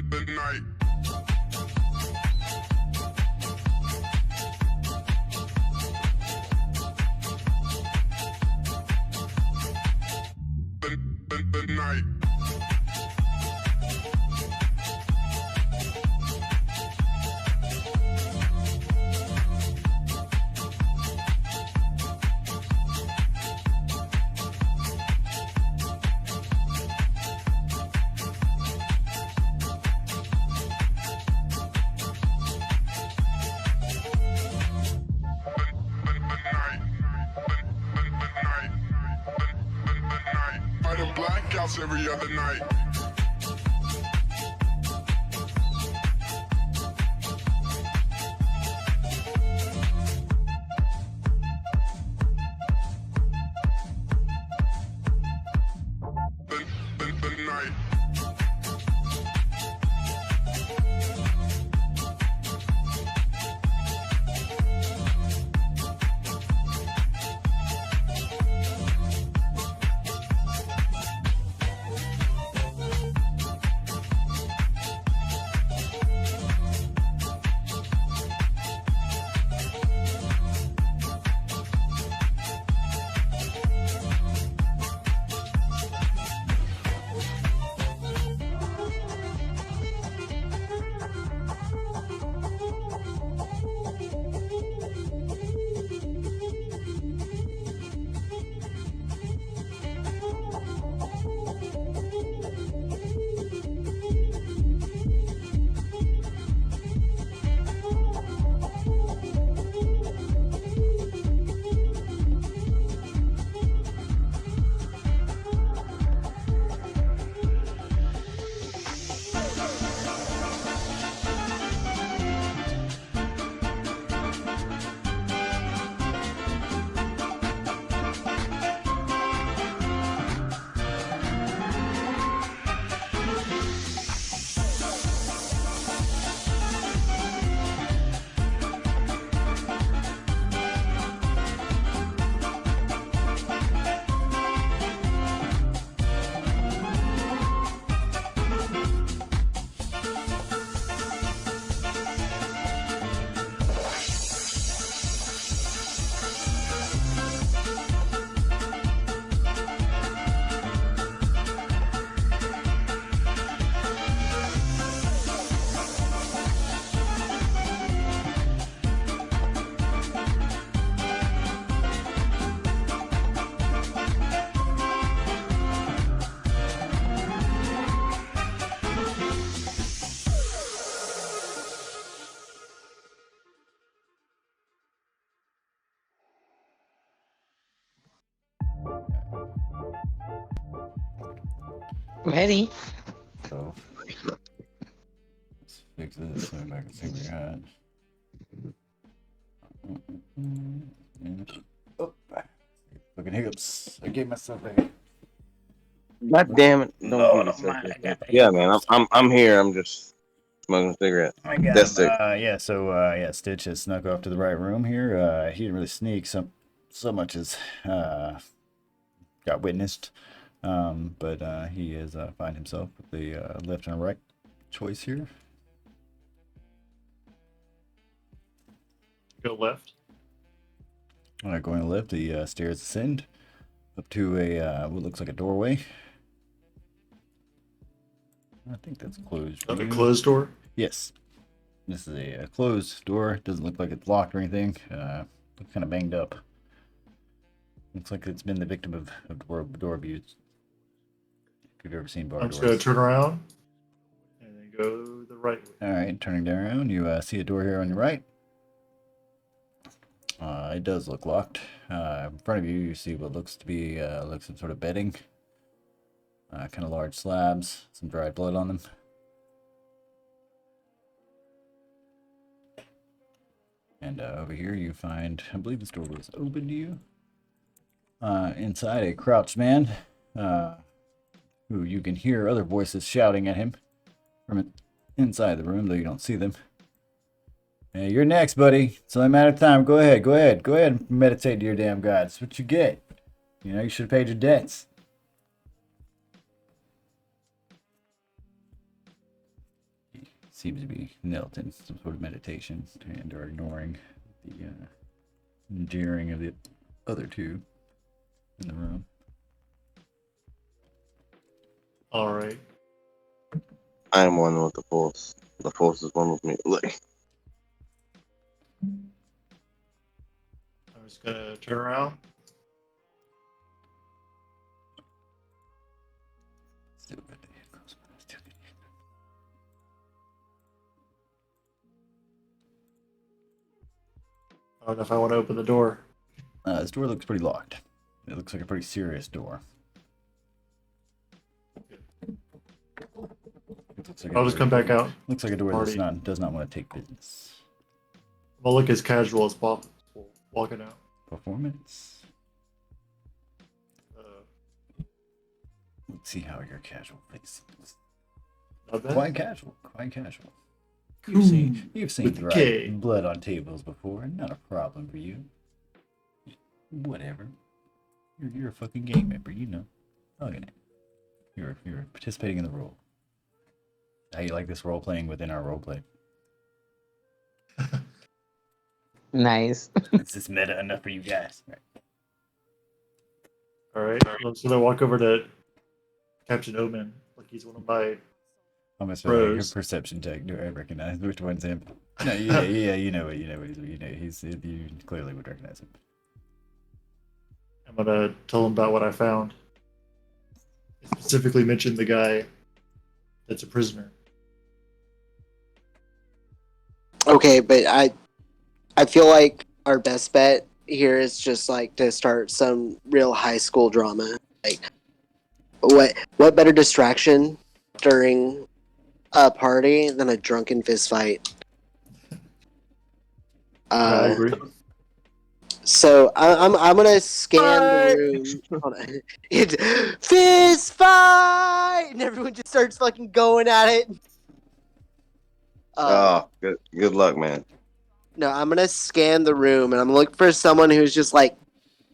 the night. The night. Fighting blackouts every other night. The night. Ready? So let's fix this so I can see where you're at. And, oh, fucking hiccups. I gave myself a. God damn it! Don't Oh, give yourself man, I that. got Yeah, man. I'm here. I'm just smoking a cigarette. I got That's him. it. Yeah, so Stitch has snuck off to the right room here. He didn't really sneak so much as got witnessed. But he is find himself with the left and right choice here. Go left. Going left, the stairs ascend up to a what looks like a doorway. I think that's closed. Another closed door. Yes, this is a closed door. Doesn't look like it's locked or anything. Looks kind of banged up. Looks like it's been the victim of door abuse. If you've ever seen bar I'm doors. just going to turn around and then go the right way. All right, turning around, you see a door here on your right. It does look locked. In front of you, you see what looks to be like some sort of bedding. Kind of large slabs, some dried blood on them. And over here, you find, I believe this door was open to you. Inside, a crouched man, who you can hear other voices shouting at him from inside the room, though you don't see them. Hey, you're next, buddy. It's only a matter of time. Go ahead and meditate to your damn God. That's what you get. You know, you should have paid your debts. seems to be knelt in some sort of meditation and are ignoring the jeering of the other two in the room. All right. I am one with the Force. The Force is one with me. Look. I'm just gonna turn around. Still good. I don't know if I want to open the door. This door looks pretty locked. It looks like a pretty serious door. Like I'll just come back out. Looks like a door Party. does not want to take business. I'll look as casual as possible walking out. Performance. Uh, Let's see how your casual face is. not bad. Quite casual. Quite casual. Cool. You've seen With the K. blood on tables before. Not a problem for you. Whatever. You're a fucking gang member, you know. Look at it. You're participating in the role. How you like this role playing within our role play? Nice. Is this meta enough for you guys? Right. All right. So I walk over to Captain Omen, like he's one of my. I'm gonna say like, your Bros. perception check. Do I recognize which one's him? No, you know what you clearly would recognize him. I'm gonna tell him about what I found. I specifically mentioned the guy that's a prisoner. Okay, but I feel like our best bet here is just like to start some real high school drama. Like, what better distraction during a party than a drunken fist fight? I agree. So I'm gonna scan the room. Hold on. It's fist fight, and everyone just starts fucking going at it. Good luck, man. No, I'm gonna scan the room, and I'm looking for someone who's just like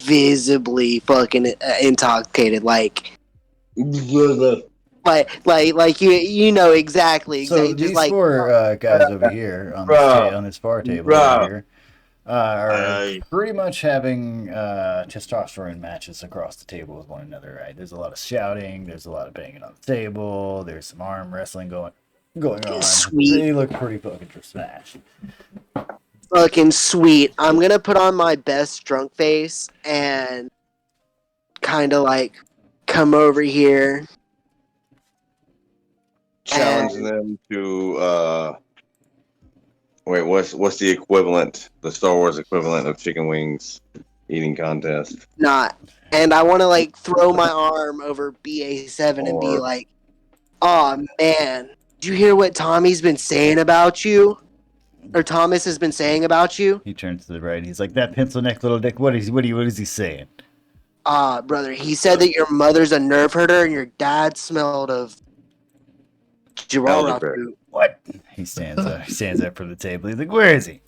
visibly fucking intoxicated, like you know exactly. So just these like four guys over here on this far table over here are pretty much having testosterone matches across the table with one another. Right? There's a lot of shouting. There's a lot of banging on the table. There's some arm wrestling going on. Sweet. They look pretty fucking smashed. fucking sweet. I'm gonna put on my best drunk face and kind of like come over here. Challenging them to wait, what's the equivalent, the Star Wars equivalent of chicken wings eating contest? And I want to like throw my arm over BA7 and be like, "Oh man, did you hear what Tommy's been saying about you? Or Thomas has been saying about you?" He turns to the right and he's like, "That pencil neck little dick. What is he saying?" Brother, he said that your mother's a nerve herder and your dad smelled of Girard food. What? He stands up. He stands up from the table. He's like, "Where is he?"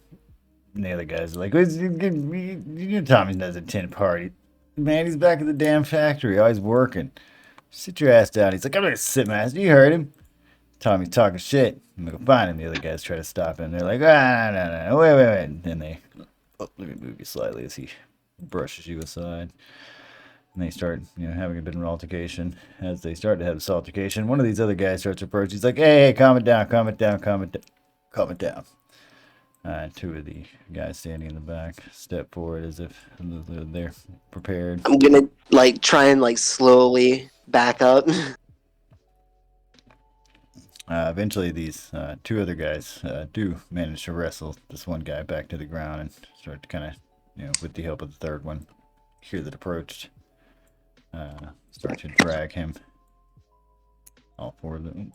And the other guys are like, "Tommy's doesn't attend party. Man, he's back at the damn factory. Always working. Sit your ass down." He's like, "I'm gonna sit my ass." You heard him. Tommy's talking shit. I'm gonna go find him. The other guys try to stop him. They're like, no, wait. And then they, let me move you slightly as he brushes you aside. And they start, having a bit of an altercation. As they start to have this altercation, one of these other guys starts to approach. He's like, hey, calm it down. Two of the guys standing in the back step forward as if they're prepared. I'm gonna like try and like slowly back up. Eventually, these two other guys do manage to wrestle this one guy back to the ground and start to kind of, with the help of the third one, hear that approached, start to drag him. All four of them,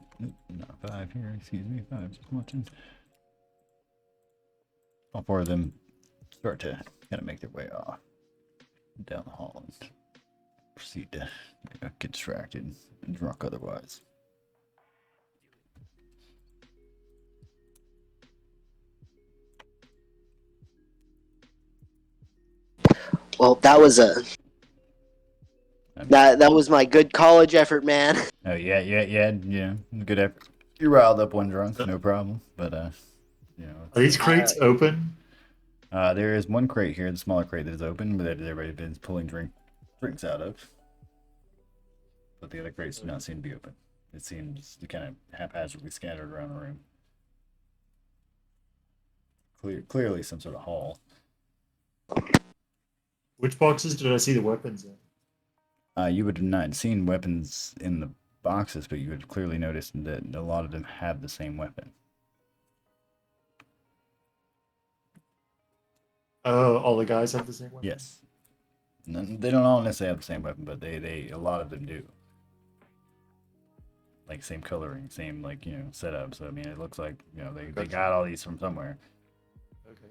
not five here, excuse me, five just watching. All four of them start to kind of make their way off down the hall and proceed to get distracted and drunk otherwise. Well, that was that was my good college effort, man. Oh yeah, good effort. You riled up one drunk, no problem. But you know, Are these crates open? there is one crate here, the smaller crate that is open, but that everybody's been pulling drinks out of. But the other crates do not seem to be open. It seems kind of haphazardly scattered around the room. Clearly some sort of haul. Which boxes did I see the weapons in? You would have not seen weapons in the boxes, but you would have clearly noticed that a lot of them have the same weapon. Oh, all the guys have the same weapon? Yes. They don't all necessarily have the same weapon, but a lot of them do. Like same coloring, same setup. So I mean, it looks like they got all these from somewhere. Okay.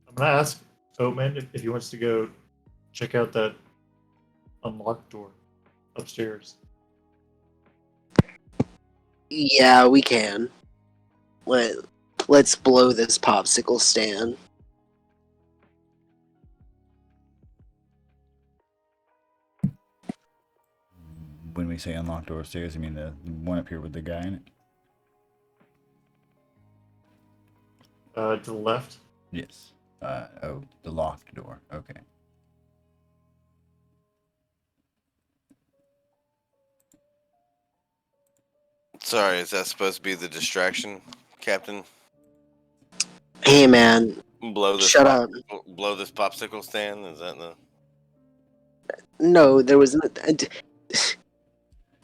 I'm gonna ask Oatman if he wants to go check out that unlocked door upstairs. Yeah, we can. Let's blow this popsicle stand. When we say unlocked door upstairs, I mean the one up here with the guy in it. To the left. Yes. Oh, the locked door. Okay. Sorry, is that supposed to be the distraction, Captain? Hey, man. Blow this Shut up. Blow this popsicle stand? Is that the... No, there was.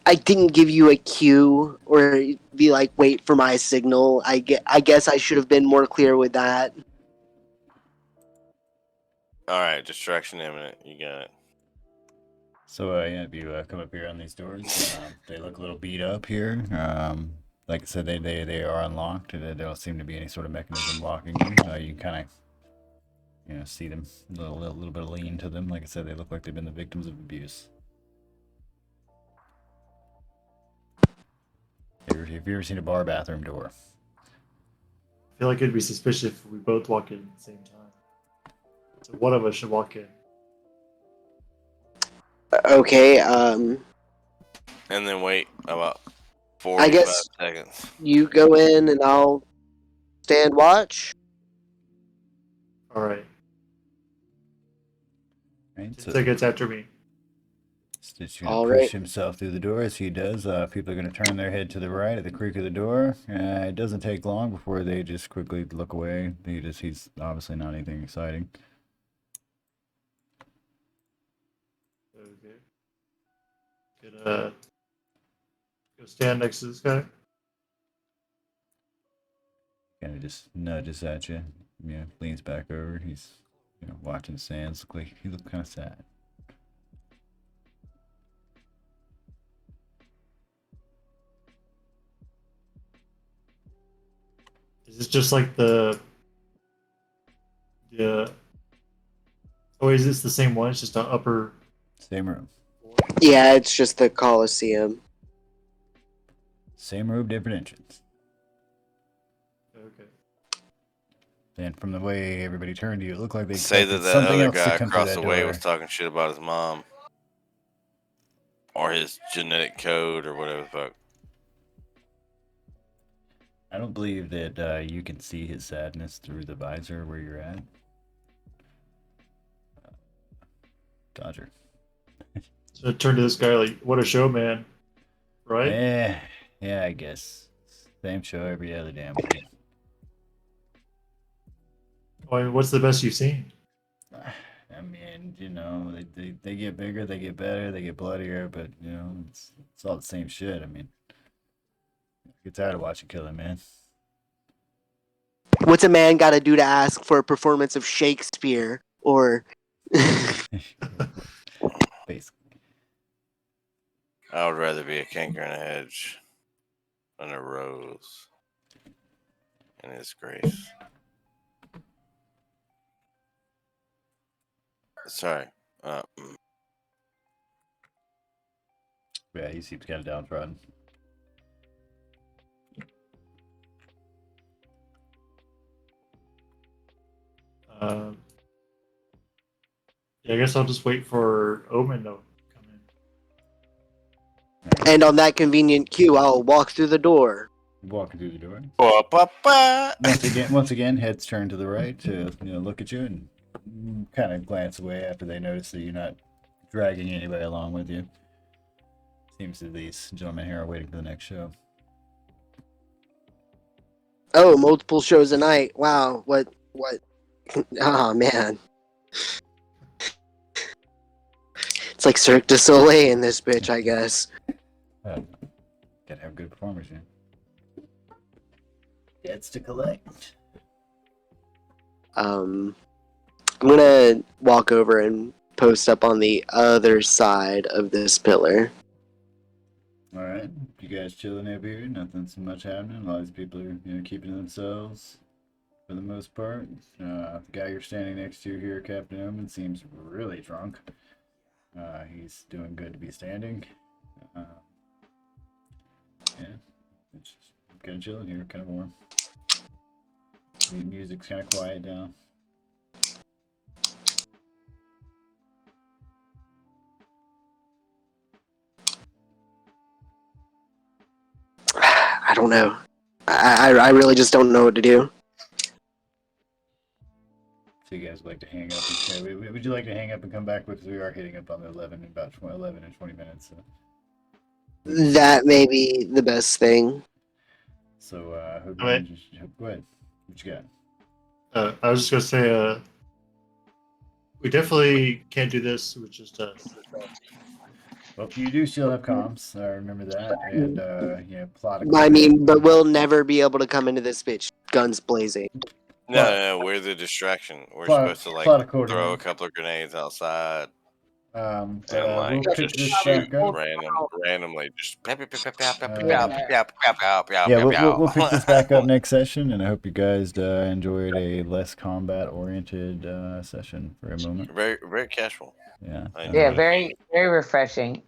I didn't give you a cue or be like, wait for my signal. I guess I should have been more clear with that. Alright, distraction imminent. You got it. So yeah, if you come up here on these doors, they look a little beat up here. Like I said, they are unlocked. There don't seem to be any sort of mechanism locking them. You can kind of see them, a little bit of lean to them. Like I said, they look like they've been the victims of abuse. Have you ever seen a bar bathroom door? I feel like it'd be suspicious if we both walk in at the same time. So one of us should walk in. Okay, And then wait about 45 I guess seconds. you go in and I'll stand watch. All right. Right. 10 So seconds after me. Stitch going to All push right. himself through the door. As he does, people are going to turn their head to the right at the creak of the door. It doesn't take long before they just quickly look away. He's obviously not anything exciting. Okay. Gonna go stand next to this guy. Kind of just nudges at you. Yeah, leans back over. He's watching the sands. He looked kind of sad. Is this just like the oh, is this the same one? It's just an upper Same room. Yeah, it's just the Coliseum. Same room, different entrance. Okay. And from the way everybody turned to you, it looked like they Say expected that something other else guy to come through across that the way door. was talking shit about his mom. Or his genetic code or whatever the fuck. I don't believe that you can see his sadness through the visor where you're at. Dodger. So I turn to this guy like, what a show, man. Right? Yeah, I guess. Same show every other damn week. I mean, what's the best you've seen? I mean, they get bigger, they get better, they get bloodier, but it's all the same shit. I mean, I get tired of watching killing, man. What's a man got to do to ask for a performance of Shakespeare or? Basically. I would rather be a canker in a hedge than a rose in his grace. Sorry. Yeah, he seems kind of downtrodden. Yeah, I guess I'll just wait for Omen to come in. And on that convenient cue, I'll walk through the door. Walking through the door. Ba-ba-ba. Once again, heads turn to the right to look at you and kind of glance away after they notice that you're not dragging anybody along with you. Seems that these gentlemen here are waiting for the next show. Oh, multiple shows a night. Wow, what? Oh, man. It's like Cirque du Soleil in this bitch, I guess. Gotta have good performers here. Debts to collect. I'm gonna walk over and post up on the other side of this pillar. Alright, you guys chilling over here? Nothing so much happening. A lot of these people are keeping to themselves for the most part. The guy you're standing next to here, Captain Omen, seems really drunk. He's doing good to be standing. Yeah, it's just kind of chilling here, kind of warm. The music's kind of quiet down. I don't know. I really just don't know what to do. So you guys would like to hang up? Would you like to hang up and come back? Because we are hitting up on the 11 in 20 minutes. So. That may be the best thing. So, go ahead. What you got? I was just gonna say, we definitely can't do this with just us. Well, you do still have comms. I remember that, and plot. I mean, but we'll never be able to come into this bitch guns blazing. No, we're the distraction. We're supposed to throw a couple of grenades outside. And like we'll pick just this shoot back up. randomly. Just We'll pick this back up next session, and I hope you guys enjoyed a less combat-oriented session for a moment. Very, very casual. Yeah. Yeah, very, very refreshing.